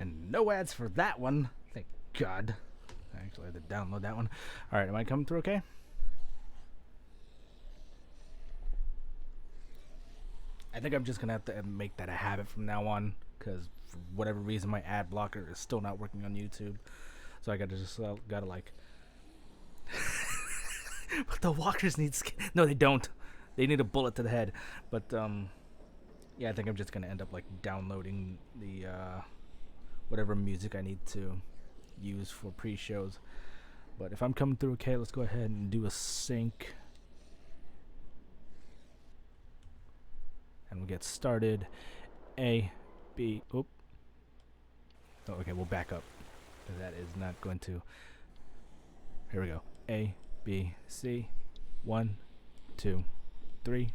And no ads for that one. Thank God. I actually had to download that one. Alright, am I coming through okay? I think I'm just gonna have to make that a habit from now on, because for whatever reason my ad blocker is still not working on YouTube. So I gotta just gotta like. But the walkers need skin. No, they don't. They need a bullet to the head. But yeah, I think I'm just gonna end up like downloading the whatever music I need to use for pre-shows. But if I'm coming through okay, let's go ahead and do a sync. And we'll get started. A, B, oop. Oh, okay, we'll back up. That is not going to. Here we go. A, B, C. 1, 2, 3.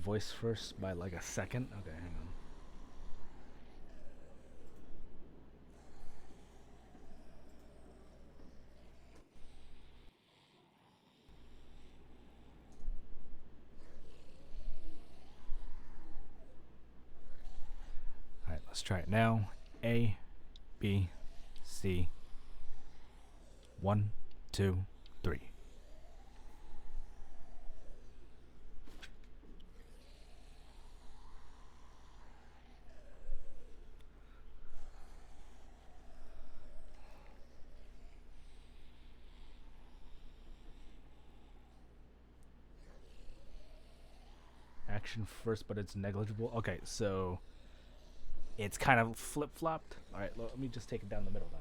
Voice first by like a second. Okay, hang on. Alright, let's try it now. A, B, C. 1, 2, 3. action first, but it's negligible. Okay, so it's kind of flip-flopped. All right, let me just take it down the middle then.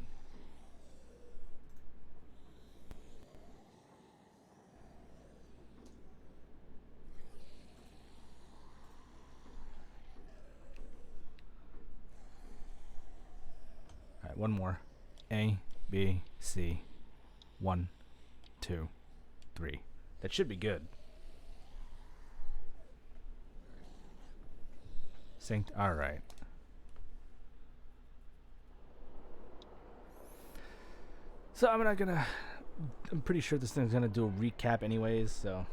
All right, one more. A, B, C. 1, 2, 3. That should be good. Synced. All right. So I'm pretty sure this thing's gonna do a recap anyways, so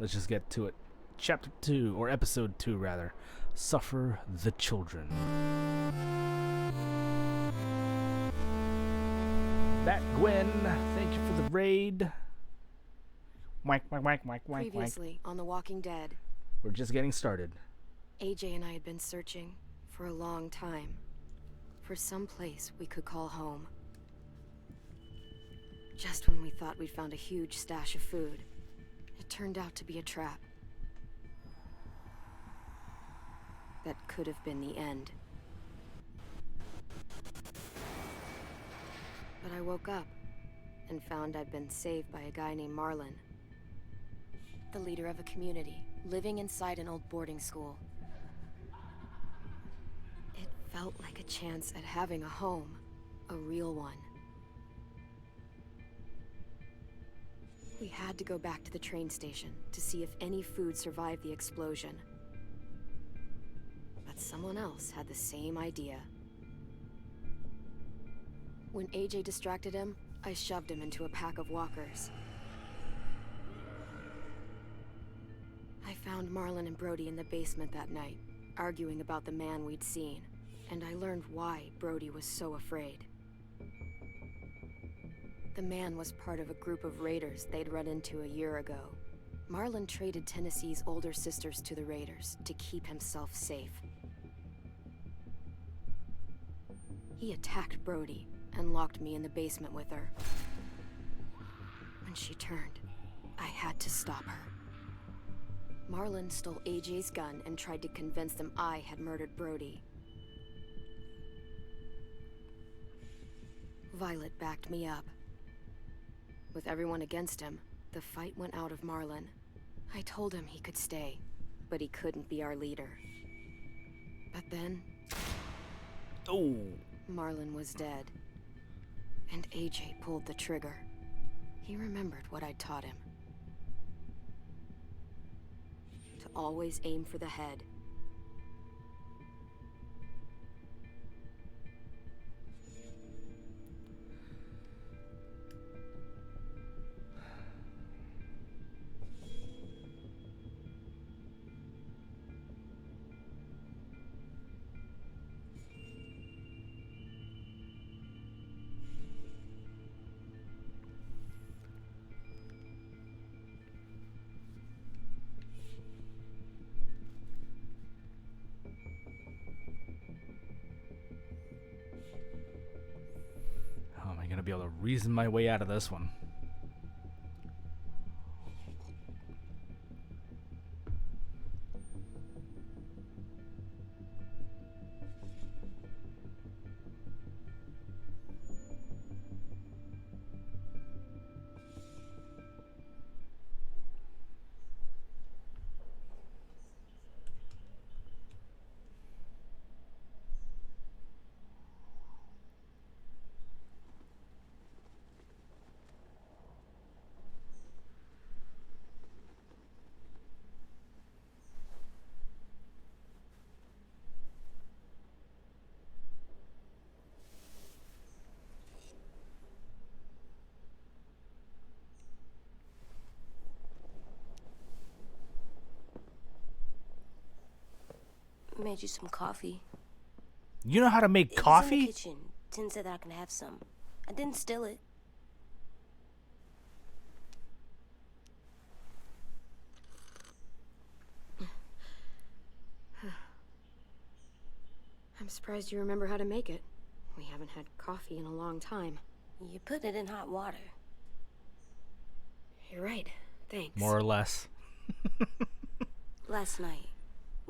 let's just get to it. Chapter 2, or episode 2 rather. Suffer the Children. That Gwen, thank you for the raid. Whack, whack, whack, whack, whack. Previously on The Walking Dead. We're just getting started. AJ and I had been searching for a long time for some place we could call home. Just when we thought we'd found a huge stash of food, it turned out to be a trap. That could have been the end. But I woke up and found I'd been saved by a guy named Marlon, the leader of a community living inside an old boarding school. It felt like a chance at having a home, a real one. We had to go back to the train station to see if any food survived the explosion. But someone else had the same idea. When AJ distracted him, I shoved him into a pack of walkers. I found Marlon and Brody in the basement that night, arguing about the man we'd seen, and I learned why Brody was so afraid. The man was part of a group of raiders they'd run into a year ago. Marlon traded Tennessee's older sisters to the raiders to keep himself safe. He attacked Brody and locked me in the basement with her. When she turned, I had to stop her. Marlon stole AJ's gun and tried to convince them I had murdered Brody. Violet backed me up. With everyone against him, the fight went out of Marlon. I told him he could stay, but he couldn't be our leader. But then... Oh! Marlon was dead. And AJ pulled the trigger. He remembered what I'd taught him. To always aim for the head. Be able to reason my way out of this one. Made you some coffee. You know how to make It was in coffee? the kitchen. Tin said that I can have some. I didn't steal it. I'm surprised you remember how to make it. We haven't had coffee in a long time. You put it in hot water. You're right. Thanks. More or less. Last night,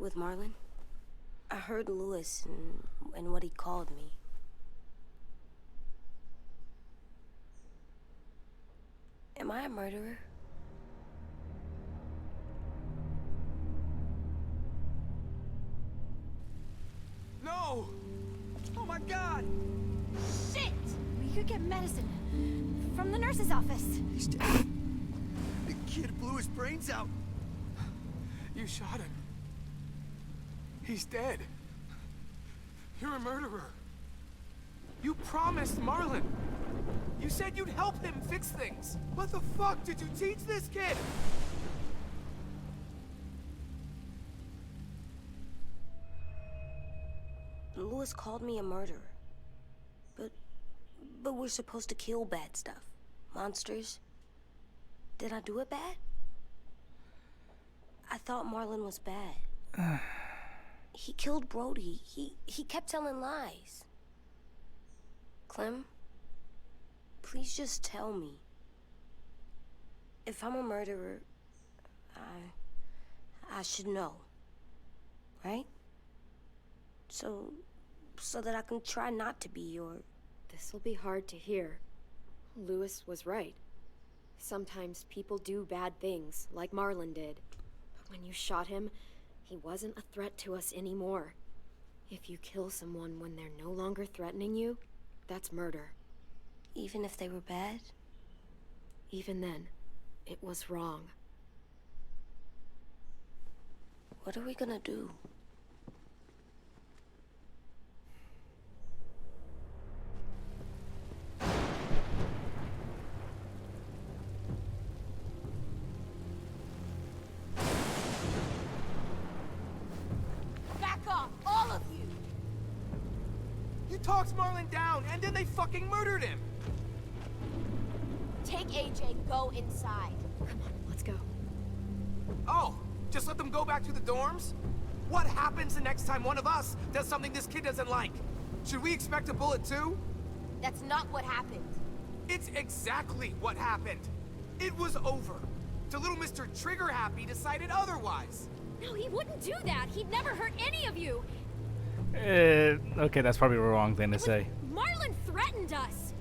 with Marlon. I heard Lewis and what he called me. Am I a murderer? No! Oh my god! Shit! We could get medicine from the nurse's office. He's dead. The kid blew his brains out. You shot him. He's dead. You're a murderer. You promised Marlon. You said you'd help him fix things. What the fuck did you teach this kid? Lewis called me a murderer. But we're supposed to kill bad stuff. Monsters. Did I do it bad? I thought Marlon was bad. He killed Brody. He kept telling lies. Clem, please just tell me. If I'm a murderer, I should know. Right? So that I can try not to be, or... This'll be hard to hear. Lewis was right. Sometimes people do bad things, like Marlon did. But when you shot him, he wasn't a threat to us anymore. If you kill someone when they're no longer threatening you, that's murder. Even if they were bad? Even then, it was wrong. What are we gonna do? Back off, all of you! You talked Marlon down, and then they fucking murdered him! Take AJ, go inside. Come on, let's go. Oh, just let them go back to the dorms? What happens the next time one of us does something this kid doesn't like? Should we expect a bullet too? That's not what happened. It's exactly what happened. It was over. Till little Mr. Trigger Happy decided otherwise. No, he wouldn't do that. He'd never hurt any of you. Okay, that's probably the wrong thing to say. Marlon threatened us.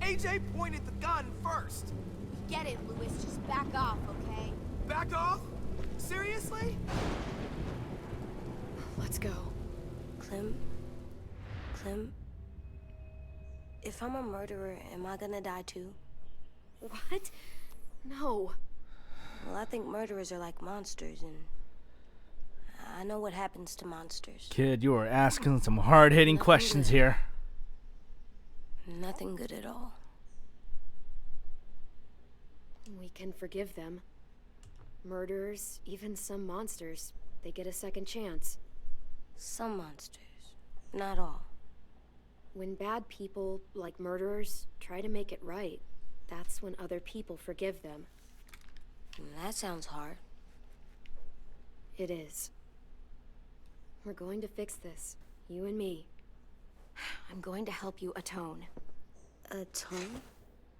AJ pointed the gun first. Get it, Lewis. Just back off, okay? Back off? Seriously? Let's go. Clem? If I'm a murderer, am I gonna die too? What? No. Well, I think murderers are like monsters, and I know what happens to monsters. Kid, you are asking some hard-hitting Nothing questions good. here. Nothing good at all. We can forgive them. Murderers, even some monsters, they get a second chance. Some monsters. Not all. When bad people, like murderers, try to make it right, that's when other people forgive them. That sounds hard. It is. We're going to fix this, you and me. I'm going to help you atone. Atone?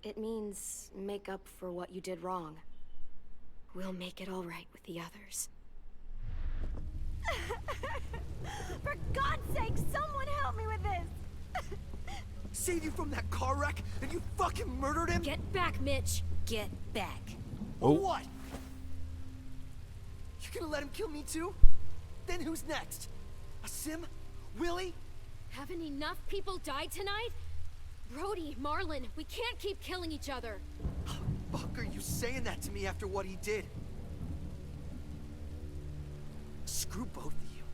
It means make up for what you did wrong. We'll make it all right with the others. For God's sake, someone help me with this! Saved you from that car wreck, and you fucking murdered him? Get back, Mitch! Get back. Or what? You gonna let him kill me too? Then who's next? A Sim? Willie? Haven't enough people died tonight? Brody, Marlon, we can't keep killing each other. How the fuck are you saying that to me after what he did? Screw both of you.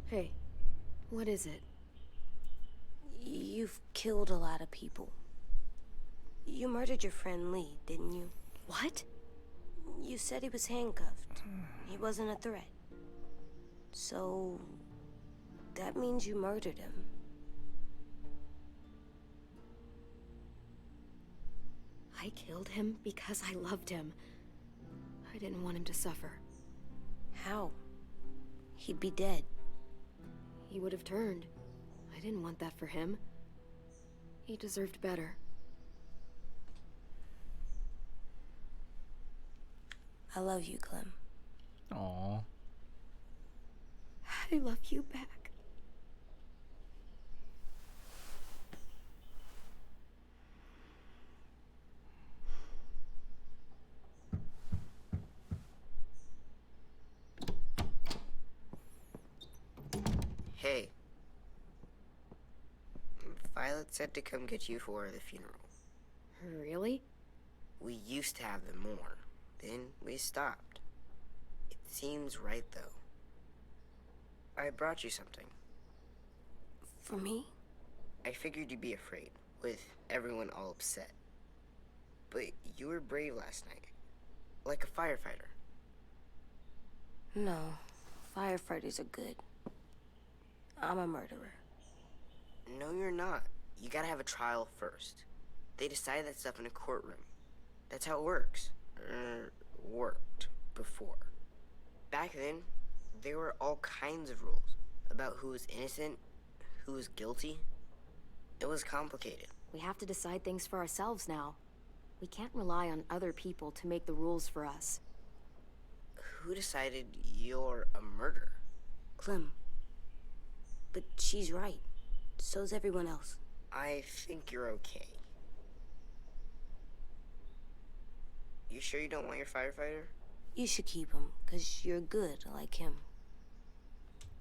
Hey, what is it? You've killed a lot of people. You murdered your friend Lee, didn't you? What? You said he was handcuffed. He wasn't a threat. So... that means you murdered him. I killed him because I loved him. I didn't want him to suffer. How? He'd be dead. He would have turned. I didn't want that for him. He deserved better. I love you, Clem. Aw. I love you back. Hey. Violet said to come get you for the funeral. Really? We used to have them more. Then we stopped. It seems right, though. I brought you something. For me? I figured you'd be afraid, with everyone all upset. But you were brave last night. Like a firefighter. No. Firefighters are good. I'm a murderer. No, you're not. You gotta have a trial first. They decide that stuff in a courtroom. That's how it works. Worked before. Back then, there were all kinds of rules about who was innocent, who was guilty. It was complicated. We have to decide things for ourselves now. We can't rely on other people to make the rules for us. Who decided you're a murderer? Clem. But she's right. So's everyone else. I think you're okay. You sure you don't want your firefighter? You should keep him, 'cause you're good like him.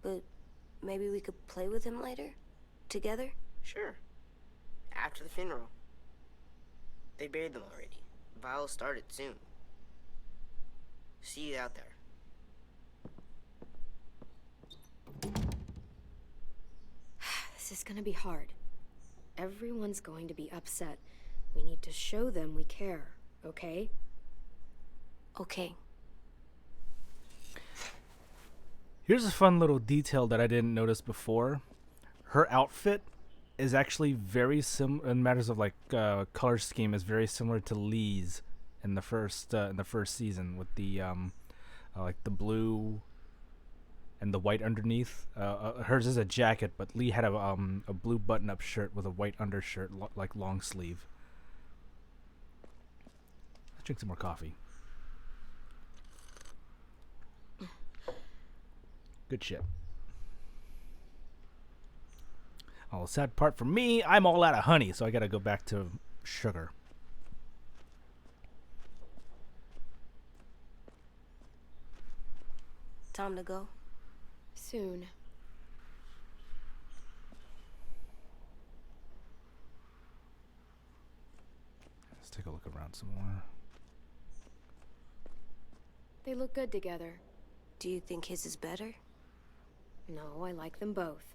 But maybe we could play with him later? Together? Sure. After the funeral. They buried them already. Vile'll start it soon. See you out there. This is gonna be hard. Everyone's going to be upset. We need to show them we care, okay? Okay. Here's a fun little detail that I didn't notice before. Her outfit is actually very similar in matters of like color scheme. Is very similar to Lee's in the first season with the like the blue and the white underneath. Hers is a jacket, but Lee had a blue button-up shirt with a white undershirt, like long sleeve. Let's drink some more coffee. Good shit. Oh, the sad part for me, I'm all out of honey, so I gotta go back to sugar. Time to go? Soon. Let's take a look around some more. They look good together. Do you think his is better? No, I like them both.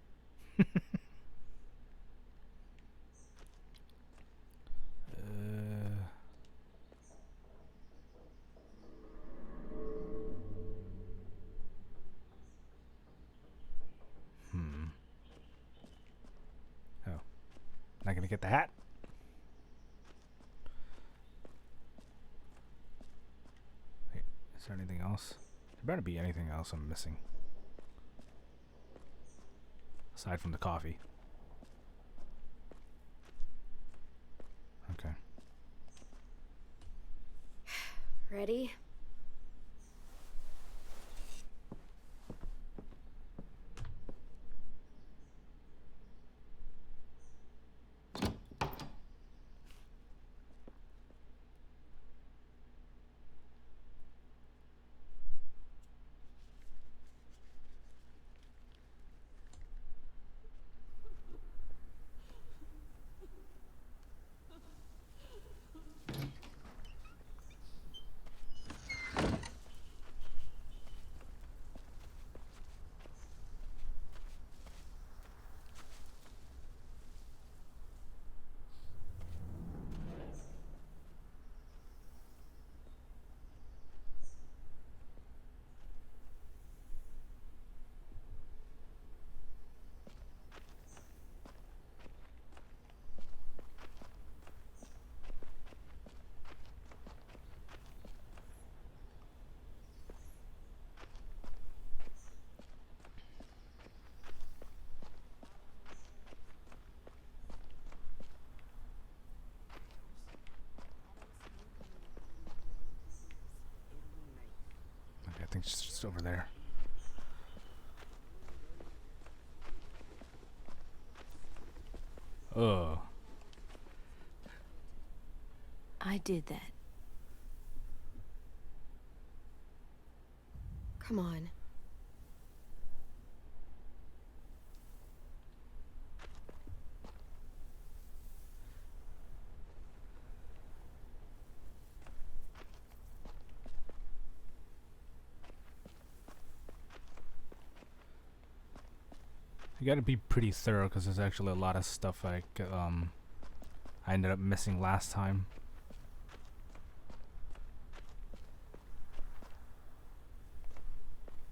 Oh. Not gonna get the hat? Wait, is there anything else? There better be anything else I'm missing. Aside from the coffee. Okay. Ready? think it's just over there. Oh. I did that. Come on. You gotta be pretty thorough because there's actually a lot of stuff I ended up missing last time.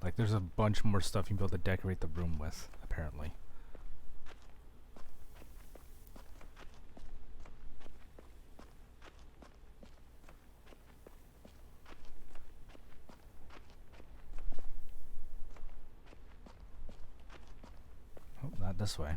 Like there's a bunch more stuff you can be able to decorate the room with, apparently. Oh, not this way.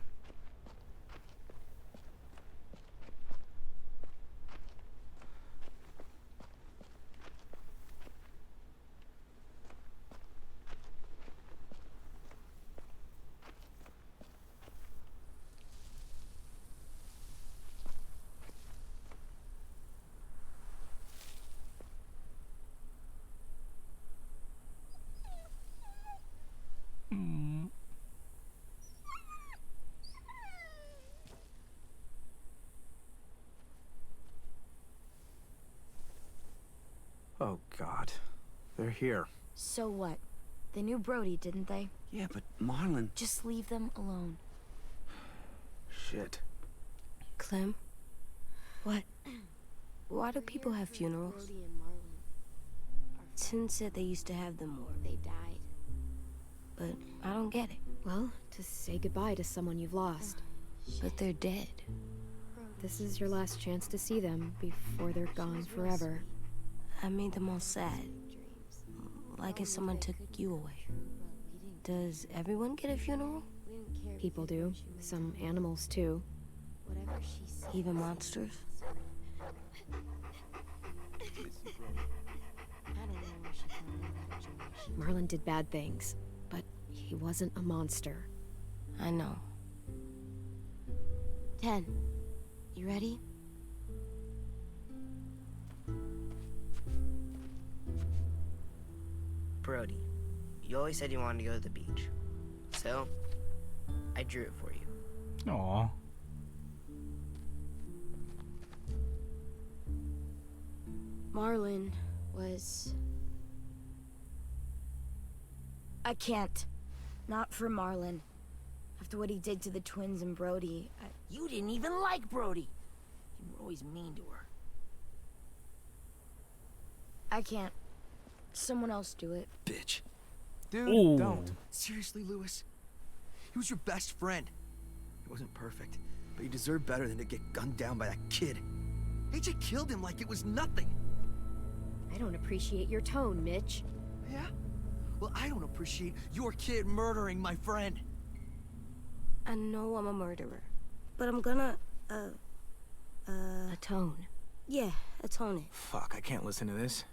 Oh, God. They're here. So what? They knew Brody, didn't they? Yeah, but Marlon... Just leave them alone. Shit. Clem, What? why do people have funerals? Brody and Marlon. Tin said they used to have them more. They died. But I don't get it. Well, to say goodbye to someone you've lost. But they're dead. This is your last chance to see them before they're gone forever. I made them all sad. Like if someone took you away. Does everyone get a funeral? People do. Some animals, too. Even monsters? Marlon did bad things, but he wasn't a monster. I know. 10. You ready? Brody, you always said you wanted to go to the beach. So, I drew it for you. Aw. Marlon was... I can't. Not for Marlon. After what he did to the twins and Brody, You didn't even like Brody. You were always mean to her. I can't. Someone else do it. Bitch. Dude, Ooh. don't. Seriously, Lewis? He was your best friend. He wasn't perfect, but he deserved better than to get gunned down by that kid. AJ killed him like it was nothing. I don't appreciate your tone, Mitch. Yeah? Well, I don't appreciate your kid murdering my friend. I know I'm a murderer. But I'm gonna, Atone. yeah, atone it. Fuck, I can't listen to this.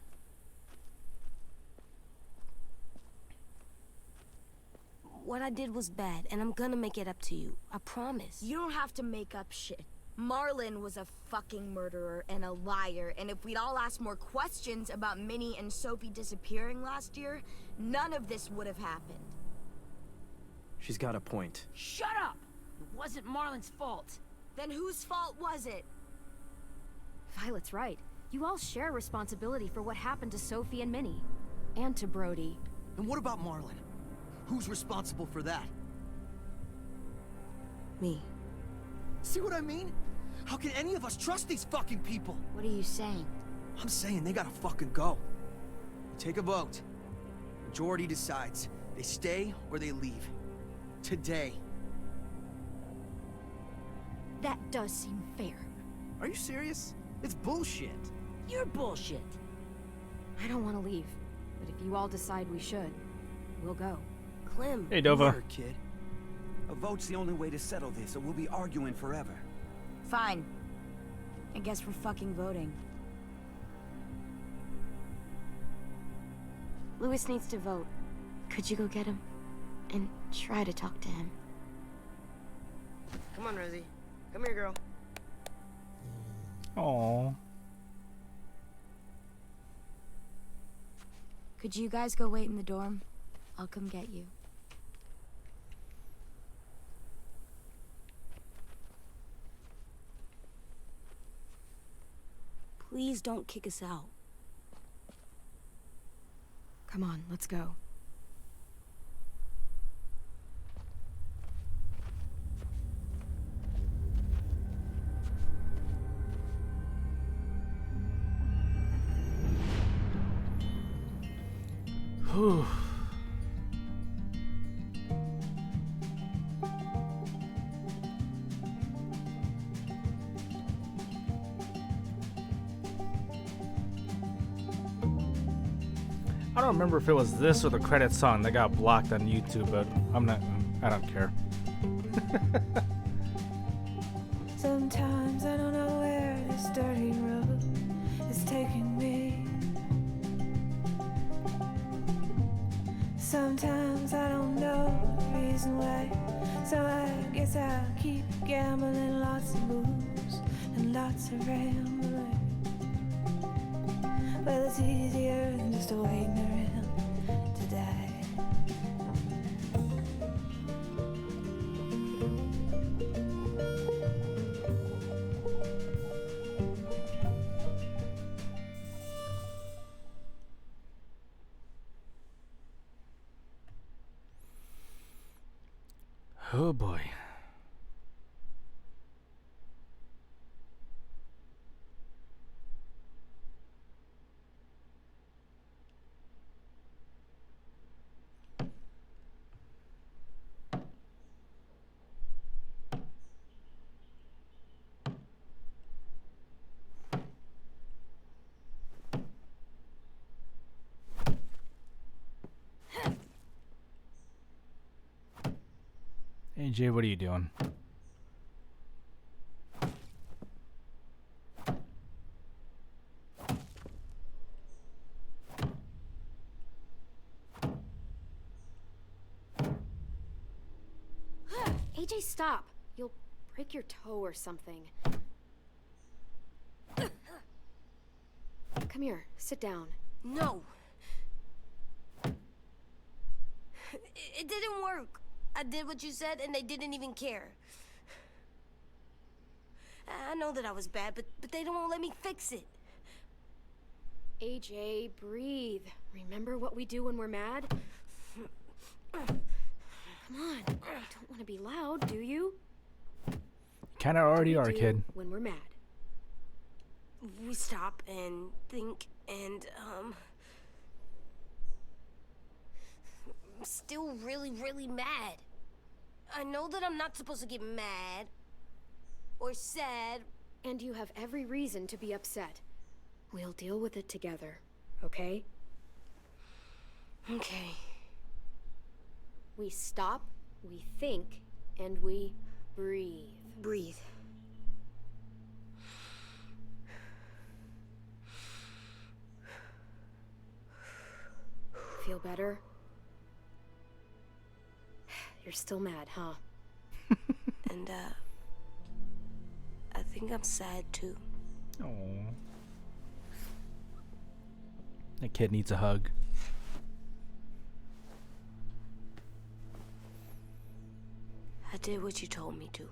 What I did was bad, and I'm gonna make it up to you. I promise. You don't have to make up shit. Marlon was a fucking murderer and a liar, and if we'd all asked more questions about Minnie and Sophie disappearing last year, none of this would have happened. She's got a point. Shut up! It wasn't Marlon's fault. Then whose fault was it? Violet's right. You all share responsibility for what happened to Sophie and Minnie. And to Brody. And what about Marlon? Who's responsible for that? Me. See what I mean? How can any of us trust these fucking people? What are you saying? I'm saying they gotta fucking go. Take a vote. Majority decides. They stay or they leave. Today. That does seem fair. Are you serious? It's bullshit. You're bullshit. I don't want to leave. But if you all decide we should, we'll go. Clem. Hey, Dova. Word, kid. A vote's the only way to settle this, or we'll be arguing forever. Fine. I guess we're fucking voting. Louis needs to vote. Could you go get him? And try to talk to him. Come on, Rosie. Come here, girl. Aww. Could you guys go wait in the dorm? I'll come get you. Please don't kick us out. Come on, let's go. Whew. I don't remember if it was this or the credit song that got blocked on YouTube, but I don't care. Sometimes I don't know where this dirty road is taking me. Sometimes I don't know the reason why, so I guess I'll keep gambling. Lots of moves and lots of rambling. Well, it's easier than just waiting around to die. Oh boy. Hey Jay, what are you doing? AJ, stop. You'll break your toe or something. Come here, sit down. No. It didn't work. I did what you said, and they didn't even care. I know that I was bad, but they don't let me fix it. AJ, breathe. Remember what we do when we're mad? Come on. You don't want to be loud, do you? Kinda already What are, do we kid. do when we're mad? We stop and think and, I'm still really, really mad. I know that I'm not supposed to get mad or sad. And you have every reason to be upset. We'll deal with it together, okay? Okay. We stop, we think, and we breathe. Breathe. Feel better? You're still mad, huh? And, I think I'm sad too. Oh. That kid needs a hug. I did what you told me to.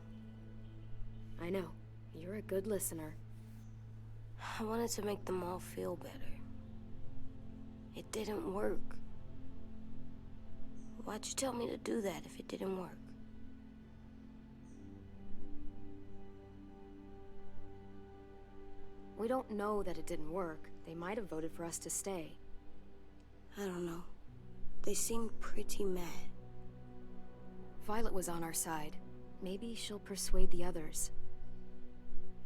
I know. You're a good listener. I wanted to make them all feel better. It didn't work. Why'd you tell me to do that if it didn't work? We don't know that it didn't work. They might have voted for us to stay. I don't know. They seemed pretty mad. Violet was on our side. Maybe she'll persuade the others.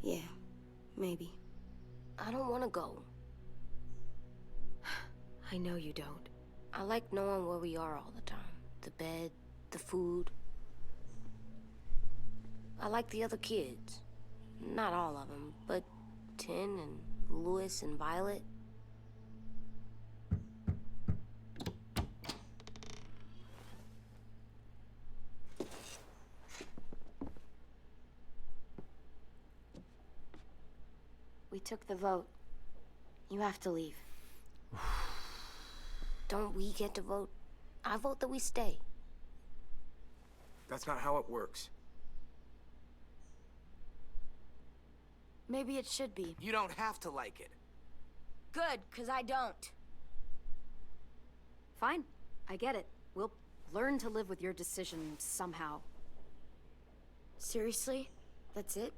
Yeah, maybe. I don't want to go. I know you don't. I like knowing where we are all the time. The bed, the food. I like the other kids. Not all of them, but Tin and Louis and Violet. We took the vote. You have to leave. Don't we get to vote? I vote that we stay. That's not how it works. Maybe it should be. You don't have to like it. Good, because I don't. Fine, I get it. We'll learn to live with your decision somehow. Seriously? That's it?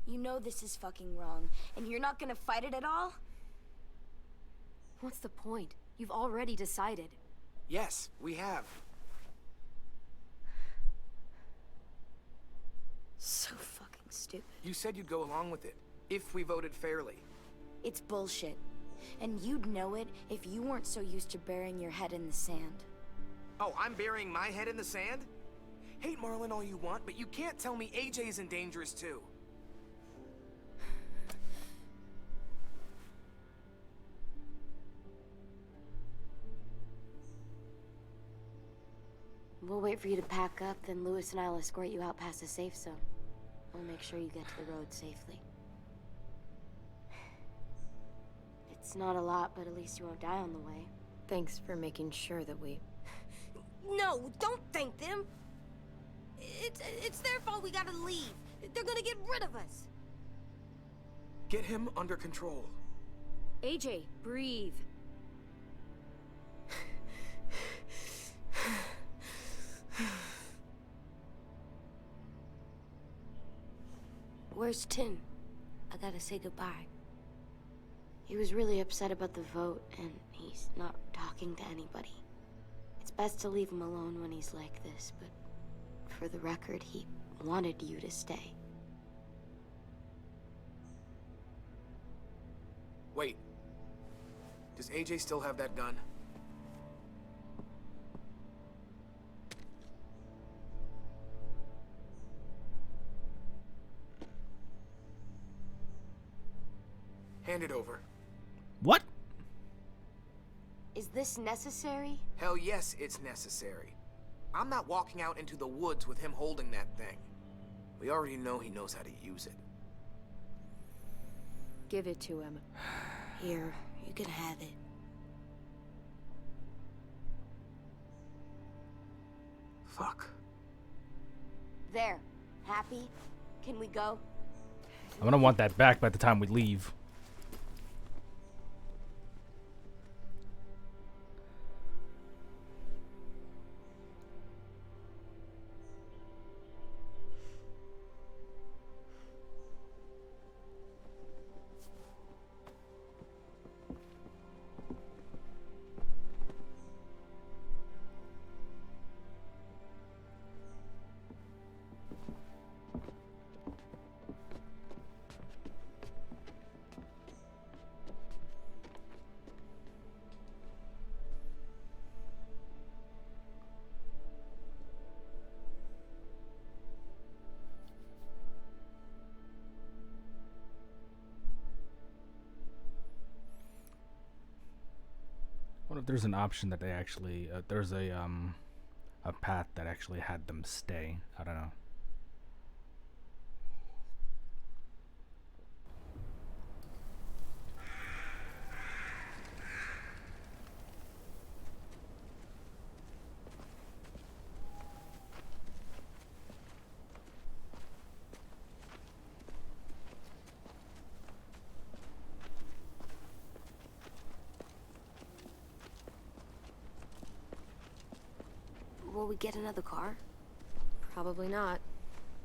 You know this is fucking wrong, and you're not gonna fight it at all? What's the point? You've already decided. Yes, we have. So fucking stupid. You said you'd go along with it, if we voted fairly. It's bullshit. And you'd know it if you weren't so used to burying your head in the sand. Oh, I'm burying my head in the sand? Hate Marlon all you want, but you can't tell me AJ's in dangerous too. We'll wait for you to pack up, then Lewis and I'll escort you out past the safe zone. We'll make sure you get to the road safely. It's not a lot, but at least you won't die on the way. Thanks for making sure that we... No, don't thank them! It's their fault we gotta leave. They're gonna get rid of us. Get him under control. AJ, breathe. Where's Tin? I gotta say goodbye. He was really upset about the vote, and he's not talking to anybody. It's best to leave him alone when he's like this, but for the record, he wanted you to stay. Wait. Does AJ still have that gun? Hand it over. What? Is this necessary? Hell yes, it's necessary. I'm not walking out into the woods with him holding that thing. We already know he knows how to use it. Give it to him. Here, you can have it. Fuck. There. Happy? Can we go? I'm gonna want that back by the time we leave. What if there's an option that they actually there's a path that actually had them stay? I don't know. Will we get another car? Probably not.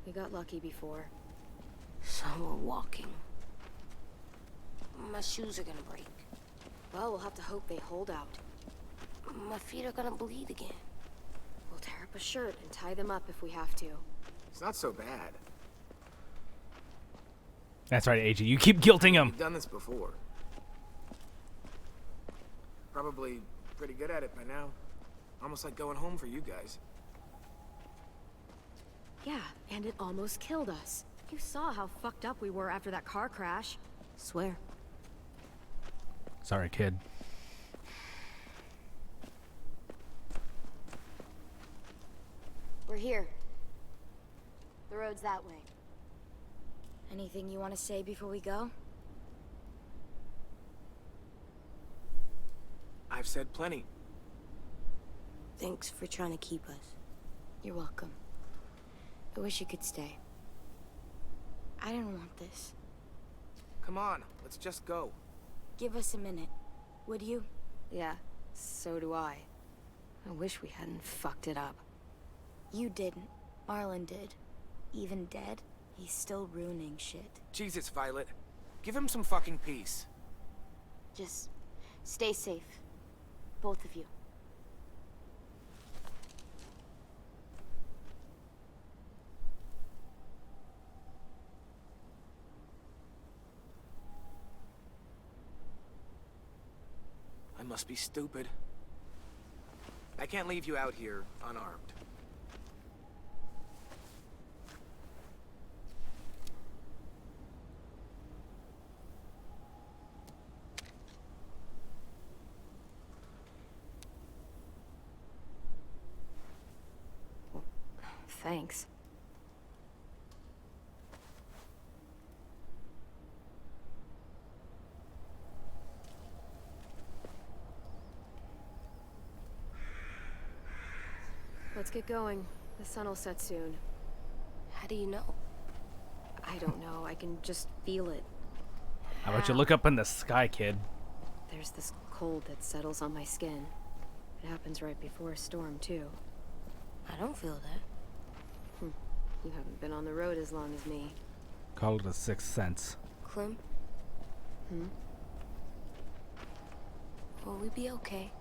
We got lucky before. So we're walking. My shoes are gonna break. Well, we'll have to hope they hold out. My feet are gonna bleed again. We'll tear up a shirt and tie them up if we have to. It's not so bad. That's right, AJ. You keep guilting him. You've done this before. Probably pretty good at it by now. Almost like going home for you guys. Yeah, and it almost killed us. You saw how fucked up we were after that car crash. Swear. Sorry, kid. We're here. The road's that way. Anything you want to say before we go? I've said plenty. Thanks for trying to keep us. You're welcome. I wish you could stay. I didn't want this. Come on, let's just go. Give us a minute, would you? Yeah, so do I. I wish we hadn't fucked it up. You didn't. Marlon did. Even dead, he's still ruining shit. Jesus, Violet. Give him some fucking peace. Just stay safe. Both of you. I must be stupid. I can't leave you out here unarmed. Thanks. Let's get going. The sun will set soon. How do you know? I don't know. I can just feel it. How about you look up in the sky, kid? There's this cold that settles on my skin. It happens right before a storm, too. I don't feel that. You haven't been on the road as long as me. Call it a sixth sense. Clem? Will we be okay?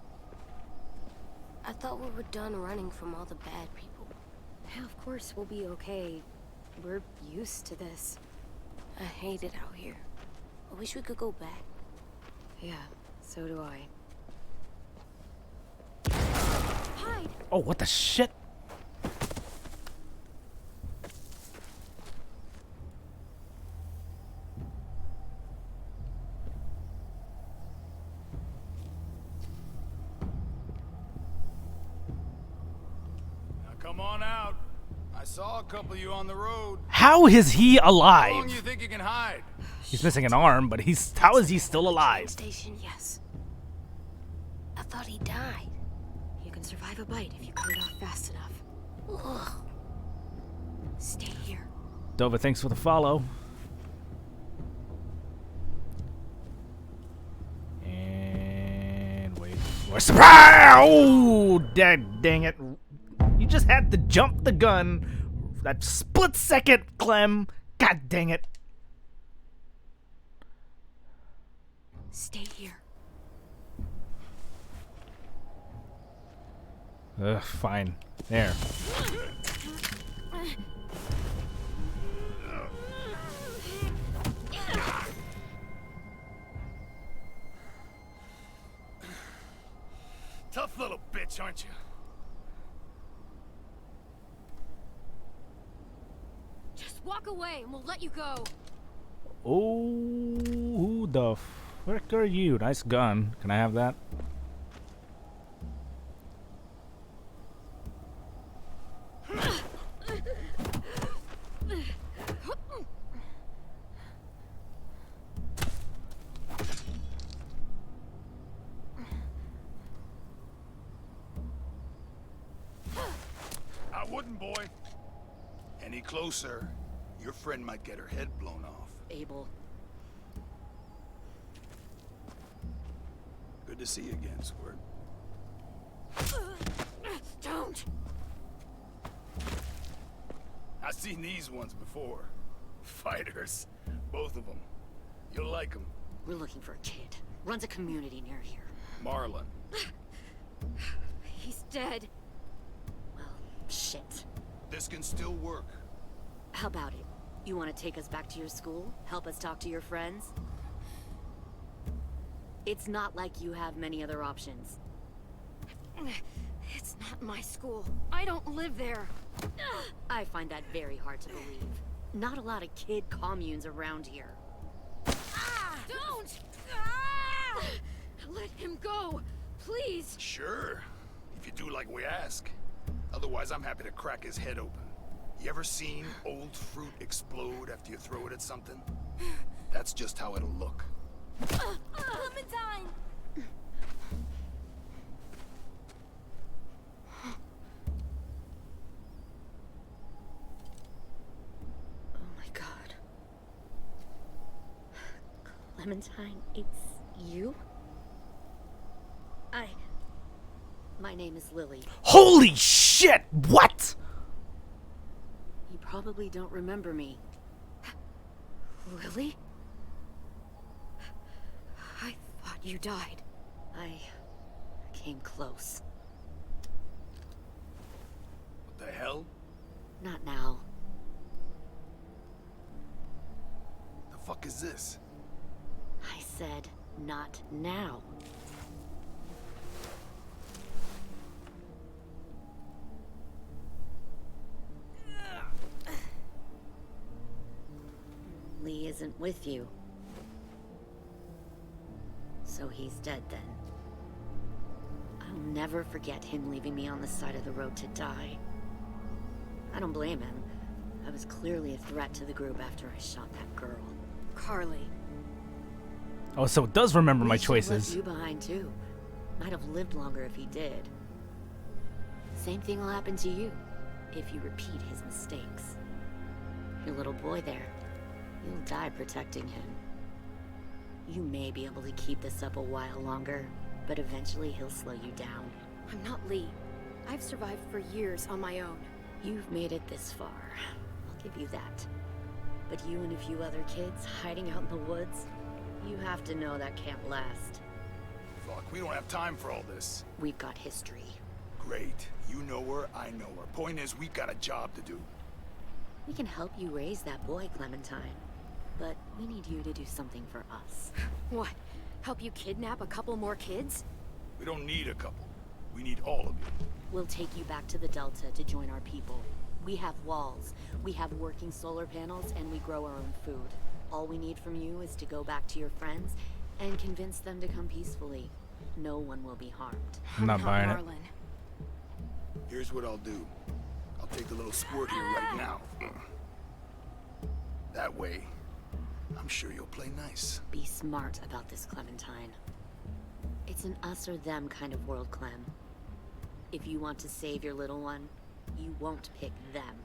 I thought we were done running from all the bad people. Yeah, of course we'll be okay. We're used to this. I hate it out here. I wish we could go back. Yeah, so do I. Hide! Oh, what the shit? Come on out. I saw a couple of you on the road. How is he How long alive? do you think you can hide? He's missing an arm, but how is he still alive? Station, yes. I thought he died. You can survive a bite if you cut it off fast enough. Ugh. Stay here. Dova, thanks for the follow. And wait for surprise! Oh, dang it. You just had to jump the gun. That split second, Clem. God dang it. Stay here. Ugh, fine. There. Tough little bitch, aren't you? Just walk away and we'll let you go. Oh, who the frick are you? Nice gun. Can I have that? I wouldn't, boy. Any closer, your friend might get her head blown off. Abel. Good to see you again, Squirt. Don't! I've seen these ones before. Fighters. Both of them. You'll like them. We're looking for a kid. Runs a community near here. Marlon. He's dead. Well, shit. This can still work. How about it? You want to take us back to your school? Help us talk to your friends? It's not like you have many other options. It's not my school. I don't live there. I find that very hard to believe. Not a lot of kid communes around here. Don't! Let him go, please. Sure. If you do like we ask. Otherwise, I'm happy to crack his head open. You ever seen old fruit explode after you throw it at something? That's just how it'll look. Clementine! Oh my god. Clementine, it's you? My name is Lily. Holy shit! What? You probably don't remember me. Lily? I thought you died. I came close. What the hell? Not now. The fuck is this? I said, not now. Lee isn't with you. So he's dead then. I'll never forget him leaving me on the side of the road to die. I don't blame him. I was clearly a threat to the group after I shot that girl. Carly. Oh, so it does remember my Lee should've choices. left you behind too. Might have lived longer if he did. Same thing will happen to you if you repeat his mistakes. Your little boy there, you'll die protecting him. You may be able to keep this up a while longer, but eventually he'll slow you down. I'm not Lee. I've survived for years on my own. You've made it this far. I'll give you that. But you and a few other kids hiding out in the woods, you have to know that can't last. Fuck, we don't have time for all this. We've got history. Great. You know her, I know her. Point is, we've got a job to do. We can help you raise that boy, Clementine. But we need you to do something for us. What? Help you kidnap a couple more kids? We don't need a couple. We need all of you. We'll take you back to the Delta to join our people. We have walls, we have working solar panels, and we grow our own food. All we need from you is to go back to your friends and convince them to come peacefully. No one will be harmed. I'm not buying it. Marlin. Here's what I'll do. I'll take the little squirt here right now. That way, I'm sure you'll play nice. Be smart about this, Clementine. It's an us or them kind of world, Clem. If you want to save your little one, you won't pick them.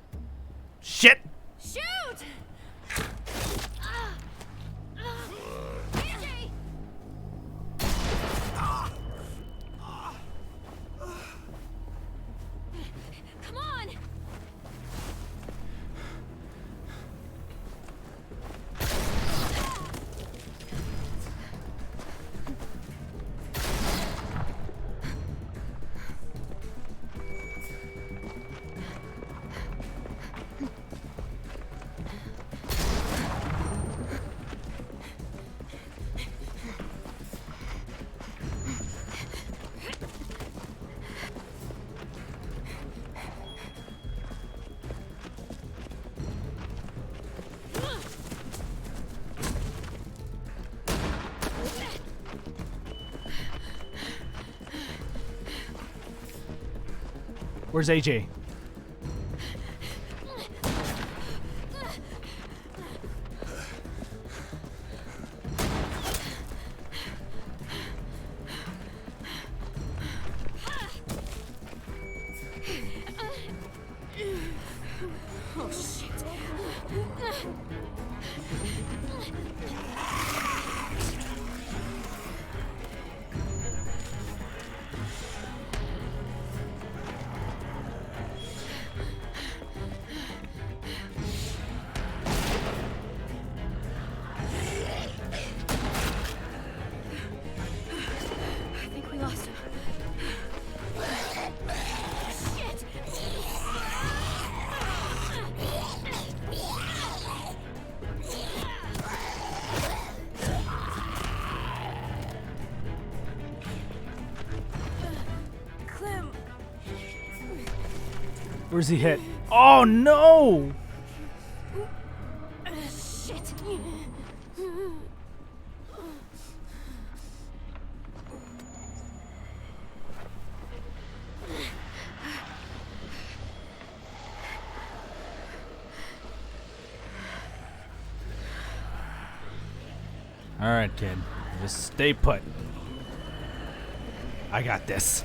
Shit! Shoot! AJ! Come on! Where's AJ? Oh, shit. I think we lost him. Shit! Clem! Where's he hit? Oh no! Shit! All right, kid. Just stay put. I got this.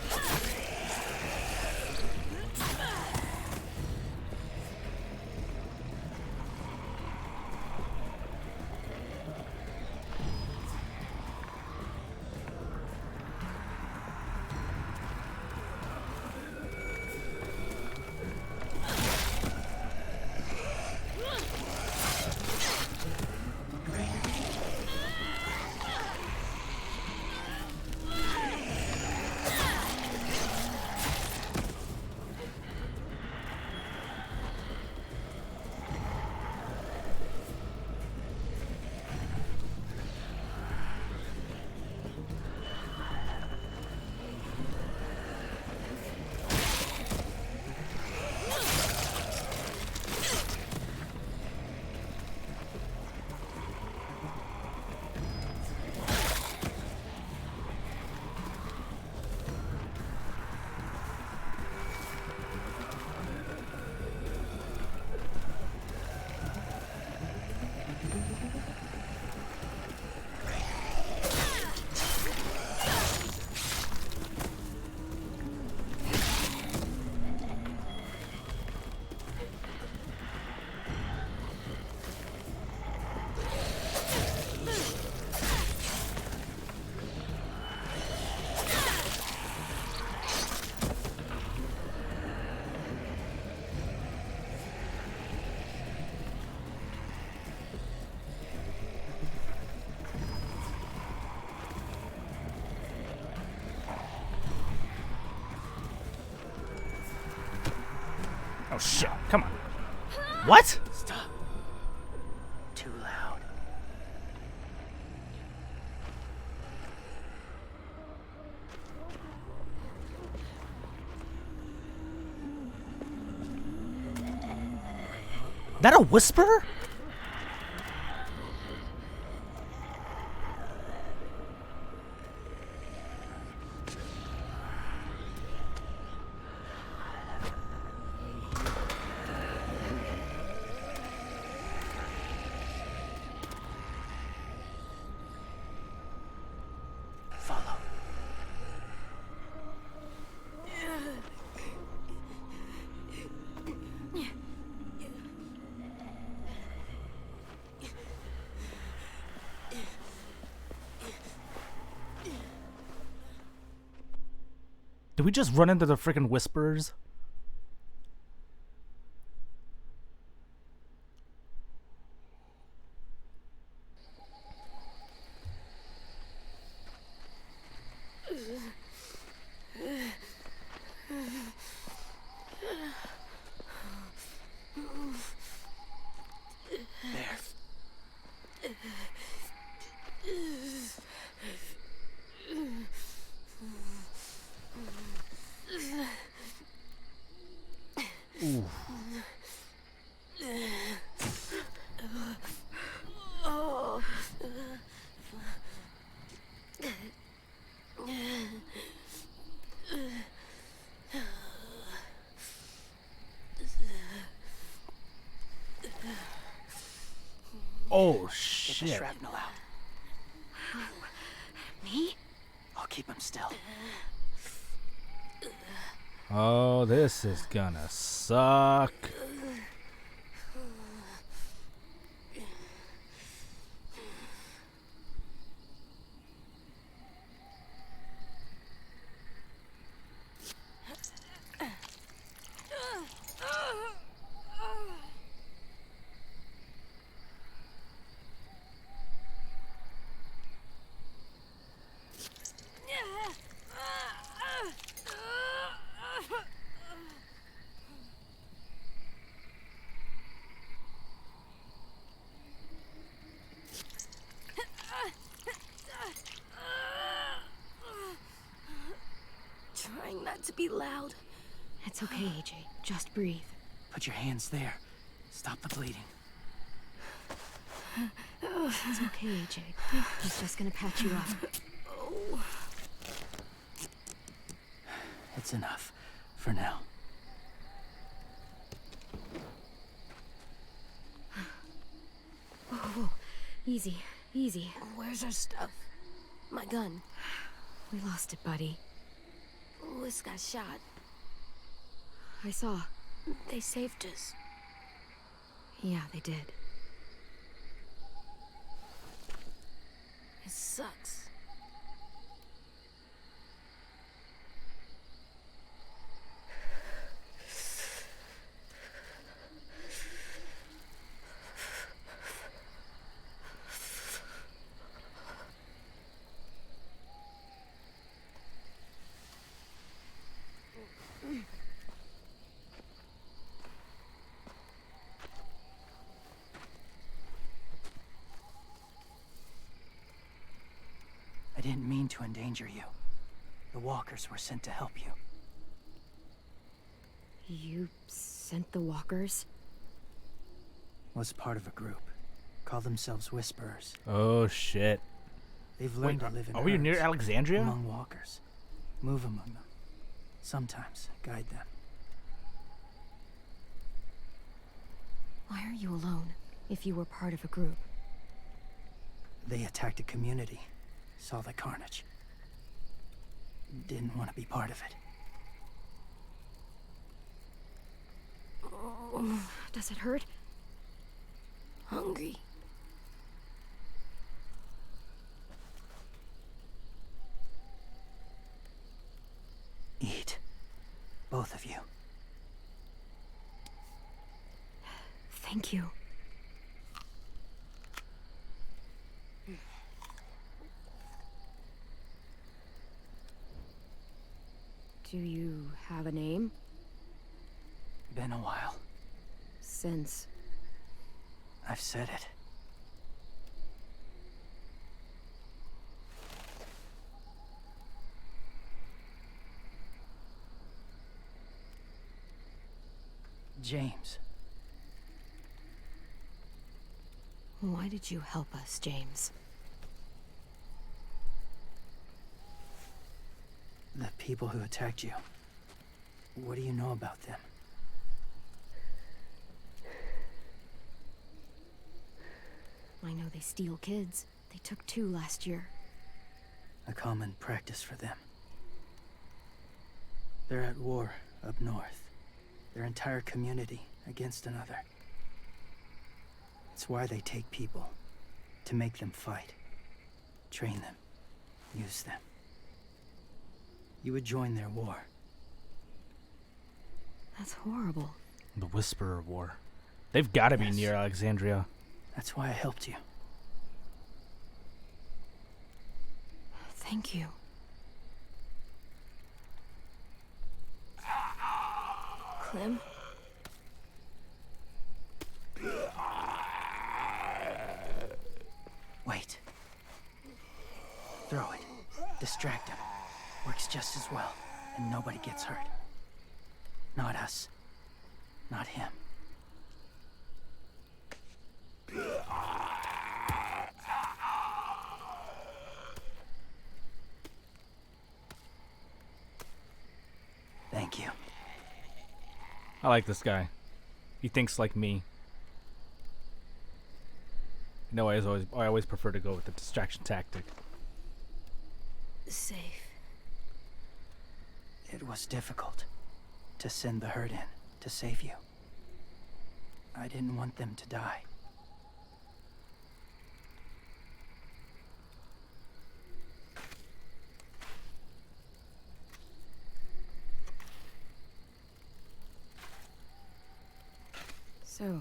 Oh shit, come on. What? Stop. Too loud. That a whisper? Follow. Did we just run into the freaking whisperers? Ooh. Oh Get the shit. shrapnel out. Me? I'll keep him still. Oh, this is gonna suck. Trying not to be loud. It's okay, AJ. Just breathe. Put your hands there. Stop the bleeding. It's okay, AJ. He's just gonna patch you up. It's enough. For now. Whoa, whoa. Easy. Easy. Where's our stuff? My gun. We lost it, buddy. Lewis got shot. I saw. They saved us. Yeah, they did. It sucks. I didn't mean to endanger you. The walkers were sent to help you. You sent the walkers? Was part of a group. Call themselves Whisperers. Oh shit. They've learned to live in Are we near herds, Alexandria? among walkers. Move among them. Sometimes guide them. Why are you alone, if you were part of a group? They attacked a community. Saw the carnage. Didn't want to be part of it. Does it hurt? Hungry. Eat. Both of you. Thank you. Do you have a name? Been a while. Since... I've said it. James. Why did you help us, James? The people who attacked you. What do you know about them? I know they steal kids. They took 2 last year. A common practice for them. They're at war up north. Their entire community against another. It's why they take people. To make them fight. Train them. Use them. You would join their war. That's horrible. The Whisperer War. They've got to be near Alexandria. That's why I helped you. Thank you. Clem? Wait. Throw it. Distract him. Works just as well, and nobody gets hurt. Not us. Not him. Thank you. I like this guy. He thinks like me. No, I always prefer to go with the distraction tactic. Safe. It was difficult to send the herd in to save you. I didn't want them to die. So,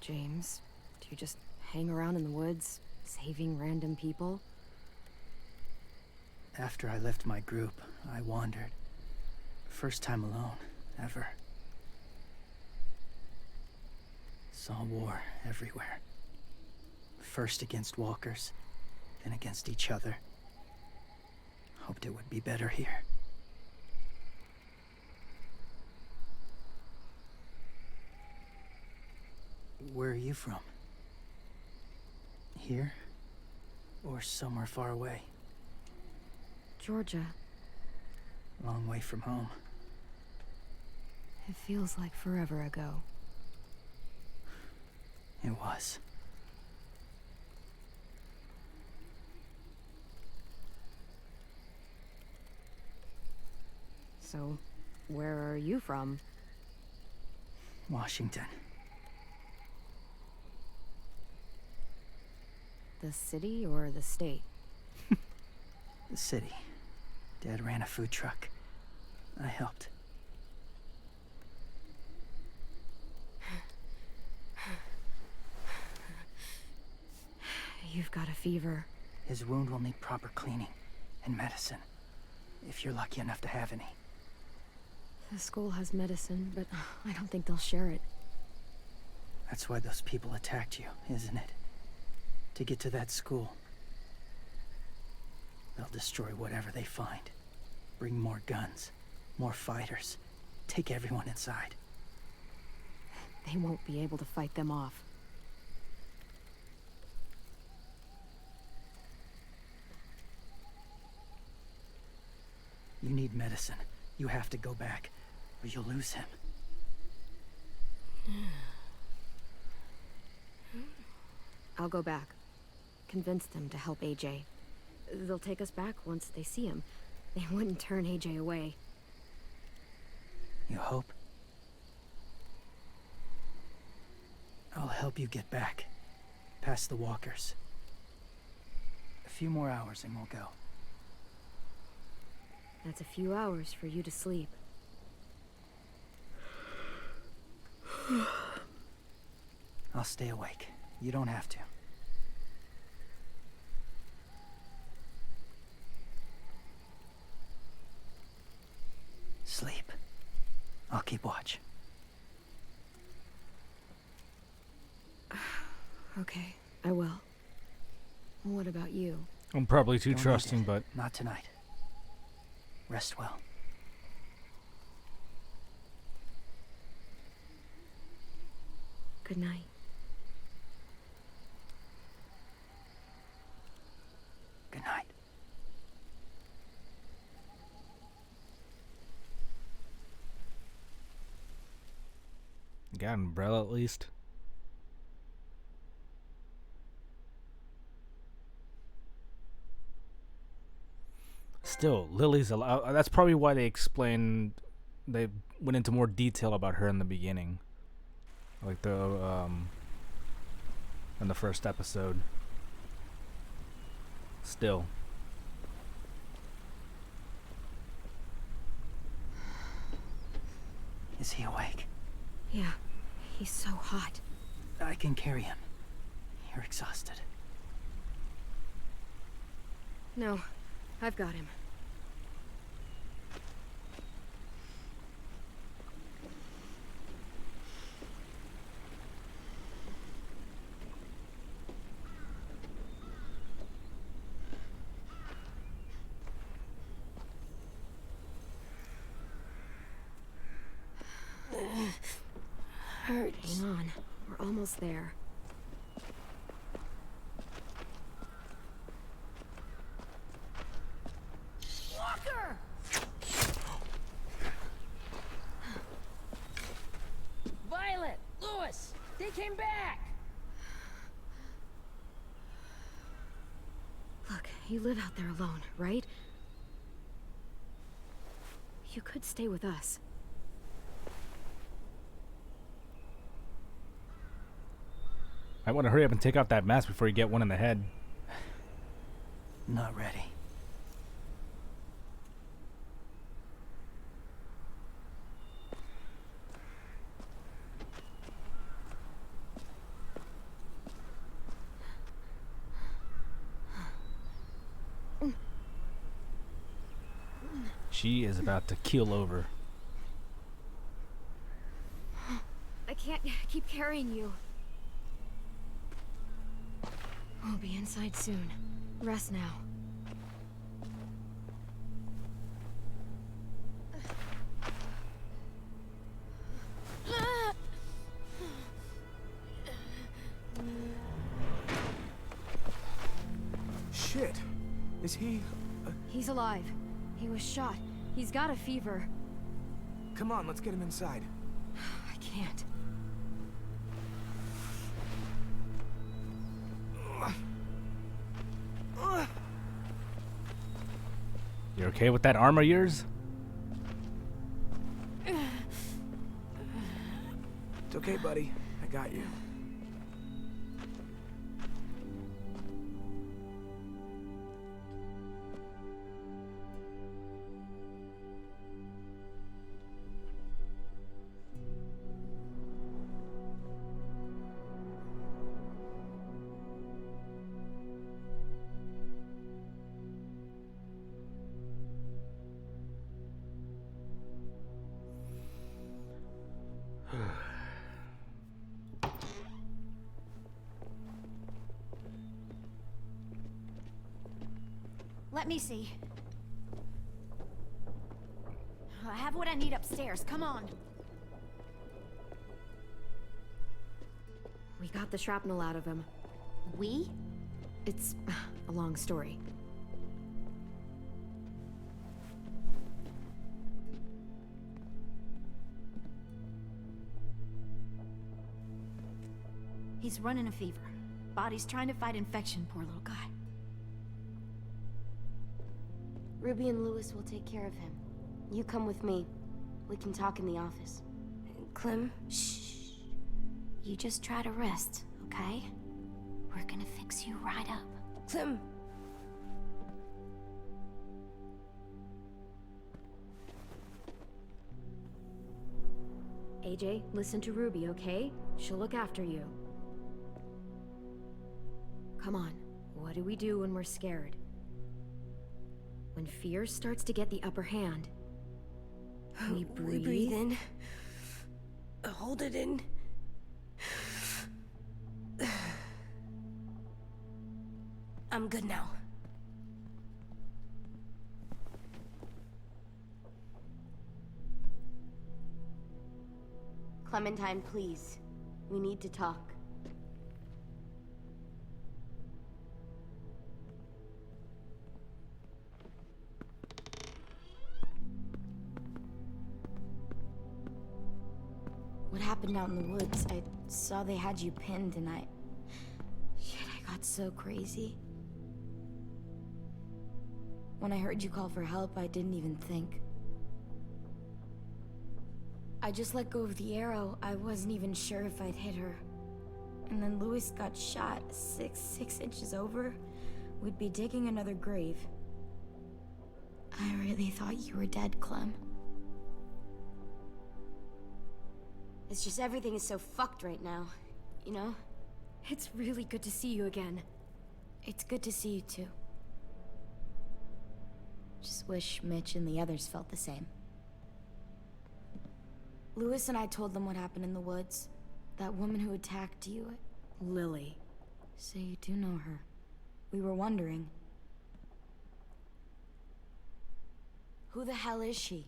James, do you just hang around in the woods, saving random people? After I left my group, I wandered. First time alone, ever. Saw war everywhere. First against walkers, then against each other. Hoped it would be better here. Where are you from? Here? Or somewhere far away? Georgia. Long way from home. It feels like forever ago. It was. So, where are you from? Washington. The city or the state? The city. Dad ran a food truck. I helped. You've got a fever. His wound will need proper cleaning and medicine, if you're lucky enough to have any. The school has medicine, but I don't think they'll share it. That's why those people attacked you, isn't it? To get to that school. They'll destroy whatever they find. Bring more guns, more fighters. Take everyone inside. They won't be able to fight them off. You need medicine. You have to go back, or you'll lose him. I'll go back. Convince them to help AJ. They'll take us back once they see him. They wouldn't turn AJ away. You hope? I'll help you get back. Past the walkers. A few more hours and we'll go. That's a few hours for you to sleep. I'll stay awake. You don't have to. Sleep. I'll keep watch. Okay, I will. What about you? I'm probably too Don't need trusting, it. but Not tonight. Rest well. Good night. Good night. you got an umbrella at least. Still, Lily's allowed. That's probably why they went into more detail about her in the beginning, like in the first episode. Still, Is he awake? Yeah, he's so hot. I can carry him. You're exhausted. No, I've got him. Hurts. Hang on, we're almost there. Walker! Violet! Lewis! They came back! Look, you live out there alone, right? You could stay with us. I want to hurry up and take off that mask before you get one in the head. Not ready. She is about to keel over. I can't keep carrying you. We'll be inside soon. Rest now. Shit. Is he... He's alive. He was shot. He's got a fever. Come on, let's get him inside. I can't. You okay with that arm of yours? It's okay, buddy. I got you. Let me see. I have what I need upstairs. Come on. We got the shrapnel out of him. We? It's a long story. He's running a fever. Body's trying to fight infection, poor little guy. Ruby and Lewis will take care of him. You come with me. We can talk in the office. Clem? Shh. You just try to rest, okay? We're gonna fix you right up. Clem! AJ, listen to Ruby, okay? She'll look after you. Come on, what do we do when we're scared? When fear starts to get the upper hand, we breathe. We breathe in. Hold it in. I'm good now. Clementine, please. We need to talk. What happened out in the woods? I saw they had you pinned and Shit, I got so crazy. When I heard you call for help, I didn't even think. I just let go of the arrow. I wasn't even sure if I'd hit her. And then Lewis got shot 6 inches over. We'd be digging another grave. I really thought you were dead, Clem. It's just everything is so fucked right now, you know? It's really good to see you again. It's good to see you too. Just wish Mitch and the others felt the same. Lewis and I told them what happened in the woods. That woman who attacked you. Lily. So you do know her. We were wondering. Who the hell is she?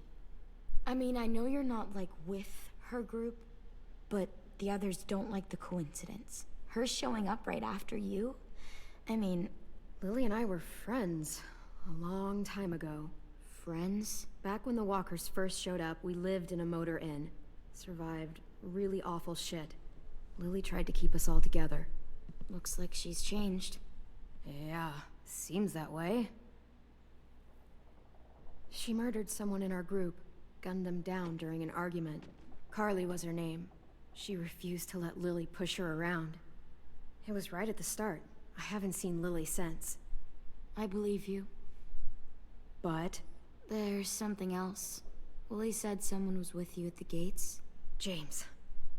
I mean, I know you're not, like, with her group, but the others don't like the coincidence. Her showing up right after you? I mean, Lily and I were friends a long time ago. Friends? Back when the walkers first showed up, we lived in a motor inn. Survived really awful shit. Lily tried to keep us all together. Looks like she's changed. Yeah, seems that way. She murdered someone in our group, gunned them down during an argument. Carly was her name. She refused to let Lily push her around. It was right at the start. I haven't seen Lily since. I believe you. But? There's something else. Willie said someone was with you at the gates. James.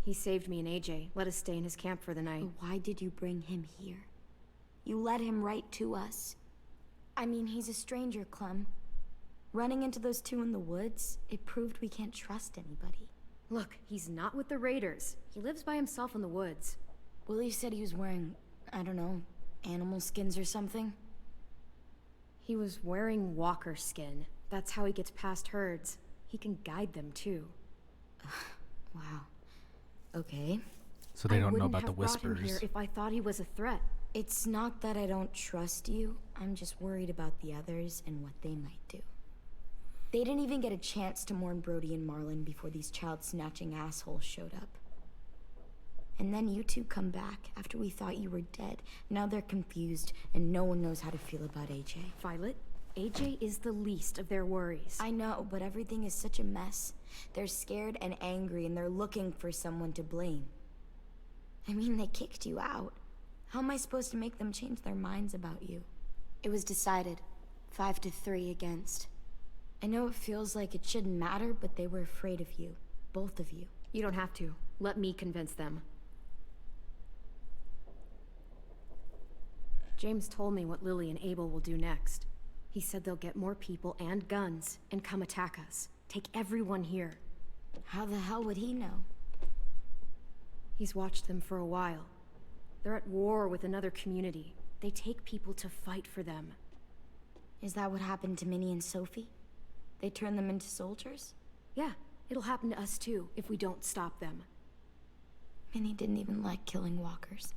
He saved me and AJ, let us stay in his camp for the night. But why did you bring him here? You led him right to us. I mean, he's a stranger, Clem. Running into those two in the woods, it proved we can't trust anybody. Look, he's not with the Raiders. He lives by himself in the woods. Willie said he was wearing, I don't know, animal skins or something. He was wearing walker skin. That's how he gets past herds. He can guide them, too. Wow. Okay. So they don't know about the I wouldn't have brought him whispers. here if I thought he was a threat. It's not that I don't trust you. I'm just worried about the others and what they might do. They didn't even get a chance to mourn Brody and Marlon before these child-snatching assholes showed up. And then you two come back after we thought you were dead. Now they're confused, and no one knows how to feel about AJ. Violet, AJ is the least of their worries. I know, but everything is such a mess. They're scared and angry, and they're looking for someone to blame. I mean, they kicked you out. How am I supposed to make them change their minds about you? It was decided. 5-3 against. I know it feels like it shouldn't matter, but they were afraid of you. Both of you. You don't have to. Let me convince them. James told me what Lily and Abel will do next. He said they'll get more people and guns and come attack us. Take everyone here. How the hell would he know? He's watched them for a while. They're at war with another community. They take people to fight for them. Is that what happened to Minnie and Sophie? They turned them into soldiers? Yeah, it'll happen to us too if we don't stop them. Minnie didn't even like killing walkers.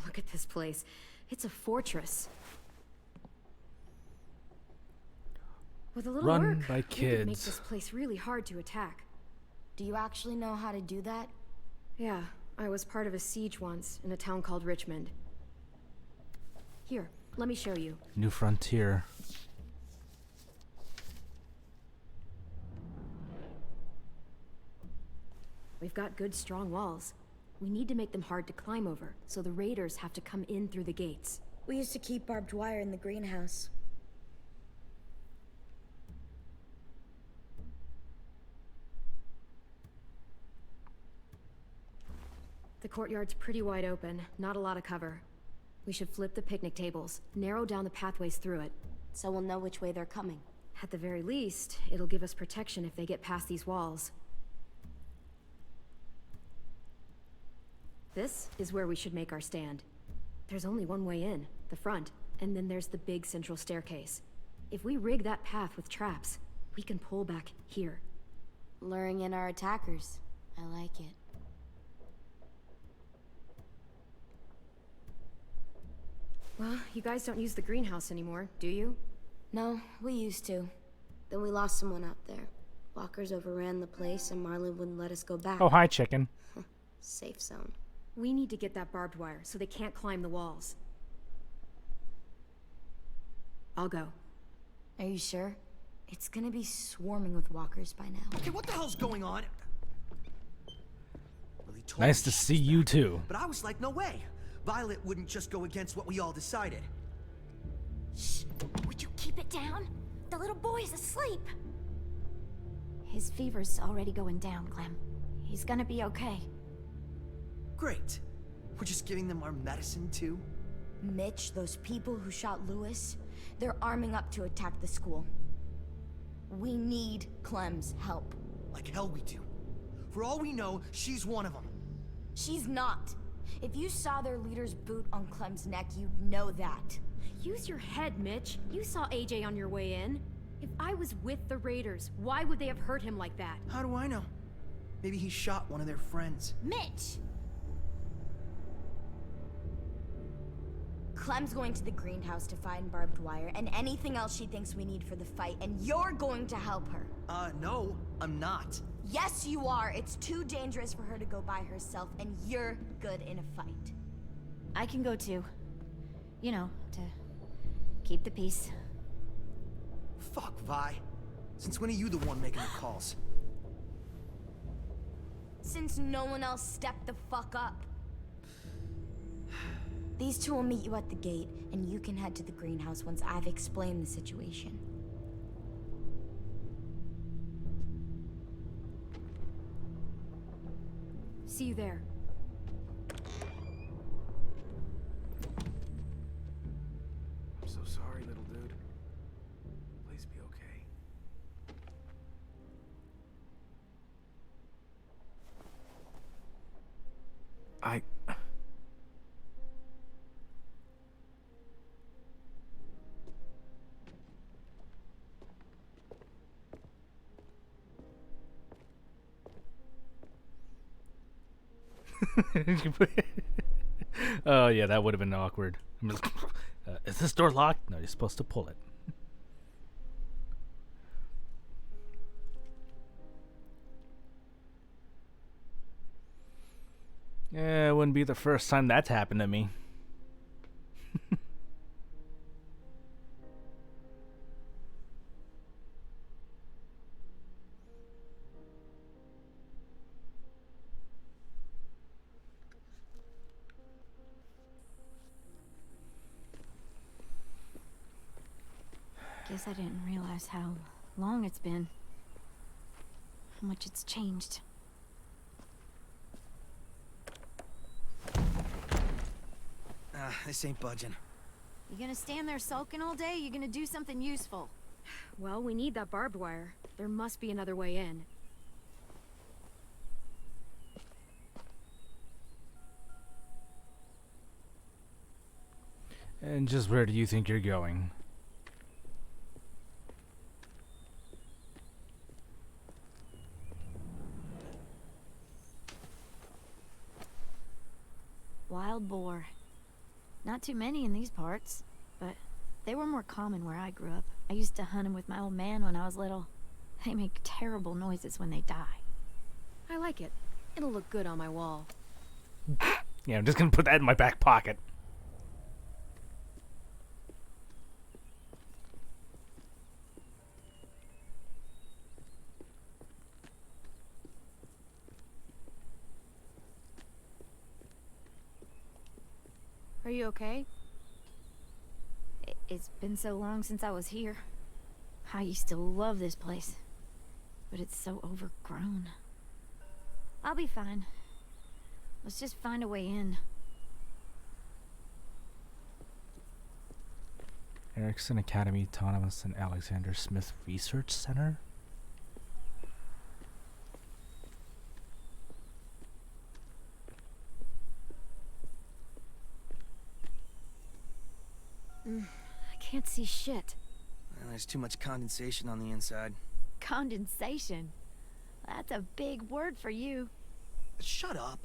Look at this place. It's a fortress. With a little Run work, by we could kids. make this place really hard to attack. Do you actually know how to do that? Yeah, I was part of a siege once in a town called Richmond. Here, let me show you. New Frontier. We've got good, strong walls. We need to make them hard to climb over, so the raiders have to come in through the gates. We used to keep barbed wire in the greenhouse. The courtyard's pretty wide open, not a lot of cover. We should flip the picnic tables, narrow down the pathways through it. So we'll know which way they're coming. At the very least, it'll give us protection if they get past these walls. This is where we should make our stand. There's only one way in, the front, and then there's the big central staircase. If we rig that path with traps, we can pull back here. Luring in our attackers. I like it. Well, you guys don't use the greenhouse anymore, do you? No, we used to. Then we lost someone out there. Walkers overran the place and Marlon wouldn't let us go back. Oh, hi, chicken. Safe zone. We need to get that barbed wire so they can't climb the walls. I'll go. Are you sure? It's gonna be swarming with walkers by now. Okay, what the hell's going on? Really told Nice me to she see was you back. too. But I was like, no way. Violet wouldn't just go against what we all decided. Shh! Would you keep it down? The little boy's asleep. His fever's already going down, Clem. He's gonna be okay. Great. We're just giving them our medicine too? Mitch, those people who shot Lewis, they're arming up to attack the school. We need Clem's help. Like hell we do. For all we know, she's one of them. She's not. If you saw their leader's boot on Clem's neck, you'd know that. Use your head, Mitch. You saw AJ on your way in. If I was with the raiders, why would they have hurt him like that? How do I know? Maybe he shot one of their friends. Mitch! Clem's going to the greenhouse to find barbed wire and anything else she thinks we need for the fight, and you're going to help her. No, I'm not. Yes, you are. It's too dangerous for her to go by herself, and you're good in a fight. I can go too. You know, to keep the peace. Fuck, Vi. Since when are you the one making the calls? Since no one else stepped the fuck up. These two will meet you at the gate, and you can head to the greenhouse once I've explained the situation. See you there. I'm so sorry, little dude. Please be okay. Oh yeah, that would have been awkward. Is this door locked? No, you're supposed to pull it. wouldn't be the first time that's happened to me. Guess I didn't realize how long it's been. How much it's changed. This ain't budging. You gonna stand there sulking all day? You gonna do something useful? Well, we need that barbed wire. There must be another way in. And just where do you think you're going? Wild boar. Not too many in these parts, but they were more common where I grew up. I used to hunt them with my old man when I was little. They make terrible noises when they die. I like it. It'll look good on my wall. Yeah, I'm just gonna put that in my back pocket. Are you okay? It's been so long since I was here. I used to love this place, but it's so overgrown. I'll be fine. Let's just find a way in. Erickson Academy Autonomous and Alexander Smith Research Center? I can't see shit. Well, there's too much condensation on the inside. Condensation? That's a big word for you. Shut up.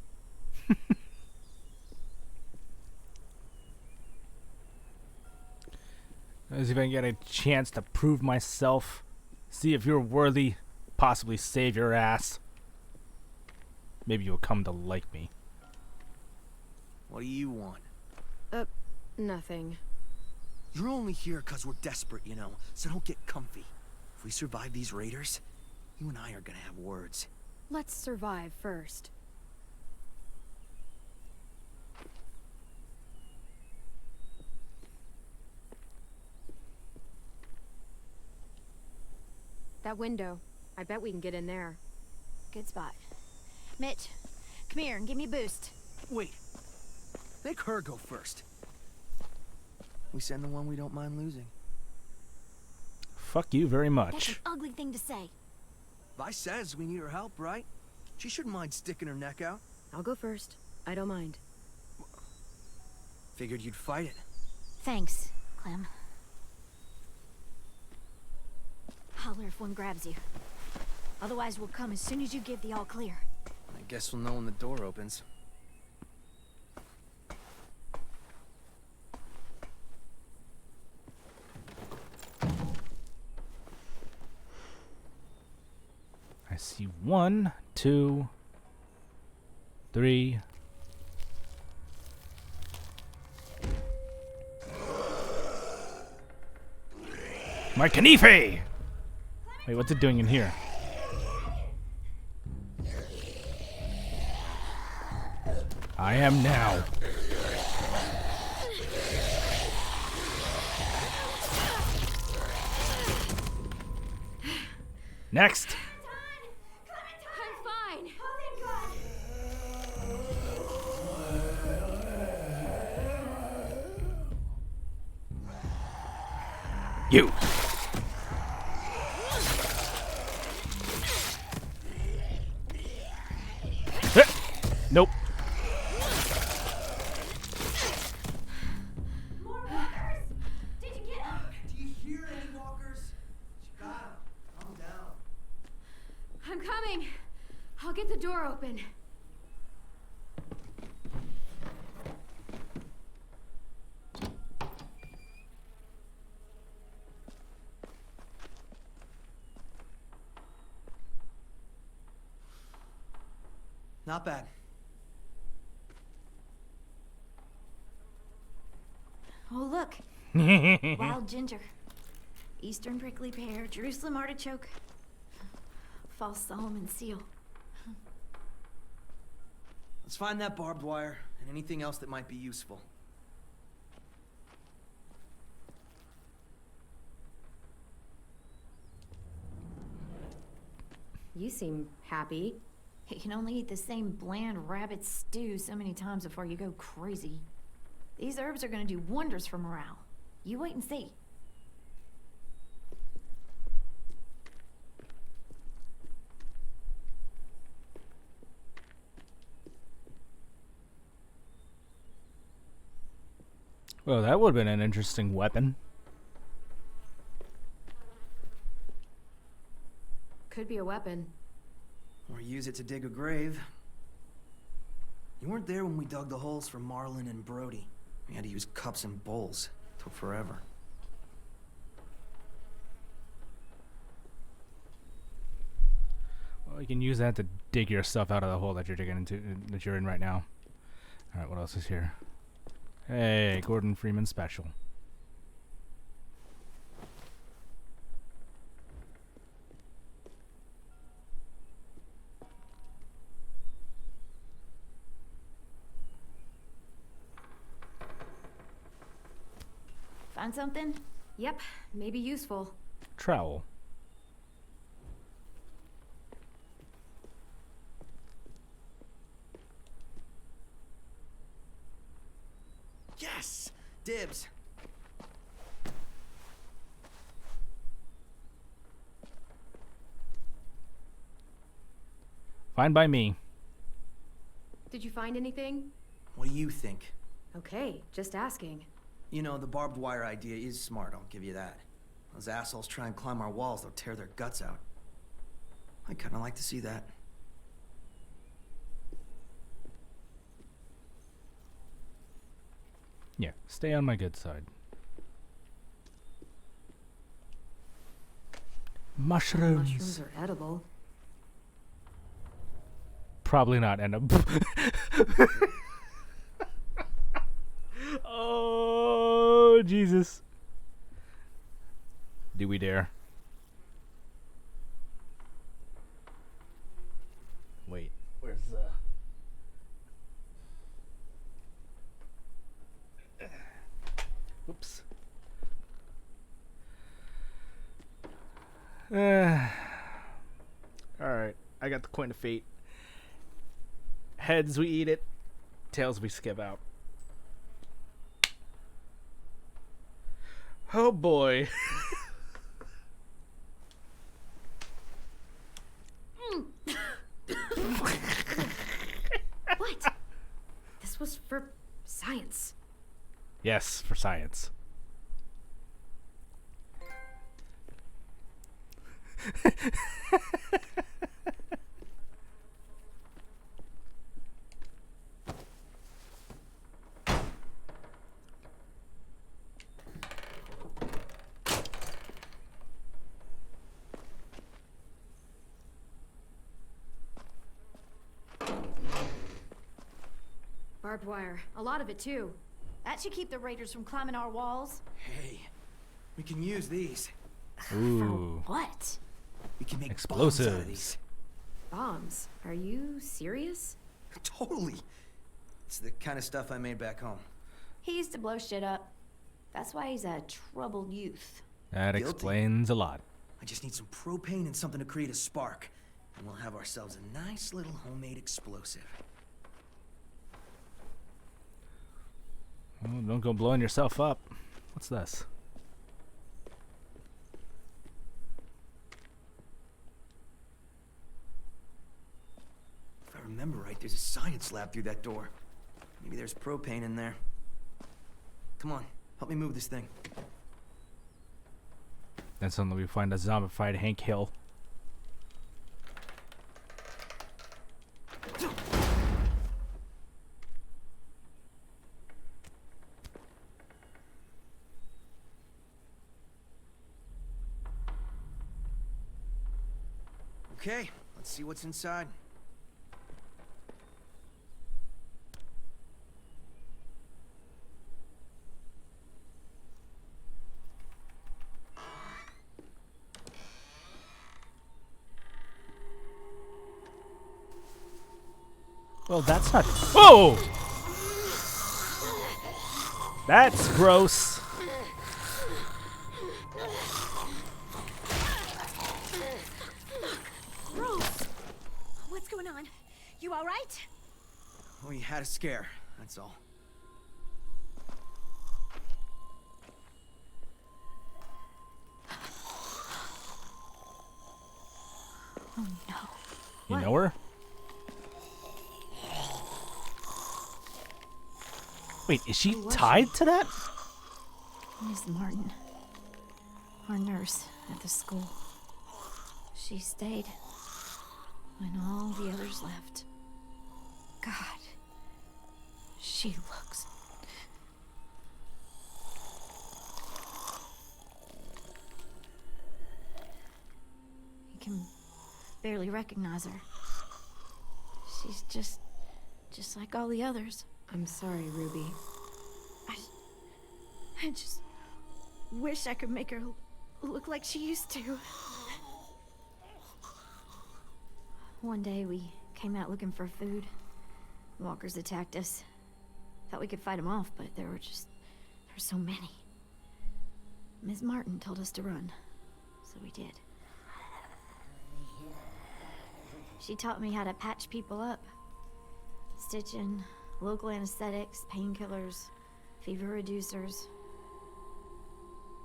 As if I can get a chance to prove myself, see if you're worthy, possibly save your ass. Maybe you'll come to like me. What do you want? Nothing. You're only here because we're desperate, you know, so don't get comfy. If we survive these raiders, you and I are gonna have words. Let's survive first. That window. I bet we can get in there. Good spot. Mitch, come here and give me a boost. Wait. Make her go first. We send the one we don't mind losing. Fuck you very That's much. an ugly thing to say. Vi says we need her help, right? She shouldn't mind sticking her neck out. I'll go first. I don't mind. Figured you'd fight it. Thanks, Clem. Holler if one grabs you. Otherwise, we'll come as soon as you give the all clear. I guess we'll know when the door opens. I see 1, 2, 3. My Kanife! Wait, what's it doing in here? I am now. Next! I'm fine. You! Nope. More walkers! Did you get them? Do you hear any walkers? She got 'em. Calm down. I'm coming. I'll get the door open. Not bad. Wild ginger. Eastern prickly pear. Jerusalem artichoke. False Solomon seal. Let's find that barbed wire and anything else that might be useful. You seem happy. You can only eat the same bland rabbit stew so many times before you go crazy. These herbs are gonna do wonders for morale. You wait and see. Well, that would have been an interesting weapon. Could be a weapon. Or use it to dig a grave. You weren't there when we dug the holes for Marlin and Brody. We had to use cups and bowls. Took forever. Well, you can use that to dig your stuff out of the hole that you're digging into, that you're in right now. All right, what else is here? Hey, Gordon Freeman special. Find something? Yep, maybe useful. Trowel. Yes! Dibs. Fine by me. Did you find anything? What do you think? Okay, just asking. You know, the barbed wire idea is smart, I'll give you that. Those assholes try and climb our walls, they'll tear their guts out. I'd kinda like to see that. Yeah, stay on my good side. Mushrooms. Mushrooms are edible. Probably not end. Oh, Jesus. Do we dare? Wait, where's Oops. Alright, I got the coin of fate. Heads, we eat it. Tails, we skip out. Oh boy. What? This was for science. Yes, for science. Barbed wire. A lot of it, too. That should keep the raiders from climbing our walls. Hey, we can use these. Ooh. What? We can make Explosives. bombs out of these. Bombs. Are you serious? Totally. It's the kind of stuff I made back home. He used to blow shit up. That's why he's a troubled youth. That Guilty. explains a lot. I just need some propane and something to create a spark. And we'll have ourselves a nice little homemade explosive. Oh, don't go blowing yourself up. What's this? If I remember right, there's a science lab through that door. Maybe there's propane in there. Come on, help me move this thing. Then suddenly we find a zombified Hank Hill. Okay, let's see what's inside. Well, that's not. Whoa! That's gross. Rose! What's going on? You alright? We had a scare, that's all. Oh no. You know her? Wait, is she tied to that? Miss Martin. Our nurse at the school. She stayed when all the others left. God. She looks... You can barely recognize her. She's just like all the others. I'm sorry, Ruby. I just wish I could make her look like she used to. One day we came out looking for food. Walkers attacked us. Thought we could fight them off, but there were so many. Ms. Martin told us to run, so we did. She taught me how to patch people up. Stitching, local anesthetics, painkillers, fever reducers.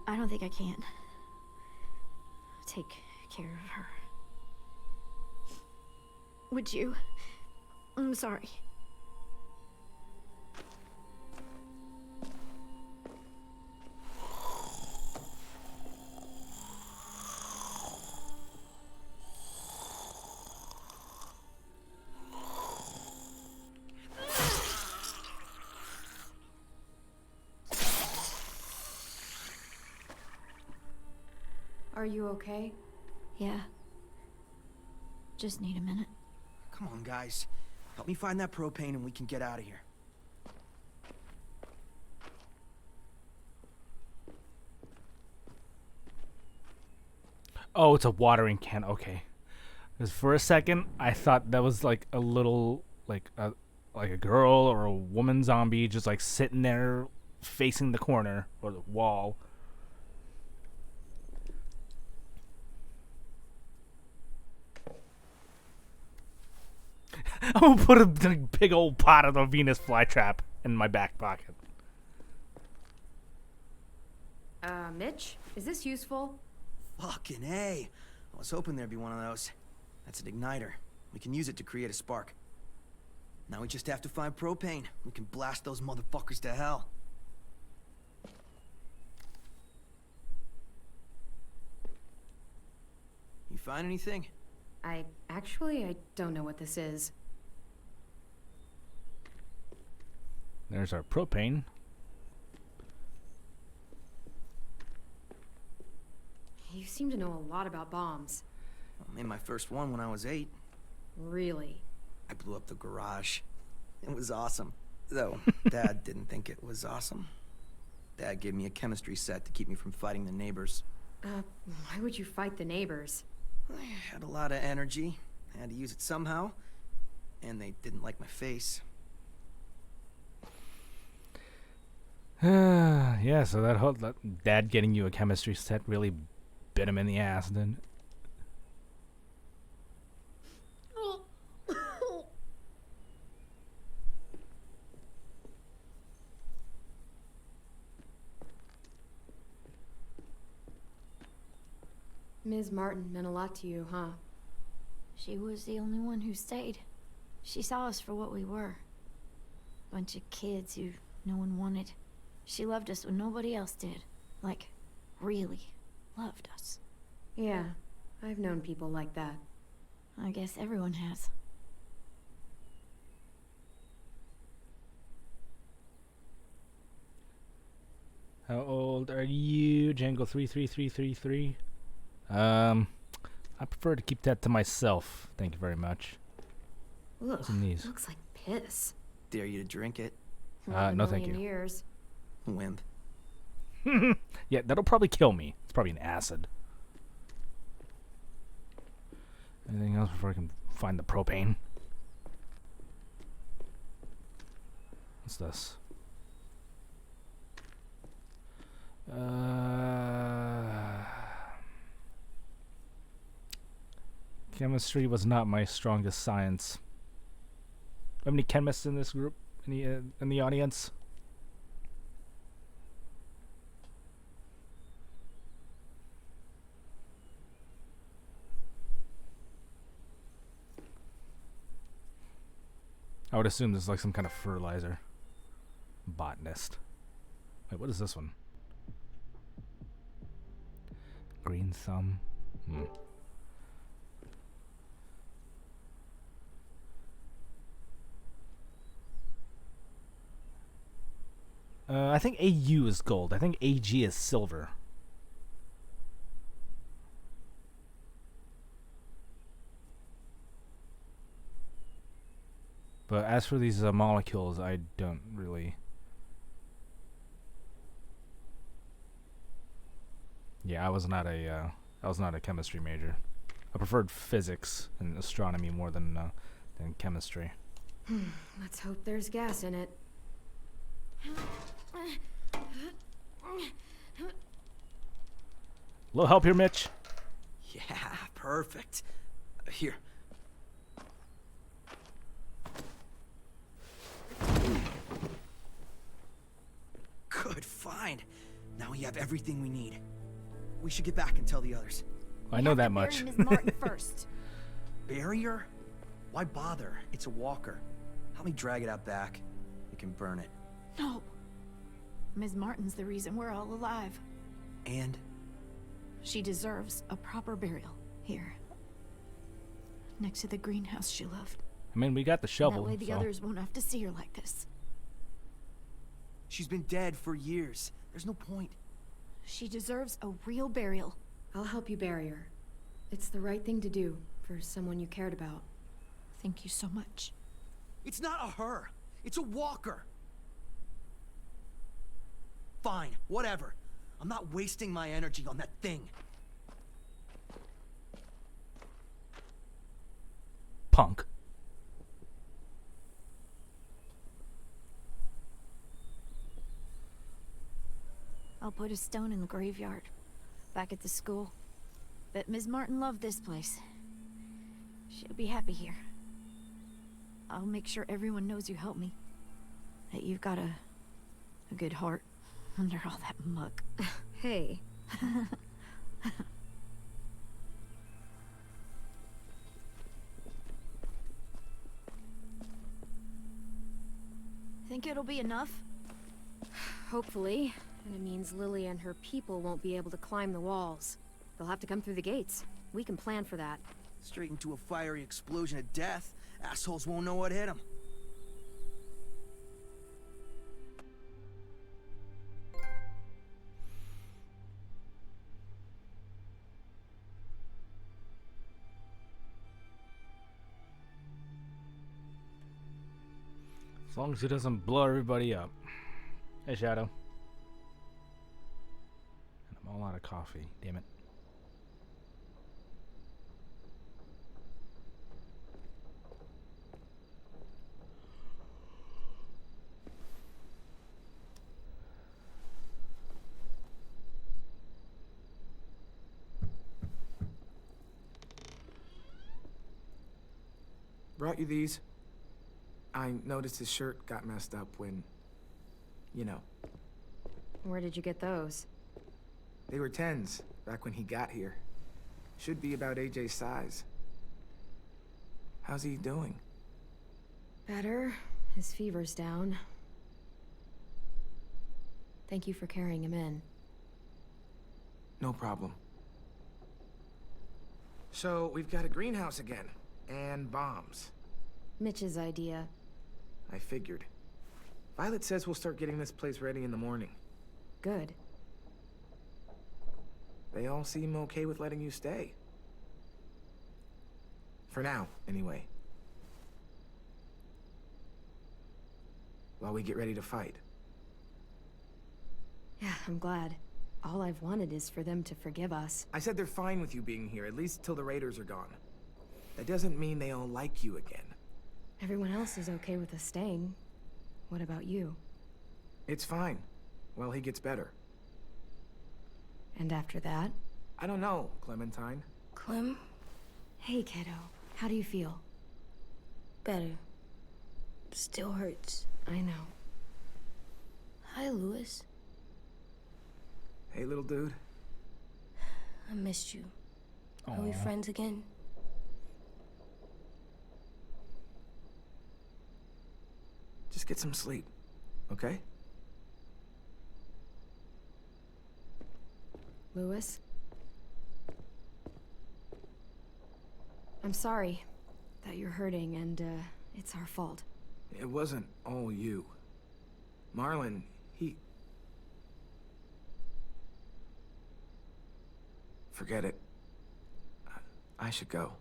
I don't think I can take care of her. Would you? I'm sorry. Are you okay? Yeah. Just need a minute. Come on, guys. Help me find that propane and we can get out of here. Oh, it's a watering can. Okay. Because for a second, I thought that was like a little, like a girl or a woman zombie just like sitting there facing the corner or the wall. I'm gonna put a big old pot of the Venus flytrap in my back pocket. Mitch? Is this useful? Fucking A. I was hoping there'd be one of those. That's an igniter. We can use it to create a spark. Now we just have to find propane. We can blast those motherfuckers to hell. You find anything? I don't know what this is. There's our propane. You seem to know a lot about bombs. I made my first one when I was 8. Really? I blew up the garage. It was awesome. Though, Dad didn't think it was awesome. Dad gave me a chemistry set to keep me from fighting the neighbors. Why would you fight the neighbors? I had a lot of energy. I had to use it somehow. And they didn't like my face. Yeah, so that Dad getting you a chemistry set really bit him in the ass, didn't it? Ms. Martin meant a lot to you, huh? She was the only one who stayed. She saw us for what we were. Bunch of kids who no one wanted. She loved us when nobody else did. Like, really loved us. Yeah, I've known people like that. I guess everyone has. How old are you, Django 33333? I prefer to keep that to myself. Thank you very much. Ugh, What's in these? looks like piss. Dare you to drink it? No, thank you. Years. Wimp. Yeah, that'll probably kill me. It's probably an acid. Anything else before I can find the propane? What's this? Chemistry was not my strongest science. How many chemists in this group? Any in the audience? I would assume this is like some kind of fertilizer. Botanist. Wait, what is this one? Green thumb. I think AU is gold. I think AG is silver. But as for these molecules, I don't really... Yeah, I was not a chemistry major. I preferred physics and astronomy more than chemistry. Let's hope there's gas in it. Little help here, Mitch. Yeah, perfect. Here. Good find. Now we have everything we need. We should get back and tell the others. I know that much. Bury Ms. Martin first. Barrier? Why bother? It's a walker. Help me drag it out back. We can burn it. No. Ms. Martin's the reason we're all alive. And? She deserves a proper burial here. Next to the greenhouse she loved. I mean, we got the shovel. That way the others won't have to see her like this. She's been dead for years. There's no point. She deserves a real burial. I'll help you bury her. It's the right thing to do for someone you cared about. Thank you so much. It's not a her. It's a walker. Fine, whatever. I'm not wasting my energy on that thing. Punk. I'll put a stone in the graveyard, back at the school. Bet Ms. Martin loved this place. She'll be happy here. I'll make sure everyone knows you helped me. That you've got a good heart under all that muck. Hey. Think it'll be enough? Hopefully. And it means Lily and her people won't be able to climb the walls. They'll have to come through the gates. We can plan for that. Straight into a fiery explosion of death. Assholes won't know what hit them. As long as he doesn't blow everybody up. Hey, Shadow. And I'm all out of coffee. Damn it. Brought you these. I noticed his shirt got messed up when, you know. Where did you get those? They were 10s, back when he got here. Should be about AJ's size. How's he doing? Better. His fever's down. Thank you for carrying him in. No problem. So, we've got a greenhouse again. And bombs. Mitch's idea. I figured. Violet says we'll start getting this place ready in the morning. Good. They all seem okay with letting you stay. For now, anyway. While we get ready to fight. Yeah, I'm glad. All I've wanted is for them to forgive us. I said they're fine with you being here, at least till the raiders are gone. That doesn't mean they all like you again. Everyone else is okay with us staying. What about you? It's fine. Well, he gets better. And after that? I don't know, Clementine. Clem? Hey, kiddo. How do you feel? Better. Still hurts. I know. Hi, Louis. Hey, little dude. I missed you. Are we friends again? Just get some sleep, okay? Louis? I'm sorry that you're hurting, and, it's our fault. It wasn't all you. Marlon, he... Forget it. I should go.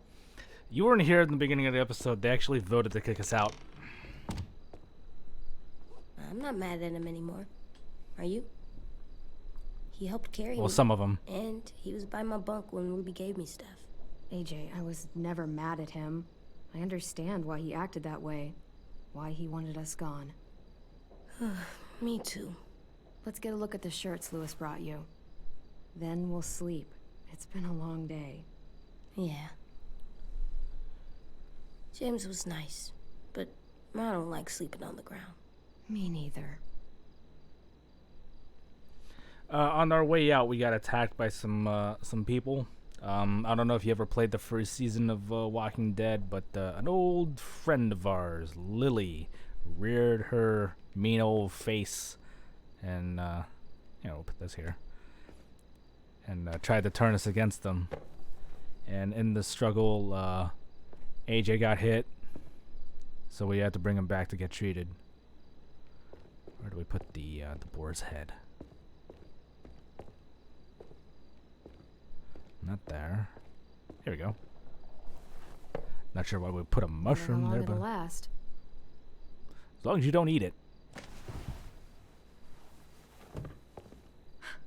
You weren't here in the beginning of the episode. They actually voted to kick us out. I'm not mad at him anymore. Are you? He helped carry me. Well, some of them. And he was by my bunk when Ruby gave me stuff. AJ, I was never mad at him. I understand why he acted that way. Why he wanted us gone. Me too. Let's get a look at the shirts Louis brought you. Then we'll sleep. It's been a long day. Yeah. James was nice, but I don't like sleeping on the ground. Me neither. On our way out, we got attacked by some people. I don't know if you ever played the first season of Walking Dead, but an old friend of ours, Lily, reared her mean old face and, we'll put this here, and tried to turn us against them. And in the struggle, AJ got hit, so we had to bring him back to get treated. Where do we put the boar's head? Not there. Here we go. Not sure why we put a mushroom there, but last. as long as you don't eat it.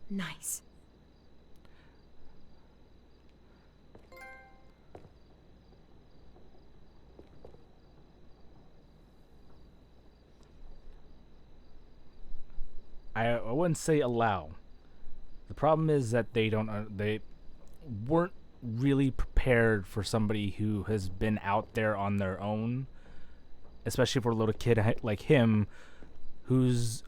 Nice. I wouldn't say allow. The problem is that they don't. They weren't really prepared for somebody who has been out there on their own, especially for a little kid like him, who's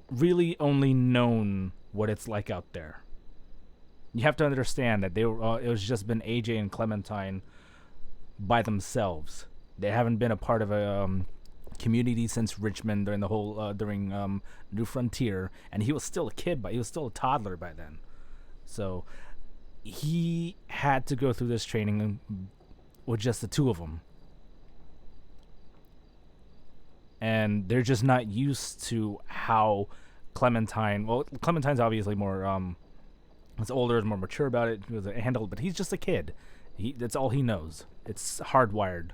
really only known what it's like out there. You have to understand that they were. It was just been AJ and Clementine by themselves. They haven't been a part of a community since Richmond during the whole during New Frontier, and he was still a kid, but he was still a toddler by then. So he had to go through this training with just the two of them, and they're just not used to how Clementine. Well, Clementine's obviously more it's older, is more mature about it, handled, but he's just a kid. That's all he knows. It's hardwired.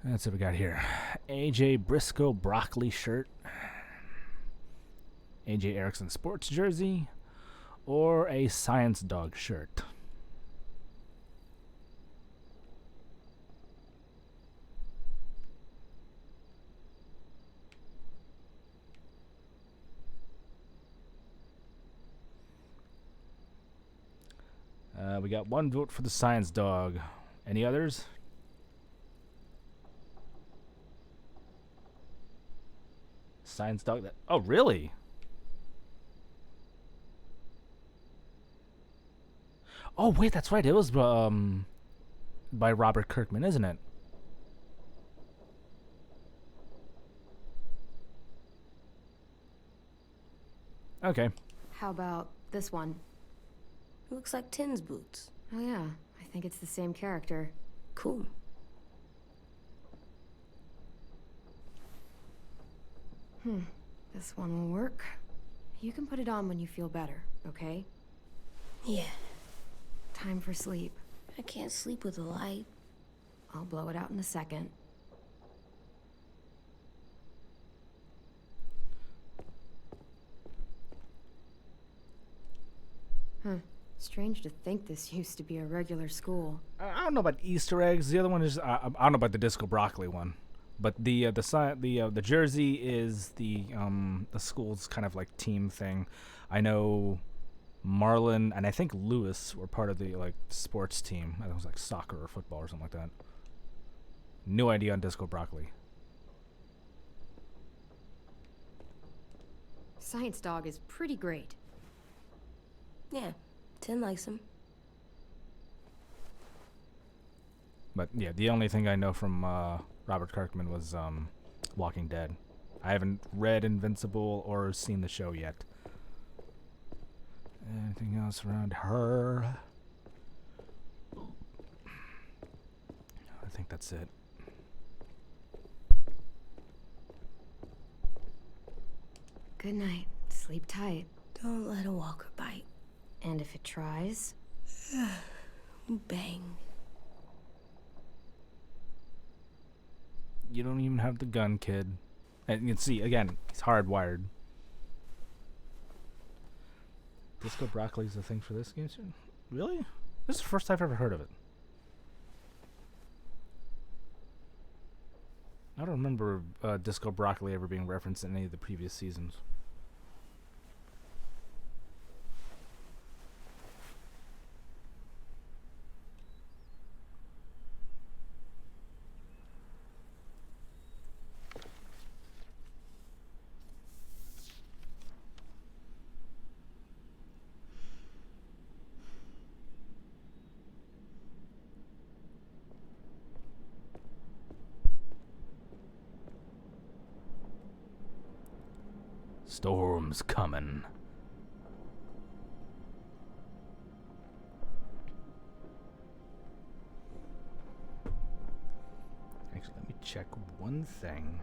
That's what we got here. AJ Briscoe broccoli shirt, AJ Erickson sports jersey, or a science dog shirt. We got one vote for the science dog. Any others? Science dog. Oh, really? Oh, wait, that's right. It was by Robert Kirkman, isn't it? Okay. How about this one? Looks like Tin's boots. Oh yeah, I think it's the same character. Cool. This one will work. You can put it on when you feel better, okay? Yeah. Time for sleep. I can't sleep with a light. I'll blow it out in a second. Strange to think this used to be a regular school. I don't know about Easter eggs. The other one is I don't know about the disco broccoli one, But the jersey is the school's kind of like team thing. I know Marlon and I think Lewis were part of the like sports team. I think it was like soccer or football or something like that. No idea on Disco Broccoli. Science Dog is pretty great. Yeah, Tin likes him. But yeah, the only thing I know from Robert Kirkman was Walking Dead. I haven't read Invincible or seen the show yet. Anything else around her? I think that's it. Good night. Sleep tight. Don't let a walker bite. And if it tries? Bang. You don't even have the gun, kid. And you can see, again, he's hardwired. Disco Broccoli's a thing for this game, too? Really? This is the first time I've ever heard of it. I don't remember Disco Broccoli ever being referenced in any of the previous seasons. Storm's coming. Actually, let me check one thing.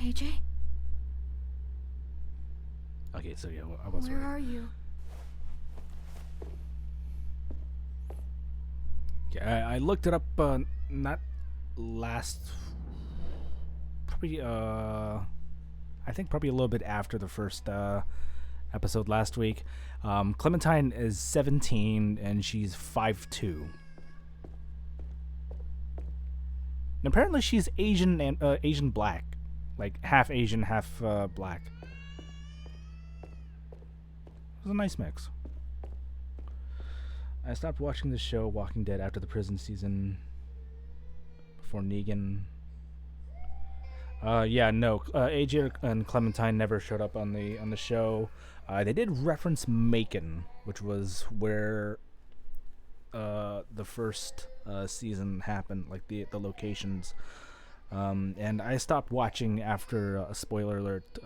AJ? Okay, so yeah, I was Where right. are you? Yeah, I looked it up. Not last. Probably. I think probably a little bit after the first episode last week. Clementine is 17 and she's 5'2". And apparently she's Asian and Asian black, like half Asian, half black. It was a nice mix. I stopped watching the show Walking Dead after the prison season. Before Negan. AJ and Clementine never showed up on the show. They did reference Macon, which was where the first season happened, like the locations. And I stopped watching after spoiler alert.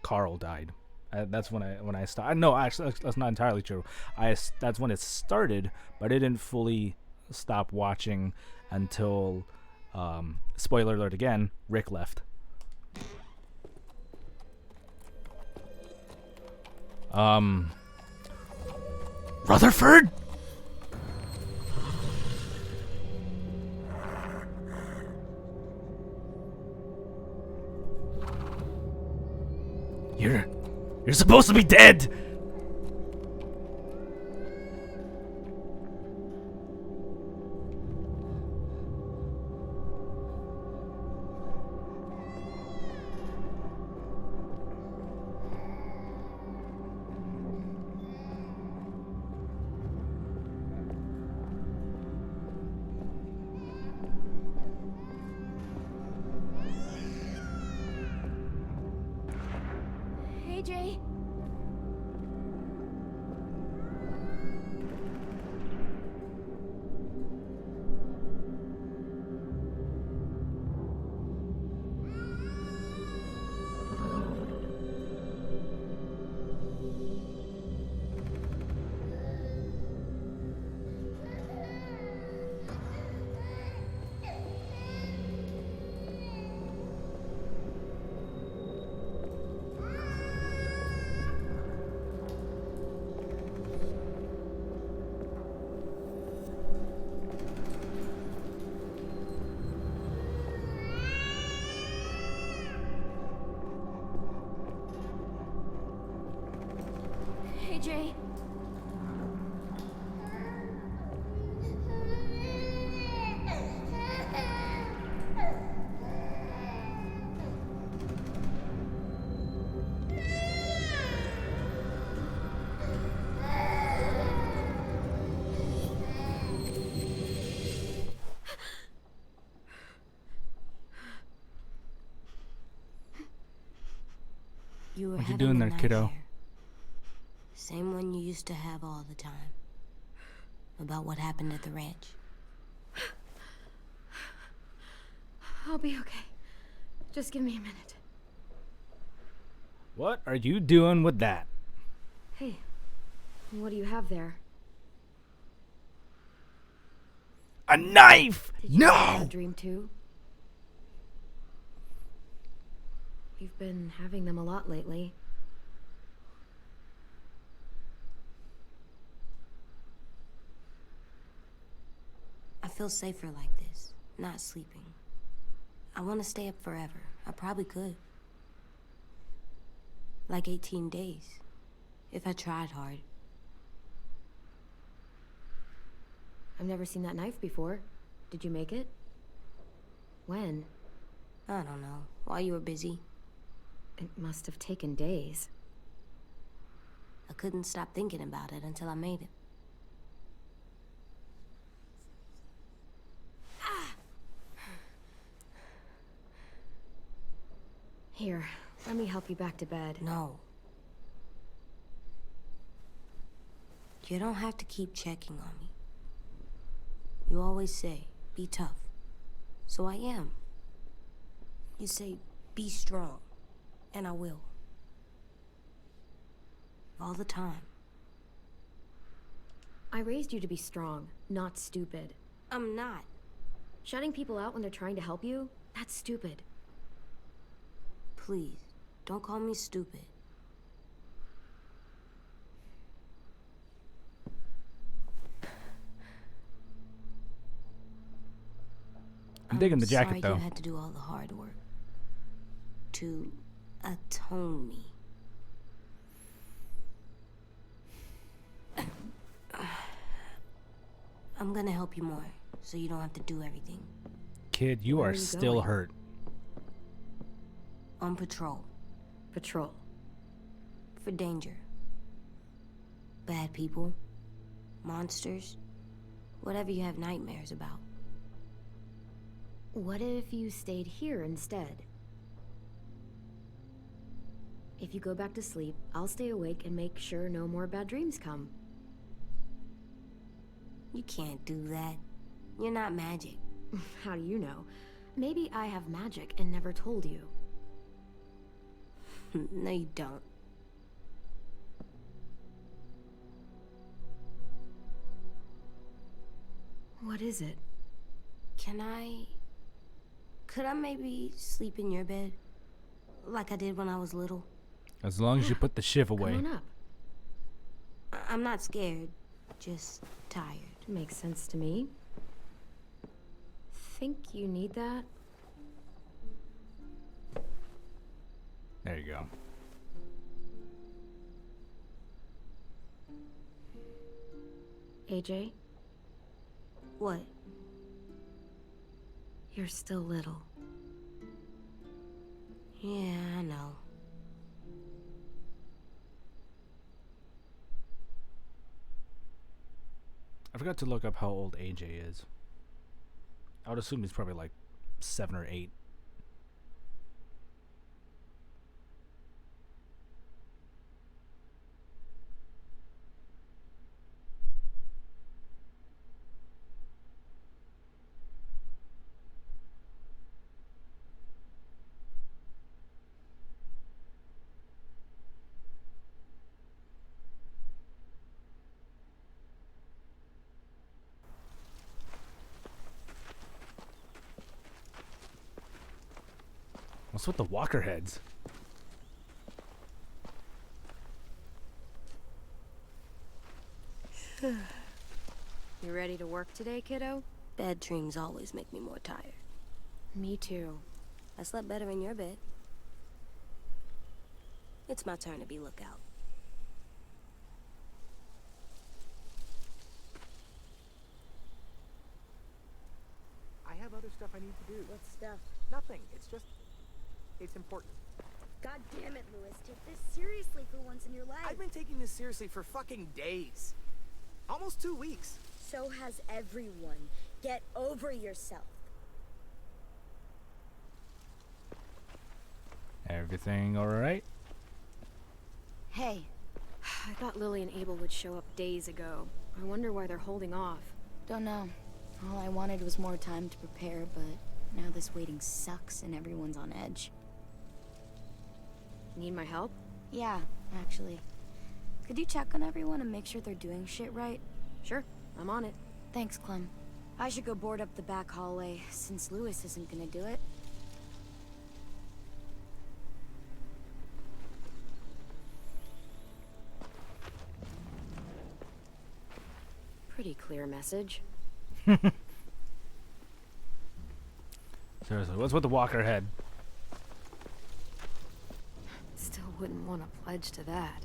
Carl died. That's when I stopped. No, actually, that's not entirely true. That's when it started, but I didn't fully stop watching until spoiler alert again. Rick left. Rutherford. You're supposed to be dead! AJ? You were What you having doing a there, kiddo? nightmare. Same one you used to have all the time. About what happened at the ranch. I'll be okay. Just give me a minute. What are you doing with that? Hey, what do you have there? A knife! Did you have No! a dream too? You've been having them a lot lately. I feel safer like this, not sleeping. I want to stay up forever. I probably could. Like 18 days, if I tried hard. I've never seen that knife before. Did you make it? When? I don't know. While you were busy. It must have taken days. I couldn't stop thinking about it until I made it. Here, let me help you back to bed. No. You don't have to keep checking on me. You always say, be tough. So I am. You say, be strong. And I will. All the time. I raised you to be strong, not stupid. I'm not. Shutting people out when they're trying to help you? That's stupid. Please, don't call me stupid. I'm digging the jacket, sorry though. You had to do all the hard work. To atone me. I'm gonna help you more, so you don't have to do everything. Kid, you Where are are you still going? hurt. On patrol. Patrol. For danger. Bad people. Monsters. Whatever you have nightmares about. What if you stayed here instead? If you go back to sleep, I'll stay awake and make sure no more bad dreams come. You can't do that. You're not magic. How do you know? Maybe I have magic and never told you. No, you don't. What is it? Could I maybe sleep in your bed? Like I did when I was little? As long as you put the shiv away. Come on up. I'm not scared. Just tired. Makes sense to me. Think you need that? There you go. AJ? What? You're still little. Yeah, I know. I forgot to look up how old AJ is. I would assume he's probably like 7 or 8. What's with the walker heads? You ready to work today, kiddo? Bad dreams always make me more tired. Me too. I slept better in your bed. It's my turn to be lookout. I have other stuff I need to do. What stuff? Nothing. It's important. God damn it, Louis. Take this seriously for once in your life. I've been taking this seriously for fucking days. Almost 2 weeks. So has everyone. Get over yourself. Everything alright? Hey. I thought Lily and Abel would show up days ago. I wonder why they're holding off. Don't know. All I wanted was more time to prepare, but now this waiting sucks and everyone's on edge. Need my help? Yeah, actually. Could you check on everyone and make sure they're doing shit right? Sure, I'm on it. Thanks, Clem. I should go board up the back hallway, since Lewis isn't gonna do it. Pretty clear message. Seriously, what's with the walker head? Still wouldn't want to pledge to that.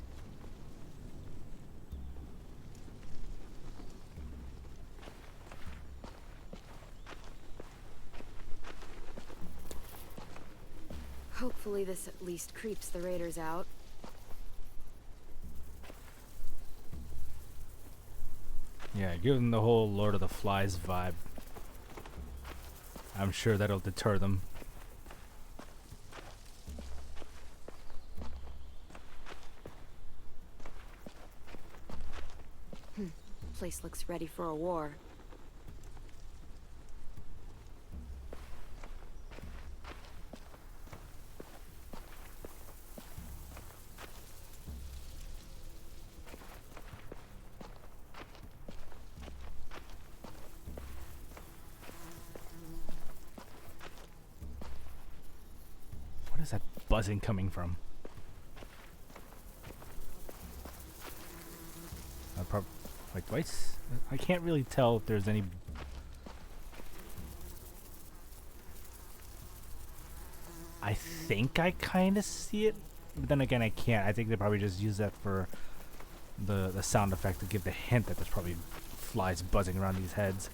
Hopefully this at least creeps the raiders out. Yeah, give them the whole Lord of the Flies vibe. I'm sure that'll deter them. Place looks ready for a war. What is that buzzing coming from? Like twice? I can't really tell if there's any. I think I kind of see it, but then again I can't. I think they probably just use that for the sound effect to give the hint that there's probably flies buzzing around these heads.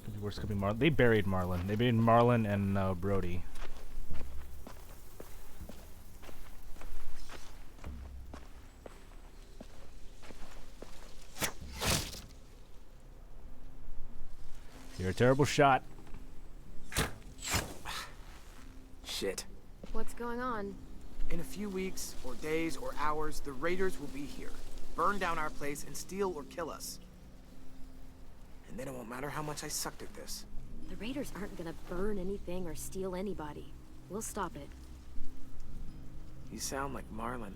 Could be worse. Could be Marlon. They buried Marlon. They buried Marlon and Brody. You're a terrible shot. Shit. What's going on? In a few weeks, or days, or hours, the raiders will be here. Burn down our place and steal or kill us. And then it won't matter how much I sucked at this. The raiders aren't gonna burn anything or steal anybody. We'll stop it. You sound like Marlon.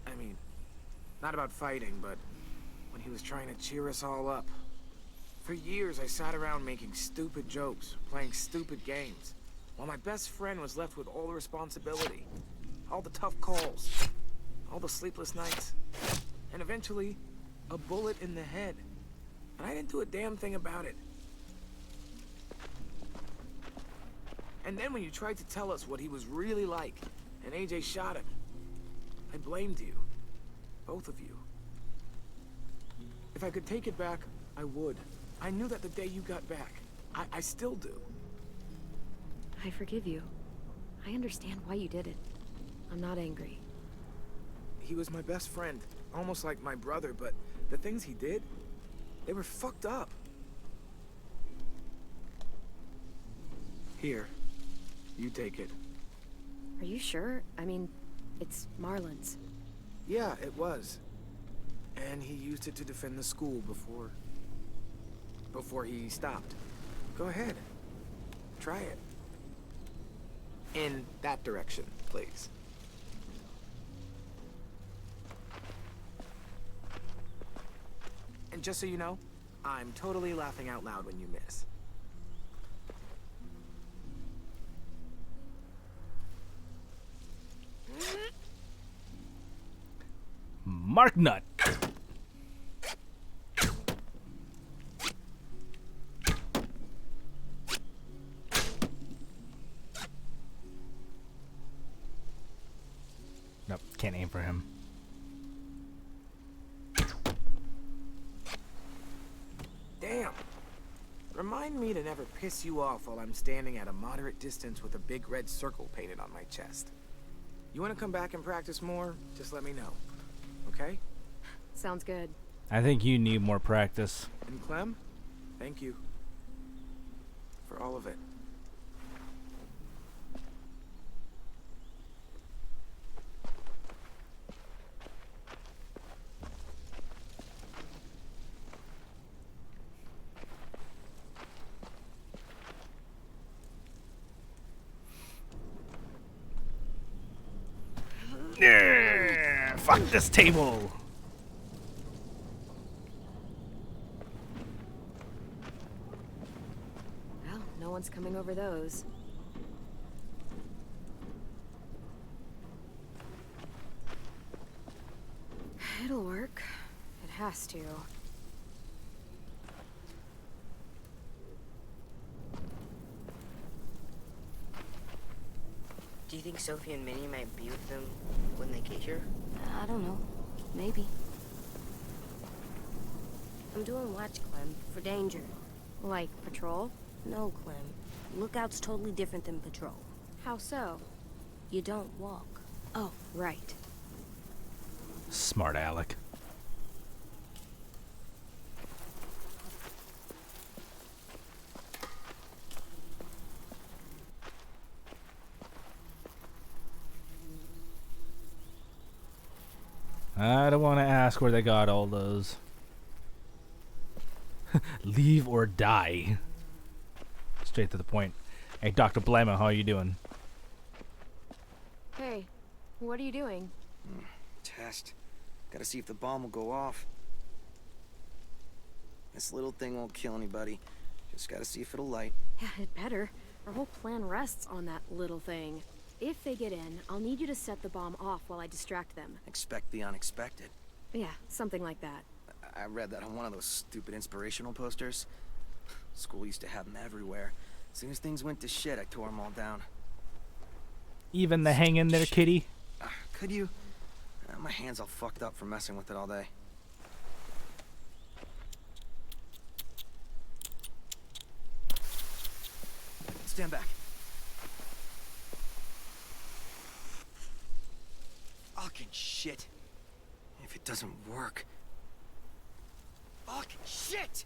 I mean, not about fighting, but when he was trying to cheer us all up. For years, I sat around making stupid jokes, playing stupid games, while my best friend was left with all the responsibility, all the tough calls, all the sleepless nights, and eventually, a bullet in the head. And I didn't do a damn thing about it. And then when you tried to tell us what he was really like, and AJ shot him, I blamed you. Both of you. If I could take it back, I would. I knew that the day you got back. I still do. I forgive you. I understand why you did it. I'm not angry. He was my best friend, almost like my brother, but the things he did, they were fucked up. Here, you take it. Are you sure? I mean, it's Marlon's. Yeah, it was. And he used it to defend the school before he stopped. Go ahead. Try it. In that direction, please. And just so you know, I'm totally laughing out loud when you miss. Mark Nut. Nope, can't aim for him. Damn. Remind me to never piss you off while I'm standing at a moderate distance with a big red circle painted on my chest. You want to come back and practice more? Just let me know. Okay? Sounds good. I think you need more practice. And Clem, thank you. For all of it. Fuck this table! Well, no one's coming over those. It'll work. It has to. Do you think Sophie and Minnie might be with them when they get here? I don't know. Maybe. I'm doing watch, Clem, for danger. Like patrol? No, Clem. Lookout's totally different than patrol. How so? You don't walk. Oh, right. Smart Alec. I don't want to ask where they got all those. Leave or die. Straight to the point. Hey, Dr. Blammo, how are you doing? Hey, what are you doing? Test. Gotta see if the bomb will go off. This little thing won't kill anybody. Just gotta see if it'll light. Yeah, it better. Our whole plan rests on that little thing. If they get in, I'll need you to set the bomb off while I distract them. Expect the unexpected. Yeah, something like that. I read that on one of those stupid inspirational posters. School used to have them everywhere. As soon as things went to shit, I tore them all down. Even the hang in there, kitty? Could you? My hand's all fucked up from messing with it all day. Stand back. Fucking shit. If it doesn't work. Fucking shit!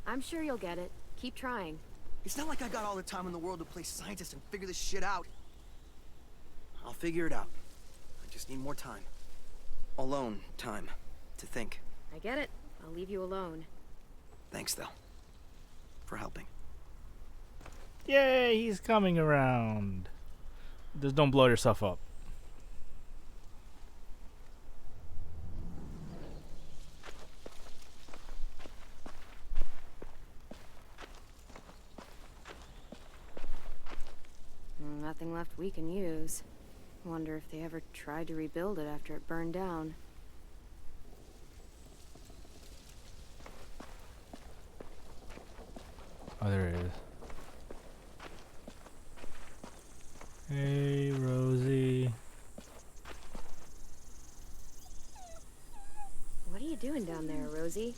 I'm sure you'll get it. Keep trying. It's not like I got all the time in the world to play scientist and figure this shit out. I'll figure it out. I just need more time. Alone time. To think. I get it. I'll leave you alone. Thanks, though. For helping. Yay, he's coming around. Just don't blow yourself up. Nothing left we can use. Wonder if they ever tried to rebuild it after it burned down. Oh, there it is. Hey, Rosie. What are you doing down there, Rosie?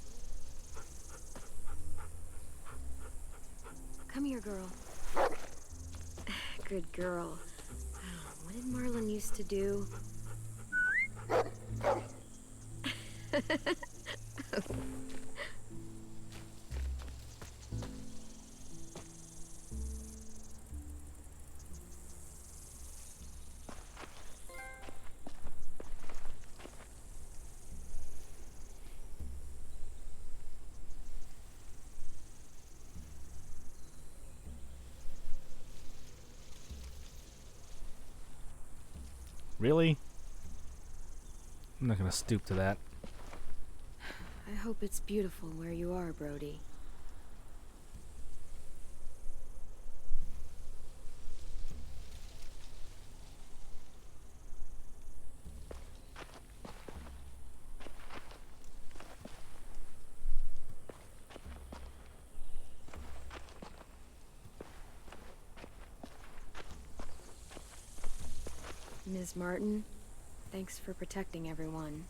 Come here, girl. Good girl. What did Marlon used to do? Really? I'm not gonna stoop to that. I hope it's beautiful where you are, Brody. Ms. Martin, thanks for protecting everyone.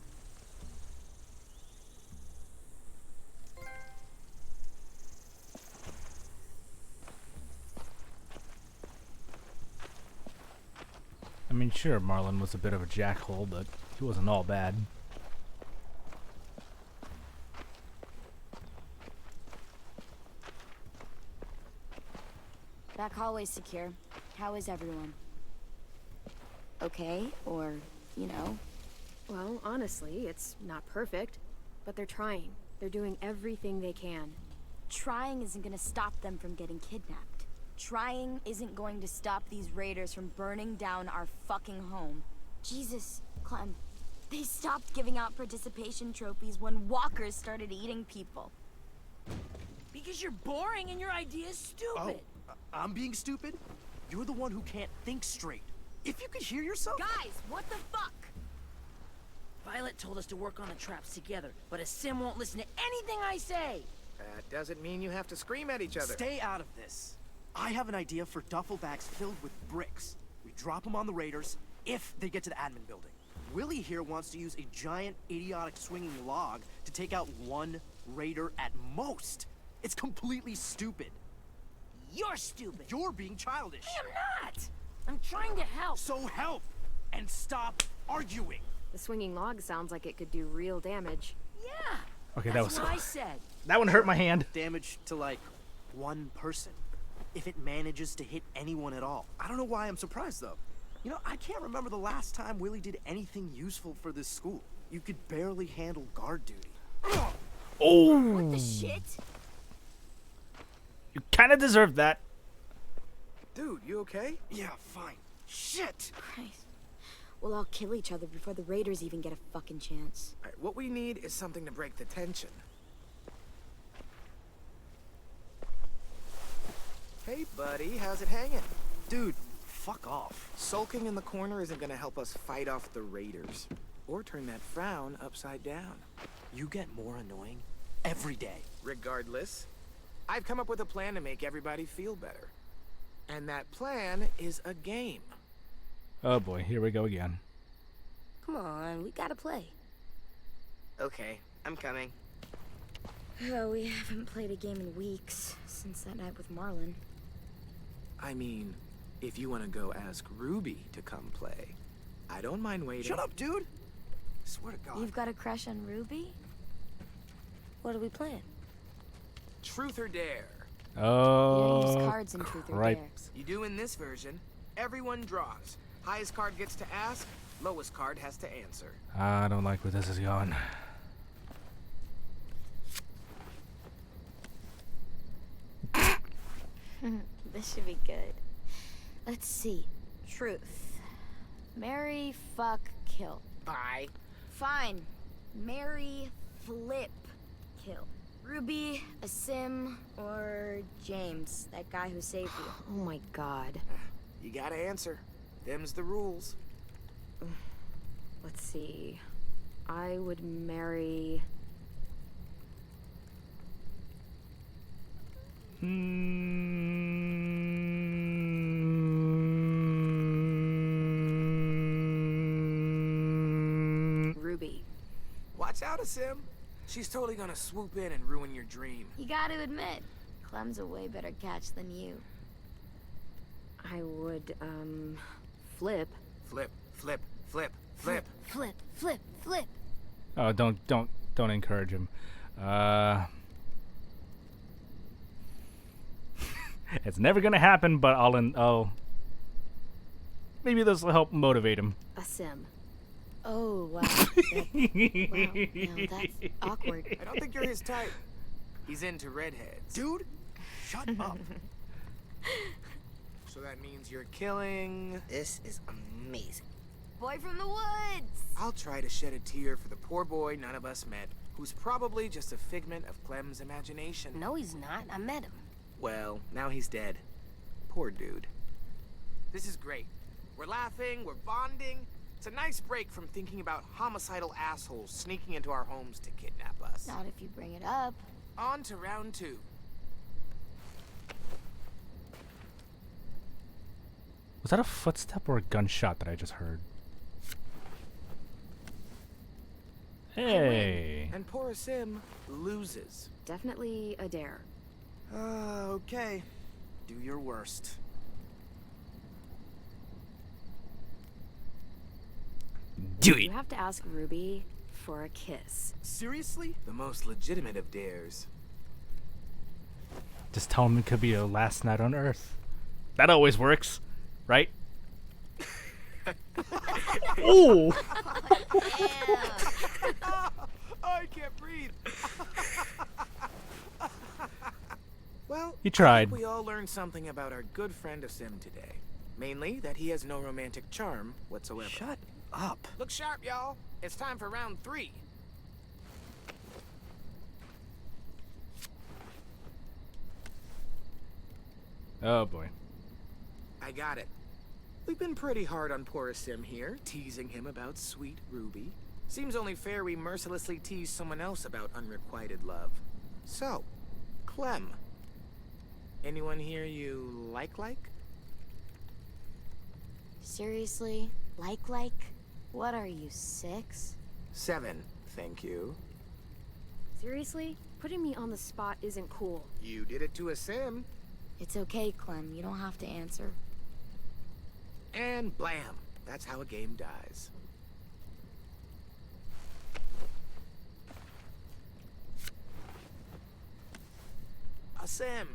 I mean, sure, Marlon was a bit of a jackhole, but he wasn't all bad. Back hallway's secure. How is everyone? Okay, or, you know? Well, honestly, it's not perfect, but they're trying. They're doing everything they can. Trying isn't gonna stop them from getting kidnapped. Trying isn't going to stop these raiders from burning down our fucking home. Jesus, Clem, They stopped giving out participation trophies when walkers started eating people. Because you're boring and your idea is stupid. Oh, I'm being stupid? You're the one who can't think straight. If you could hear yourself... Guys, what the fuck? Violet told us to work on the traps together, but a sim won't listen to anything I say. That doesn't mean you have to scream at each other. Stay out of this. I have an idea for duffel bags filled with bricks. We drop them on the raiders if they get to the admin building. Willie here wants to use a giant, idiotic swinging log to take out one raider at most. It's completely stupid. You're stupid. You're being childish. I am not. I'm trying to help. So help and stop arguing. The swinging log sounds like it could do real damage. Yeah. Okay, That's that what I was. said. That one hurt my hand. Damage to, like, one person. If it manages to hit anyone at all. I don't know why I'm surprised, though. You know, I can't remember the last time Willie did anything useful for this school. You could barely handle guard duty. Oh. What the shit? You kind of deserve that. Dude, you okay? Yeah, fine. Shit! Christ. We'll all kill each other before the raiders even get a fucking chance. All right, what we need is something to break the tension. Hey, buddy, how's it hanging? Dude, fuck off. Sulking in the corner isn't gonna help us fight off the raiders. Or turn that frown upside down. You get more annoying every day. Regardless, I've come up with a plan to make everybody feel better. And that plan is a game. Oh boy, here we go again. Come on, we gotta play. Okay, I'm coming. Oh, we haven't played a game in weeks, since that night with Marlon. I mean, if you want to go ask Ruby to come play, I don't mind waiting. Shut up, dude! I swear to God. You've got a crush on Ruby? What are we playing? Truth or dare? Oh, You use cards in Truth or right. Dare. You do in this version. Everyone draws. Highest card gets to ask, lowest card has to answer. I don't like where this is going. This should be good. Let's see. Truth. Marry, fuck, kill. Bye. Fine. Marry, flip, kill. Ruby, Asim, or James, that guy who saved you. Oh my god. You gotta answer. Them's the rules. Let's see. I would marry... Ruby. Watch out, Asim. She's totally gonna swoop in and ruin your dream. You gotta admit, Clem's a way better catch than you. I would, flip. Flip, flip, flip, flip. Flip, flip, flip. Oh, don't encourage him. It's never gonna happen, but I'll maybe this will help motivate him. Asim. Oh, wow. Well, that's awkward. I don't think you're his type. He's into redheads. Dude, shut up. So that means you're killing... This is amazing. Boy from the woods! I'll try to shed a tear for the poor boy none of us met, who's probably just a figment of Clem's imagination. No, he's not. I met him. Well, now he's dead. Poor dude. This is great. We're laughing, we're bonding. It's a nice break from thinking about homicidal assholes sneaking into our homes to kidnap us. Not if you bring it up. On to round 2. Was that a footstep or a gunshot that I just heard? Hey. And poor Asim loses. Definitely a dare. Okay. Do your worst. Do You have to ask Ruby for a kiss. Seriously? The most legitimate of dares. Just tell him it could be your last night on Earth. That always works, right? Ooh. I can't breathe. Well, You tried. I think we all learned something about our good friend Asim today. Mainly that he has no romantic charm whatsoever. Shut up. Look sharp, y'all. It's time for round 3. Oh boy. I got it. We've been pretty hard on poor Sim here, teasing him about sweet Ruby. Seems only fair we mercilessly tease someone else about unrequited love. So, Clem. Anyone here you like? Seriously? Like? What are you, 6? 7, thank you. Seriously? Putting me on the spot isn't cool. You did it to a Sim. It's okay, Clem. You don't have to answer. And blam! That's how a game dies. A Sim.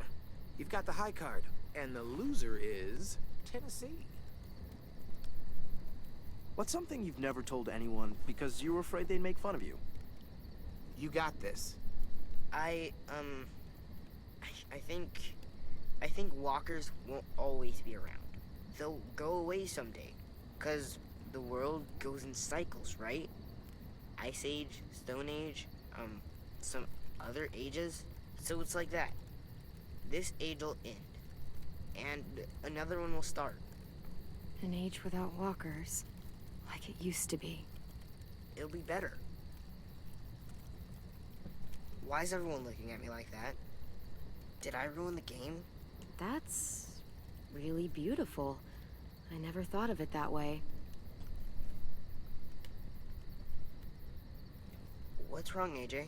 You've got the high card. And the loser is Tennessee. What's something you've never told anyone because you were afraid they'd make fun of you? You got this. I think walkers won't always be around. They'll go away someday. 'Cause the world goes in cycles, right? Ice Age, Stone Age, some other ages. So it's like that. This age will end. And another one will start. An age without walkers. Like it used to be. It'll be better. Why is everyone looking at me like that? Did I ruin the game? That's really beautiful. I never thought of it that way. What's wrong, AJ?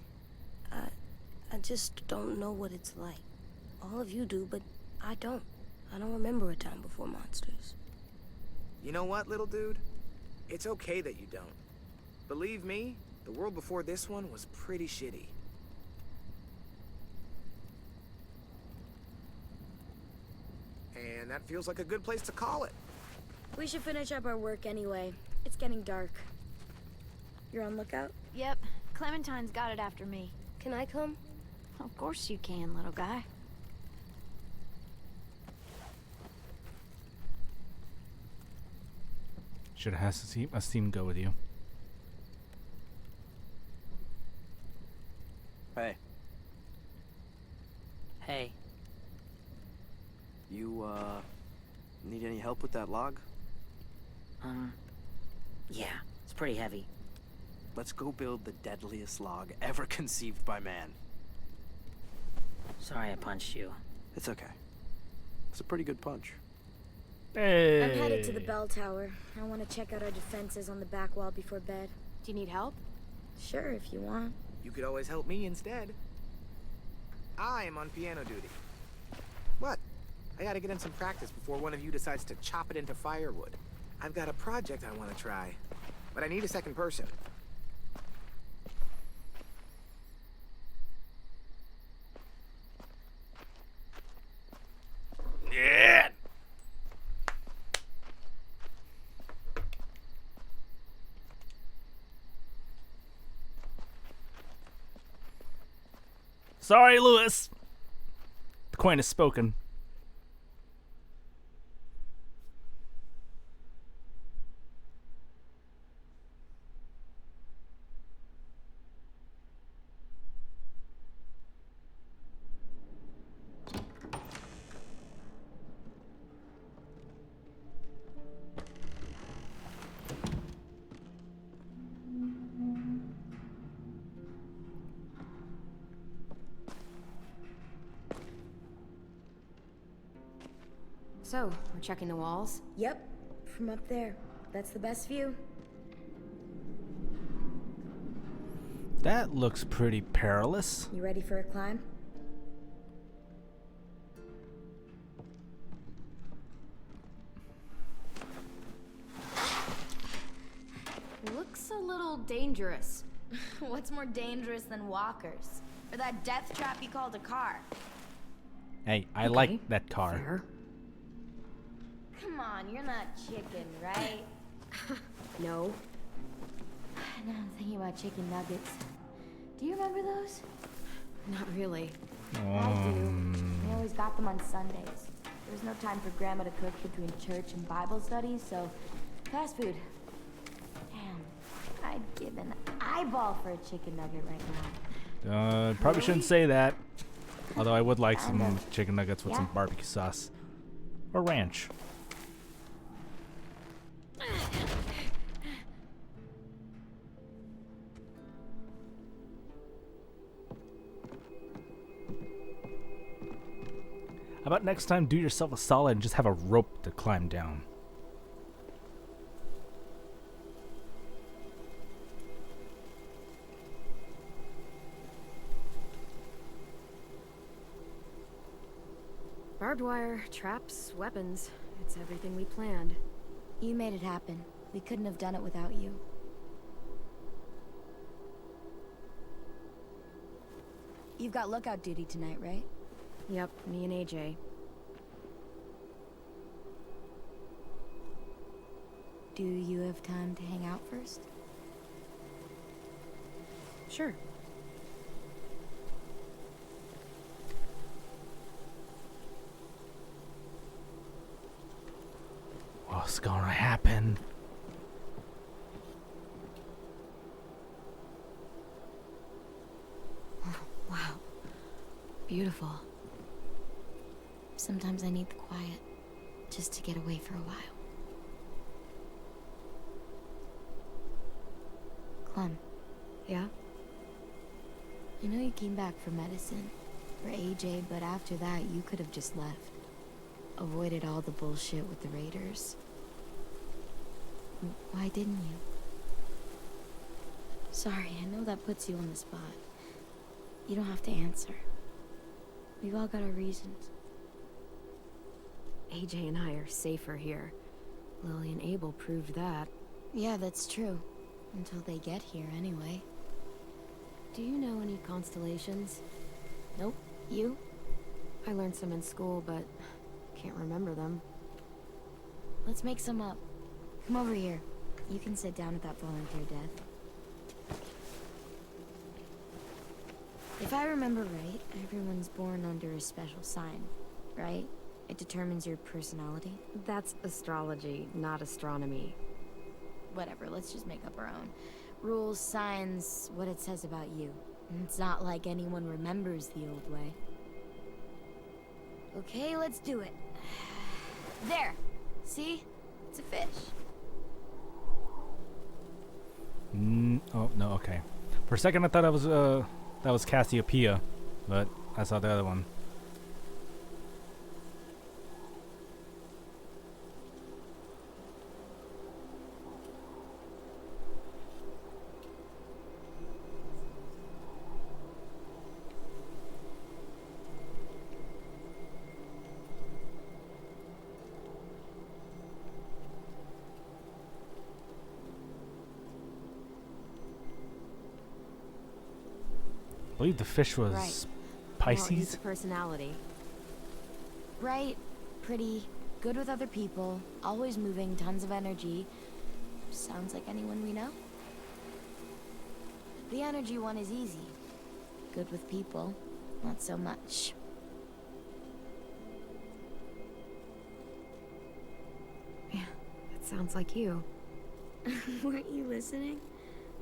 I just don't know what it's like. All of you do, but I don't. I don't remember a time before monsters. You know what, little dude? It's okay that you don't. Believe me, the world before this one was pretty shitty. And that feels like a good place to call it. We should finish up our work anyway. It's getting dark. You're on lookout? Yep. Clementine's got it after me. Can I come? Of course you can, little guy. Should have Asim go with you. Hey. Hey. You, need any help with that log? Yeah, it's pretty heavy. Let's go build the deadliest log ever conceived by man. Sorry I punched you. It's okay. It's a pretty good punch. Hey. I'm headed to the bell tower. I want to check out our defenses on the back wall before bed. Do you need help? Sure, if you want. You could always help me instead. I am on piano duty. What? I gotta get in some practice before one of you decides to chop it into firewood. I've got a project I want to try, but I need a second person. Yeah. Sorry, Lewis. The coin has spoken. So, we're checking the walls? Yep, from up there. That's the best view. That looks pretty perilous. You ready for a climb? Looks a little dangerous. What's more dangerous than walkers? Or that death trap you called a car? Hey, I like that car. Fair. Come on, you're not chicken, right? No. Now I'm thinking about chicken nuggets. Do you remember those? Not really. I do. We always got them on Sundays. There was no time for Grandma to cook between church and Bible studies, so fast food. I'd give an eyeball for a chicken nugget right now. Probably shouldn't say that. Although I would like some chicken nuggets with some barbecue sauce. Or ranch. How about next time do yourself a solid and just have a rope to climb down? Barbed wire, traps, weapons. It's everything we planned. You made it happen. We couldn't have done it without you. You've got lookout duty tonight, right? Yep, me and AJ. Do you have time to hang out first? Sure. What's gonna happen? Wow. Beautiful. Sometimes I need the quiet, just to get away for a while. Clem. Yeah? I know you came back for medicine, for AJ, but after that, you could have just left. Avoided all the bullshit with the Raiders. Why didn't you? Sorry, I know that puts you on the spot. You don't have to answer. We've all got our reasons. AJ and I are safer here. Lily and Abel proved that. Yeah, that's true. Until they get here, anyway. Do you know any constellations? Nope. You? I learned some in school, but can't remember them. Let's make some up. Come over here. You can sit down at that volunteer desk. If I remember right, everyone's born under a special sign, right? It determines your personality. That's astrology, not astronomy. Whatever, let's just make up our own. Rules, signs, what it says about you. It's not like anyone remembers the old way. Okay, let's do it. There! See? It's a fish. Oh, no, okay. For a second I thought that was Cassiopeia, but I saw the other one. I believe the fish was right. Pisces. Well, he's a personality. Bright, pretty, good with other people, always moving, tons of energy. Sounds like anyone we know. The energy one is easy. Good with people, not so much. Yeah, that sounds like you. Weren't you listening?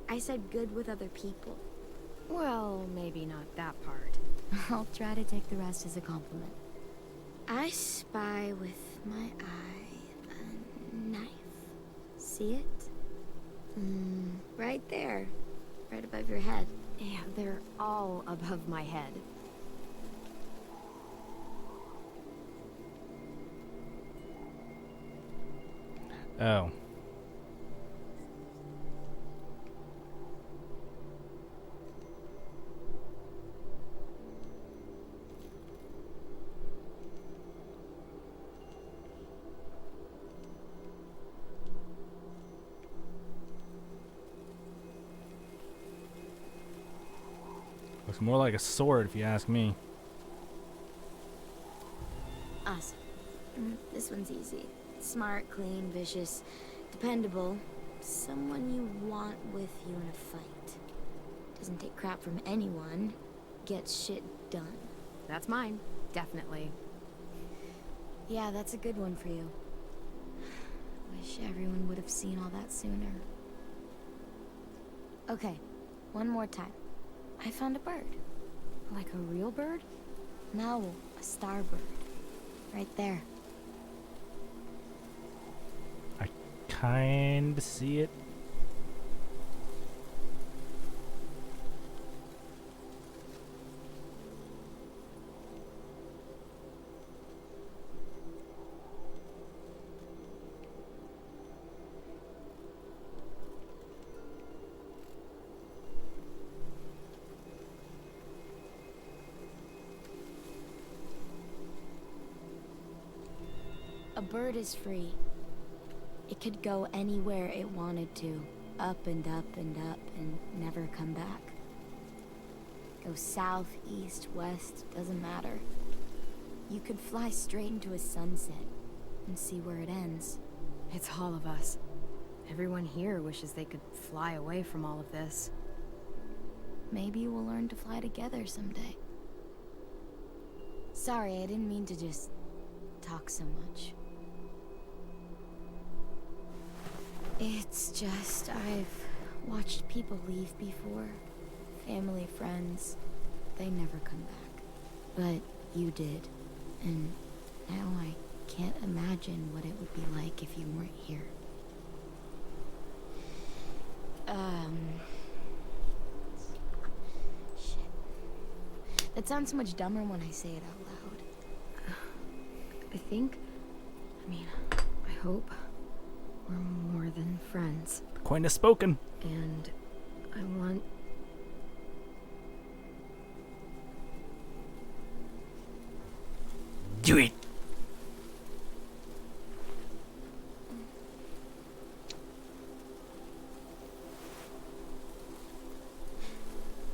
I said good with other people. Well, maybe not that part. I'll try to take the rest as a compliment. I spy with my eye a knife. See it? Right there. Right above your head. Yeah, they're all above my head. Oh. Looks more like a sword, if you ask me. Awesome. This one's easy. Smart, clean, vicious, dependable. Someone you want with you in a fight. Doesn't take crap from anyone. Gets shit done. That's mine. Definitely. Yeah, that's a good one for you. Wish everyone would have seen all that sooner. Okay, one more time. I found a bird. Like a real bird? No, a starbird. Right there. I kinda see it. A bird is free. It could go anywhere it wanted to, up and up and up, and never come back. Go south, east, west, doesn't matter. You could fly straight into a sunset and see where it ends. It's all of us. Everyone here wishes they could fly away from all of this. Maybe we'll learn to fly together someday. Sorry, I didn't mean to just talk so much. It's just, I've watched people leave before. Family, friends. They never come back. But you did. And now I can't imagine what it would be like if you weren't here. Shit. That sounds so much dumber when I say it out loud. I hope we're more than friends. Queen has spoken. And I want... Do it.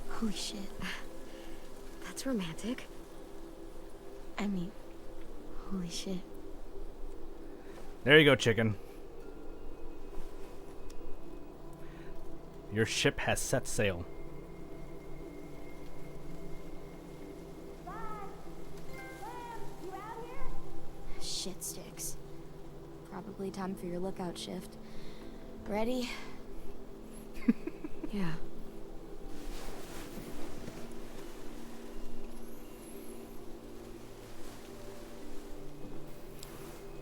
Holy shit. That's romantic. I mean, holy shit. There you go, chicken. Your ship has set sail. Shit sticks. Probably time for your lookout shift. Ready? Yeah.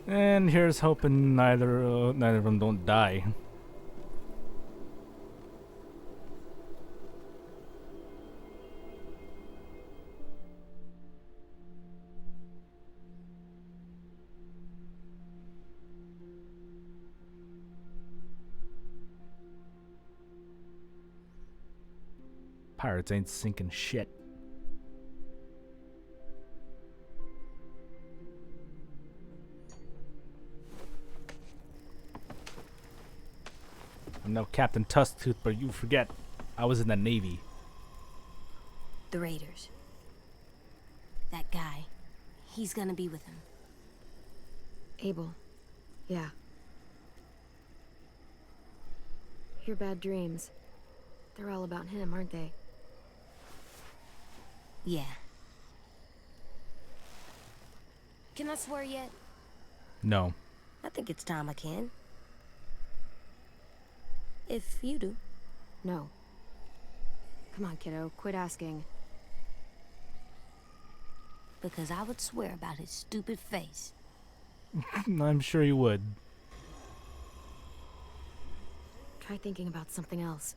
And here's hoping neither of them don't die. Pirates ain't sinking shit. I'm now Captain Tusktooth, but you forget, I was in the Navy. The Raiders. That guy. He's gonna be with him. Abel. Yeah. Your bad dreams. They're all about him, aren't they? Yeah. Can I swear yet? No. I think it's time I can. If you do. No. Come on, kiddo. Quit asking. Because I would swear about his stupid face. I'm sure you would. Try thinking about something else.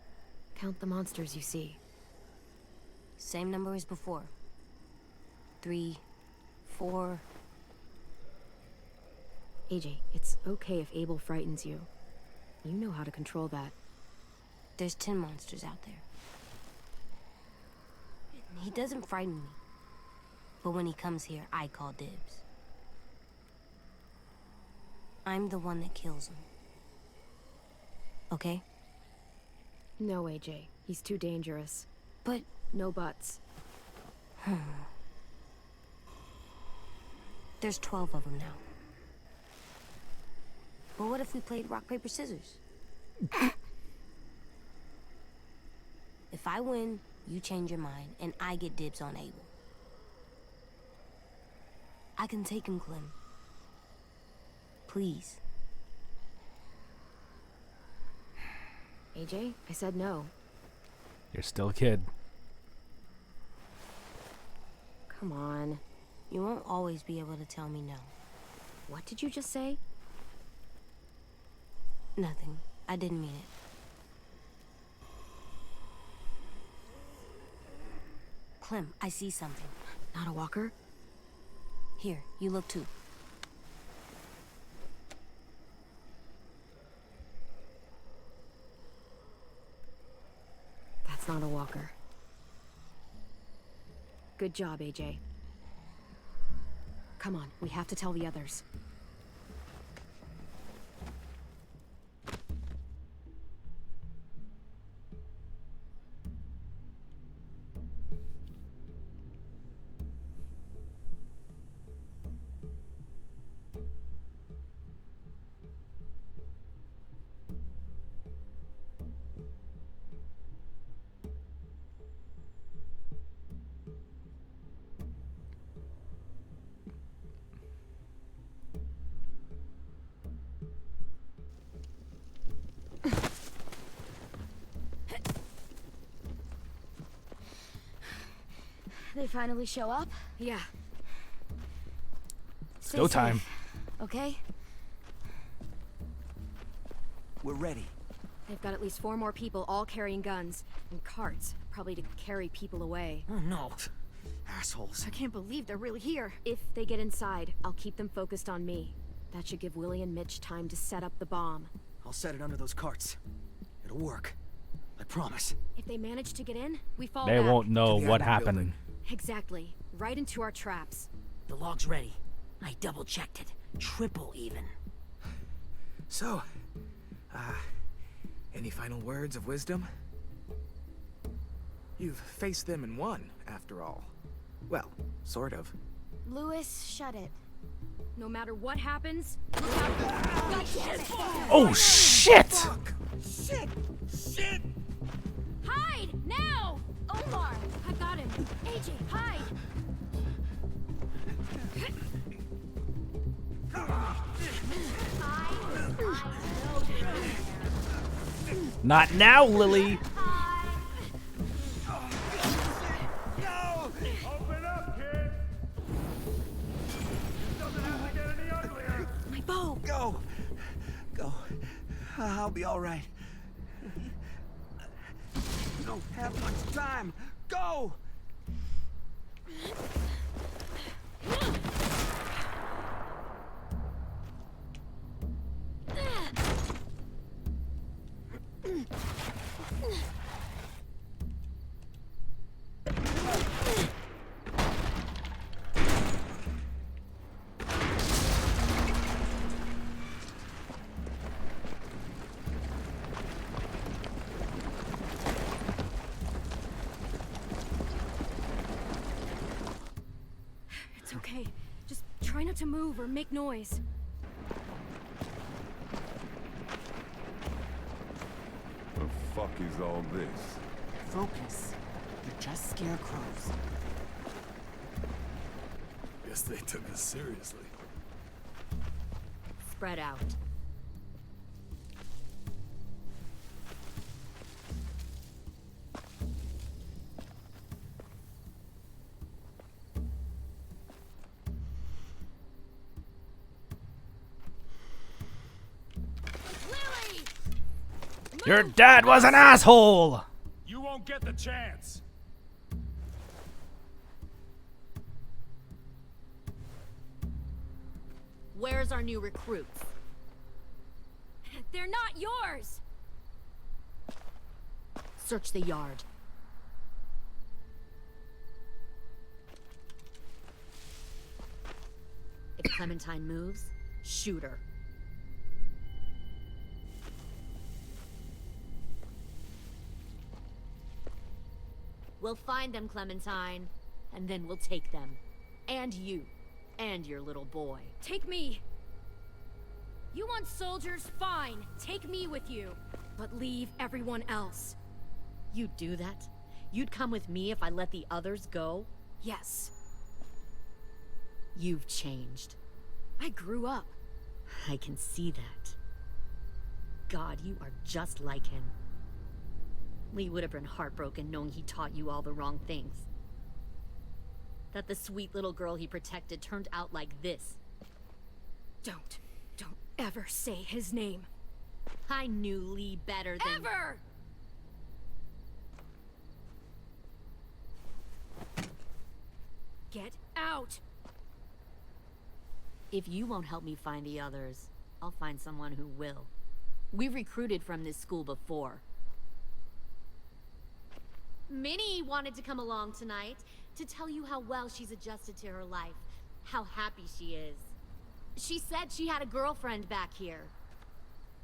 Count the monsters you see. Same number as before. 3, 4... AJ, it's okay if Abel frightens you. You know how to control that. There's 10 monsters out there. He doesn't frighten me. But when he comes here, I call dibs. I'm the one that kills him. Okay? No, AJ. He's too dangerous. But... No buts. There's 12 of them now. But what if we played rock, paper, scissors? If I win, you change your mind, and I get dibs on Abel. I can take him, Clem. Please. AJ, I said no. You're still a kid. Come on. You won't always be able to tell me no. What did you just say? Nothing. I didn't mean it. Clem, I see something. Not a walker? Here, you look too. That's not a walker. Good job, AJ. Come on, we have to tell the others. They finally show up? Yeah. Stay Go safe, time. Okay? We're ready. They've got at least 4 more people, all carrying guns. And carts, probably to carry people away. Oh no. Assholes. I can't believe they're really here. If they get inside, I'll keep them focused on me. That should give Willie and Mitch time to set up the bomb. I'll set it under those carts. It'll work. I promise. If they manage to get in, we fall They back. won't know To the what admin happened. building. Exactly. Right into our traps. The log's ready. I double-checked it. Triple even. So, any final words of wisdom? You've faced them and won, after all. Well, sort of. Lewis, shut it. No matter what happens, look out. God damn it! Oh shit! Shit! Shit! Hide! Now! Omar! I got him. AJ, hide! Not now, Lily. No! Open up, kid! It doesn't have to get any uglier! My bow! Go! Go. I'll be all right. You don't have much time. Go! It's okay. Just try not to move or make noise. The fuck is all this? Focus. You're just scarecrows. Guess they took us seriously. Spread out. Your dad was an asshole! You won't get the chance! Where's our new recruits? They're not yours! Search the yard. If Clementine moves, shoot her. We'll find them, Clementine, and then we'll take them. And you. And your little boy. Take me! You want soldiers? Fine. Take me with you. But leave everyone else. You'd do that? You'd come with me if I let the others go? Yes. You've changed. I grew up. I can see that. God, you are just like him. Lee would have been heartbroken knowing he taught you all the wrong things. That the sweet little girl he protected turned out like this. Don't ever say his name. I knew Lee better than... Ever! Get out! If you won't help me find the others, I'll find someone who will. We recruited from this school before. Minnie wanted to come along tonight to tell you how well she's adjusted to her life, how happy she is. She said she had a girlfriend back here.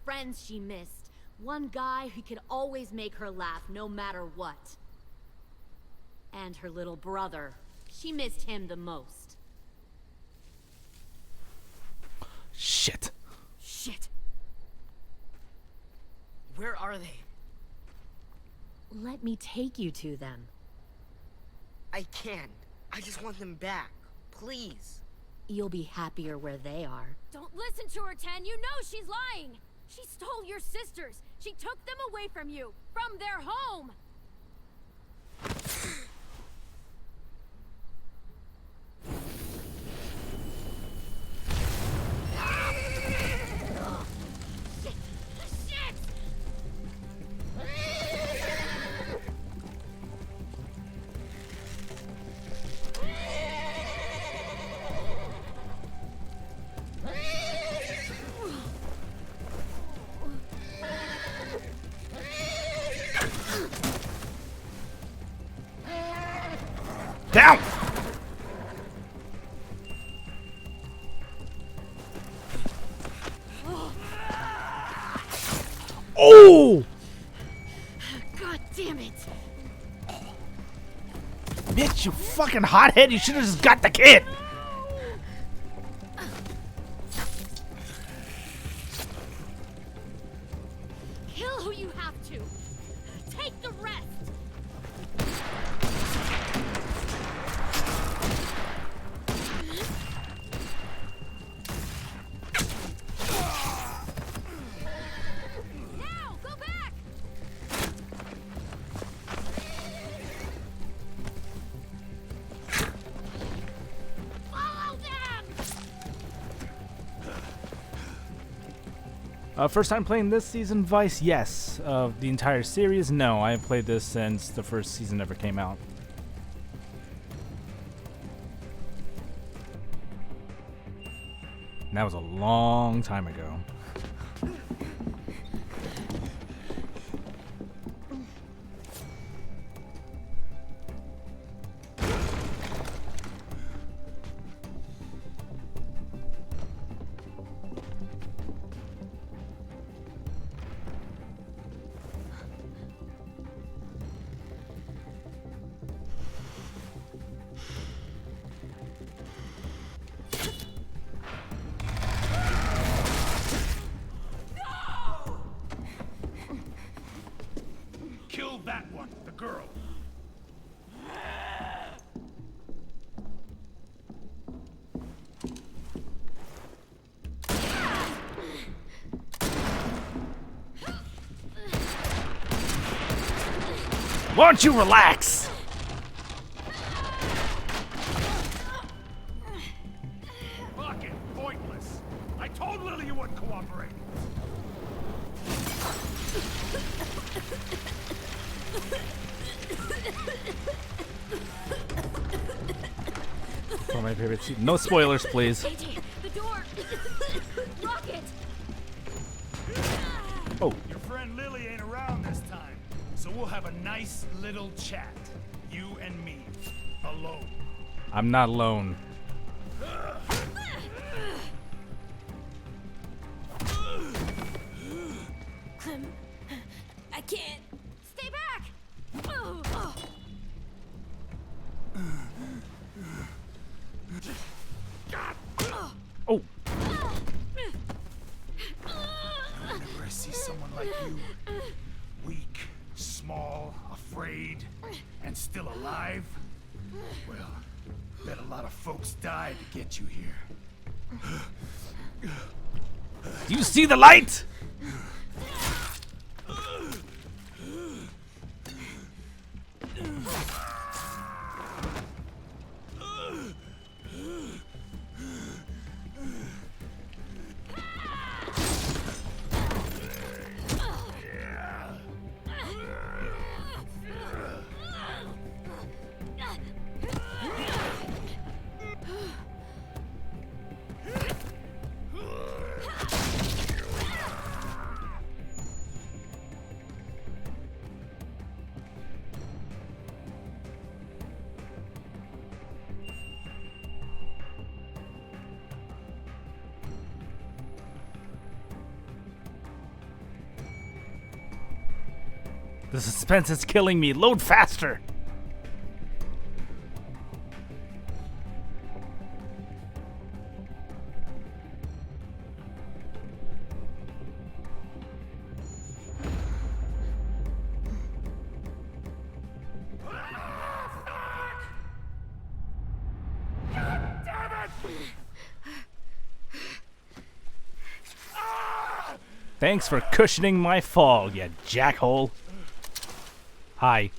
Friends she missed. One guy who could always make her laugh no matter what. And her little brother. She missed him the most. Shit. Shit. Where are they? Let me take you to them. I can't. I just want them back. Please. You'll be happier where they are. Don't listen to her, Ten. You know she's lying. She stole your sisters. She took them away from you. From their home. Down! Oh! God damn it! Bitch, you fucking hothead! You should have just got the kid! Kill who you have to. Take the rest. Now, go back. Follow them. First time playing this season, Vice, yes. The entire series, no. I have played this since the first season ever came out. And that was a long time ago. Kill that one, the girl. Why don't you relax? Fucking pointless. I told Lily you wouldn't cooperate. One of my favorite scenes. No spoilers, please. The door. Lock it. Oh. Your friend Lily ain't around this time, so we'll have a nice little chat. You and me. Alone. I'm not alone. Clem, I can't. Stay back. Oh. Whenever I see someone like you, weak, small, afraid, and still alive, well, bet a lot of folks died to get you here. Do you see the light? The suspense is killing me. Load faster. Thanks for cushioning my fall, you jackhole. Hi.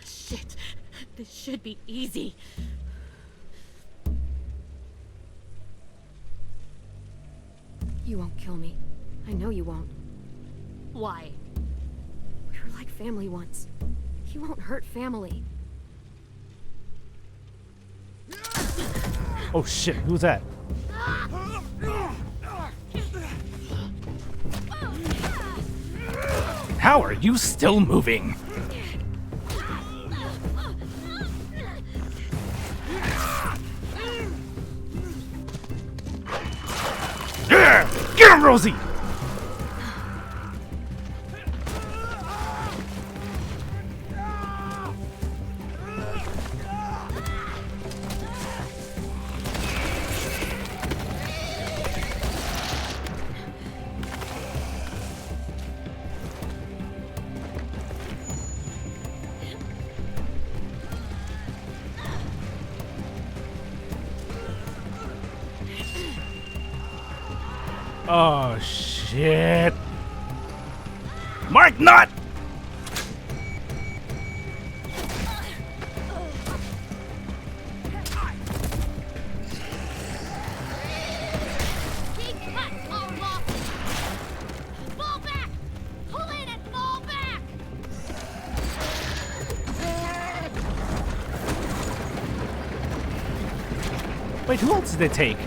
Shit. This should be easy. You won't kill me. I know you won't. Why? We were like family once. You won't hurt family. Oh shit, who's that? How are you still moving? Yeah! Get him, Rosie! Oh shit! Mark, not! Fall back! Pull in and fall back! Wait, who else did they take?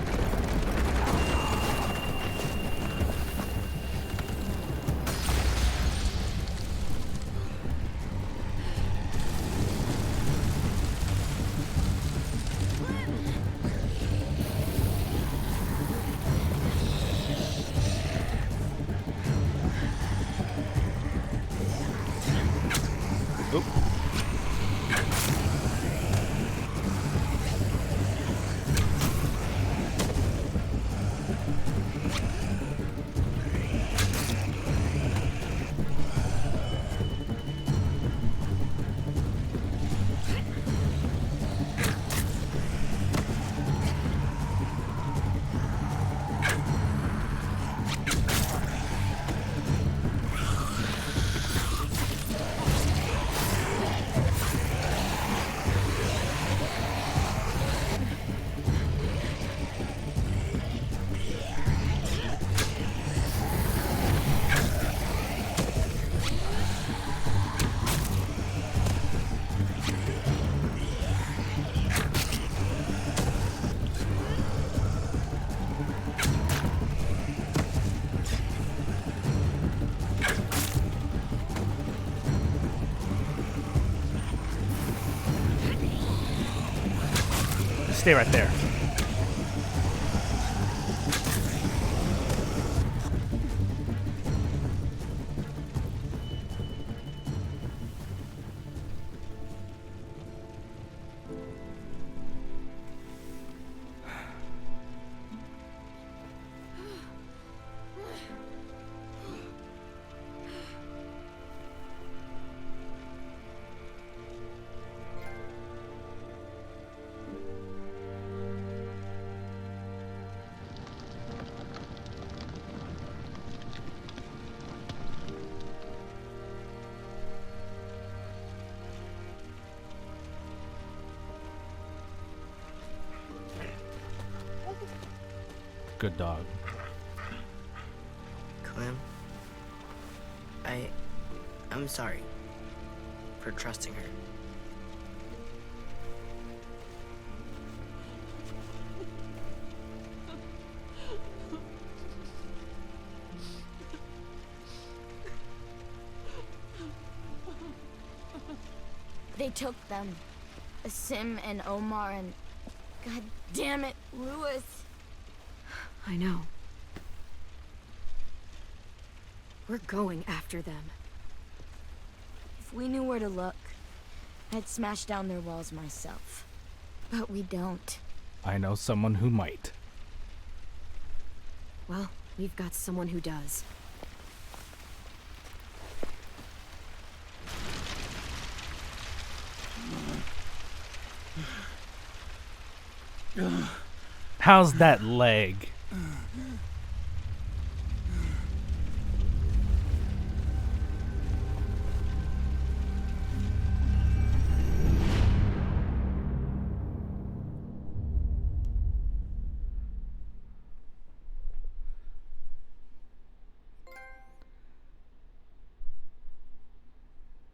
Stay right there. Good dog. Clem, I'm sorry for trusting her. They took them. Sim and Omar and... God damn it, Lewis. I know. We're going after them. If we knew where to look, I'd smash down their walls myself. But we don't. I know someone who might. Well, we've got someone who does. How's that leg?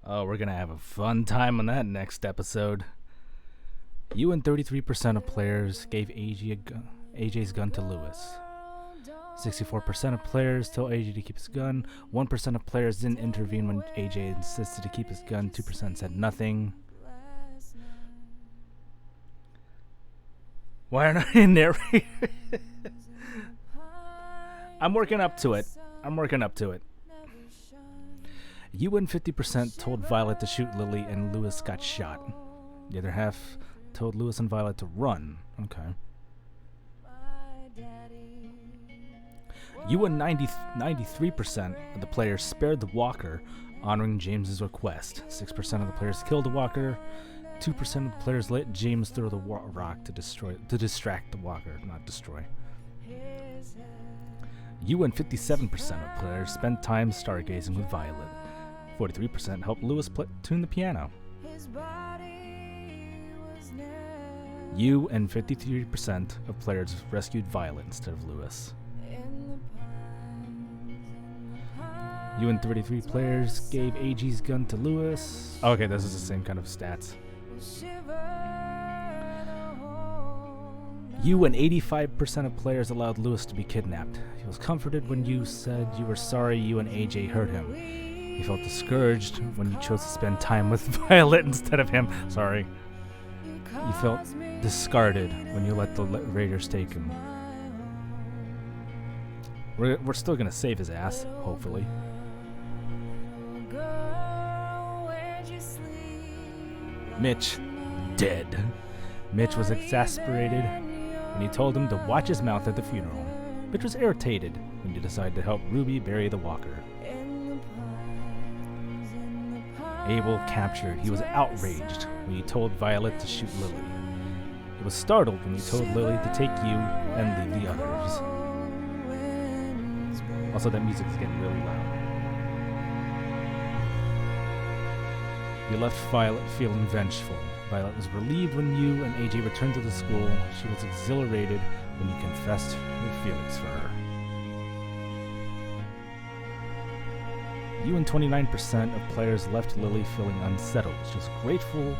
Oh, we're gonna have a fun time on that next episode. You and 33% of players gave AJ's gun to Lewis. 64% of players told AJ to keep his gun. 1% of players didn't intervene when AJ insisted to keep his gun. 2% said nothing. Why aren't I in there? I'm working up to it. You and 50% told Violet to shoot Lily and Lewis got shot. The other half told Lewis and Violet to run. Okay. You and 93% of the players spared the walker, honoring James's request. 6% of the players killed the walker. 2% of the players let James throw the rock to distract the walker, not destroy. You and 57% of players spent time stargazing with Violet. 43% helped Lewis tune the piano. You and 53% of players rescued Violet instead of Lewis. You and 33 players gave AG's gun to Lewis. Oh, okay, this is the same kind of stats. You and 85% of players allowed Lewis to be kidnapped. He was comforted when you said you were sorry you and AJ hurt him. He felt discouraged when you chose to spend time with Violet instead of him. Sorry. You felt discarded when you let the Raiders take him. We're still gonna save his ass, hopefully. Mitch, dead. Mitch was exasperated when you told him to watch his mouth at the funeral. Mitch was irritated when you decided to help Ruby bury the walker. Abel captured. He was outraged when you told Violet to shoot Lily. He was startled when you told Lily to take you and leave the others. Also, that music is getting really loud. You left Violet feeling vengeful. Violet was relieved when you and AJ returned to the school. She was exhilarated when you confessed your feelings for her. You and 29% of players left Lily feeling unsettled. She was grateful.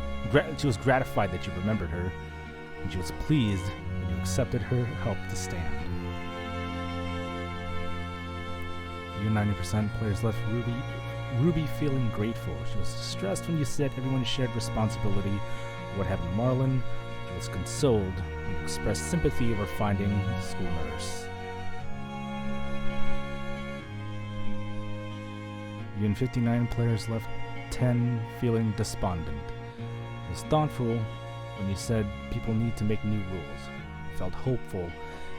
She was gratified that you remembered her, and she was pleased when you accepted her help to stand. You and 90% of players left Ruby feeling grateful. She was distressed when you said everyone shared responsibility for what happened to Marlon. She was consoled when you expressed sympathy over finding the school nurse. You and 59 players left 10 feeling despondent. It was thoughtful when you said people need to make new rules. He felt hopeful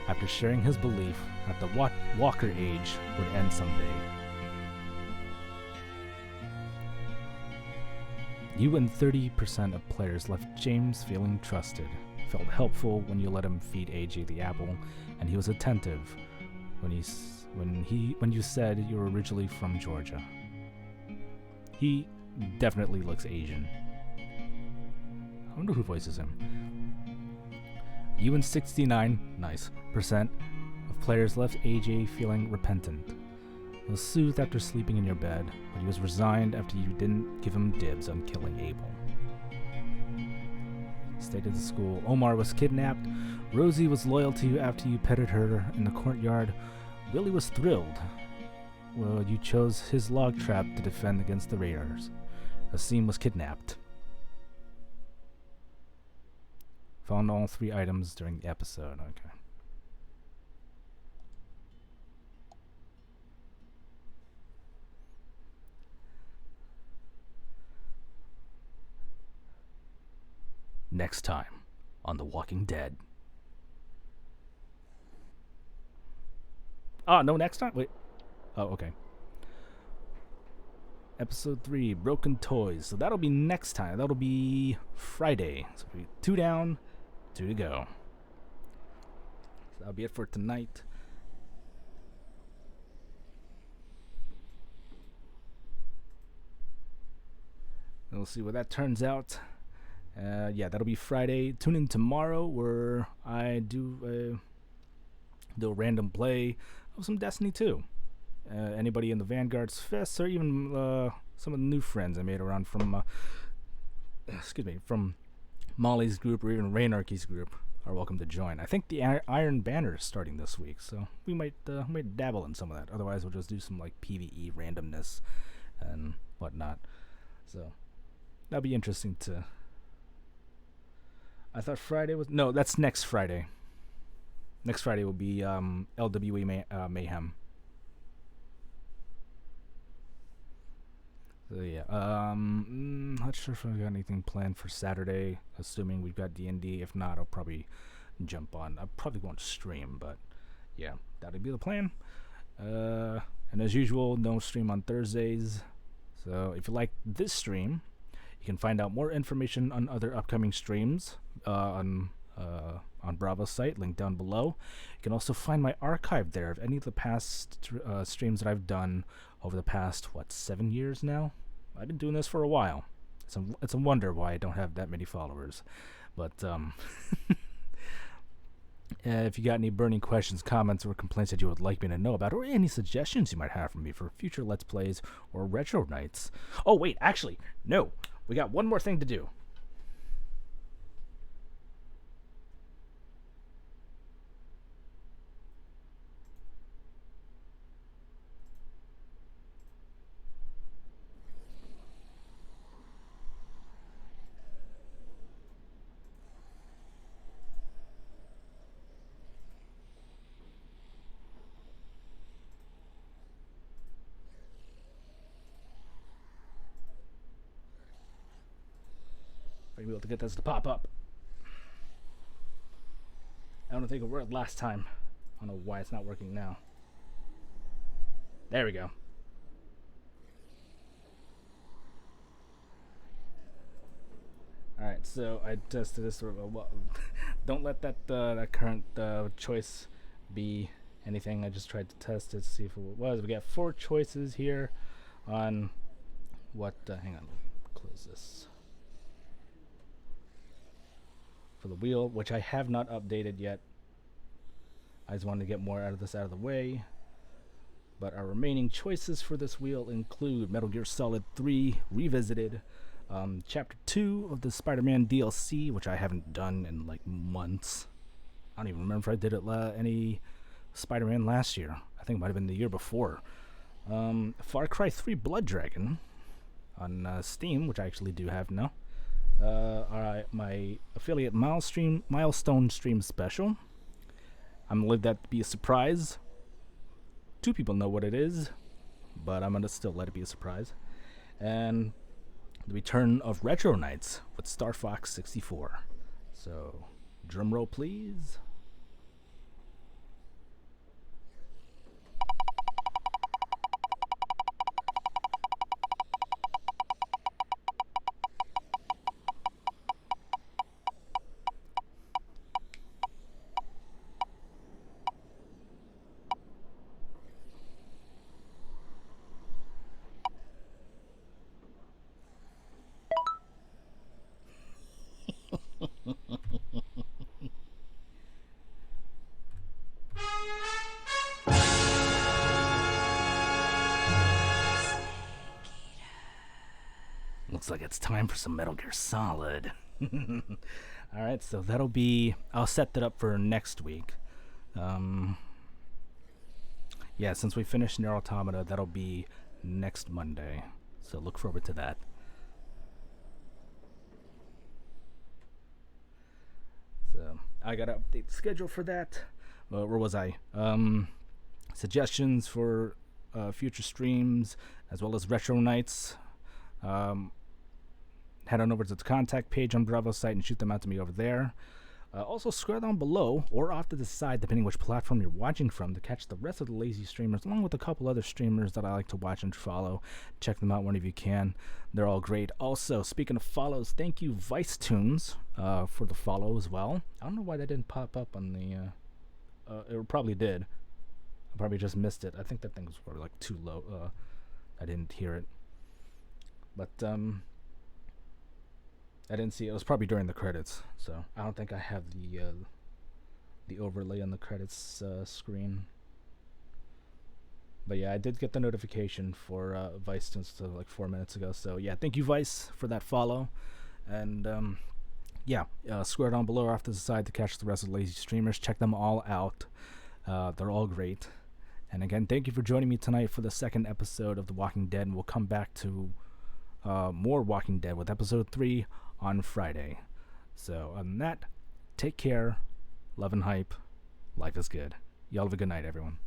after sharing his belief that the Walker age would end someday. You and 30% of players left James feeling trusted. He felt helpful when you let him feed AJ the apple, and he was attentive when you said you were originally from Georgia. He definitely looks Asian. I wonder who voices him. You and 69% of of players left AJ feeling repentant. He was soothed after sleeping in your bed, but he was resigned after you didn't give him dibs on killing Abel. He stayed at the school. Omar was kidnapped. Rosie was loyal to you after you petted her in the courtyard. Willie was thrilled. Well, you chose his log trap to defend against the raiders. Asim was kidnapped. Found all 3 items during the episode. Okay. Next time on The Walking Dead. Oh, no, next time? Wait. Oh, okay. Episode 3, Broken Toys. So that'll be next time. That'll be Friday. So it'll be 2 down, 2 to go. So that'll be it for tonight. And we'll see what that turns out. Yeah, that'll be Friday. Tune in tomorrow where I do a random play of some Destiny 2. Anybody in the Vanguard's Fest, or even some of the new friends I made around from from Molly's group or even Raynarchy's group are welcome to join. I think the Iron Banner is starting this week, so we might dabble in some of that. Otherwise, we'll just do some like PvE randomness and whatnot. So that'll be interesting to. I thought Friday was no. That's next Friday. Next Friday will be LWE Mayhem. So yeah, not sure if I've got anything planned for Saturday. Assuming we've got D&D. If not, I'll probably jump on. I probably won't stream, but yeah, that'll be the plan. And as usual, no stream on Thursdays. So if you like this stream, you can find out more information on other upcoming streams on Bravo's site, linked down below. You can also find my archive there of any of the past streams that I've done over the past 7 years now. I've been doing this for a while. It's a wonder why I don't have that many followers, but if you got any burning questions, comments, or complaints that you would like me to know about, or any suggestions you might have for me for future Let's Plays or Retro Nights. Oh wait, actually, no, we got one more thing to do. Be able to get this to pop up. I don't think it worked last time. I don't know why it's not working now. There we go. Alright, so I tested this. Well, don't let that current choice be anything. I just tried to test it to see if it was. We got 4 choices here on what. Hang on, close this. For the wheel, which I have not updated yet. I just wanted to get more out of the way. But our remaining choices for this wheel include Metal Gear Solid 3 Revisited, Chapter 2 of the Spider-Man DLC, which I haven't done in like months. I don't even remember if I did it any Spider-Man last year. I think it might have been the year before. Far Cry 3 Blood Dragon on Steam, which I actually do have now. Alright, my affiliate milestone stream special. I'm gonna let that be a surprise. 2 people know what it is, but I'm gonna still let it be a surprise. And the return of Retro Nights with Star Fox 64. So, drum roll please. looks like it's time for some Metal Gear Solid. Alright, so that'll be... I'll set that up for next week. Yeah, since we finished Nier Automata, that'll be next Monday. So look forward to that. So I gotta update the schedule for that. Where was I? Suggestions for future streams, as well as retro nights. Head on over to the contact page on Bravo's site and shoot them out to me over there. Also, scroll down below or off to the side, depending which platform you're watching from, to catch the rest of the lazy streamers, along with a couple other streamers that I like to watch and follow. Check them out whenever you can. They're all great. Also, speaking of follows, thank you, Vice Tunes, for the follow as well. I don't know why that didn't pop up on the... it probably did. I probably just missed it. I think that thing was probably like too low. I didn't hear it. But, I didn't see it. It was probably during the credits, so I don't think I have the overlay on the credits screen. But yeah, I did get the notification for Vice since like 4 minutes ago. So yeah, thank you, Vice, for that follow. And yeah, scroll down below or off to the side to catch the rest of the lazy streamers. Check them all out. They're all great. And again, thank you for joining me tonight for the second episode of The Walking Dead. And we'll come back to more Walking Dead with episode 3 on Friday. So on that, take care, love and hype, life is good. Y'all have a good night, everyone.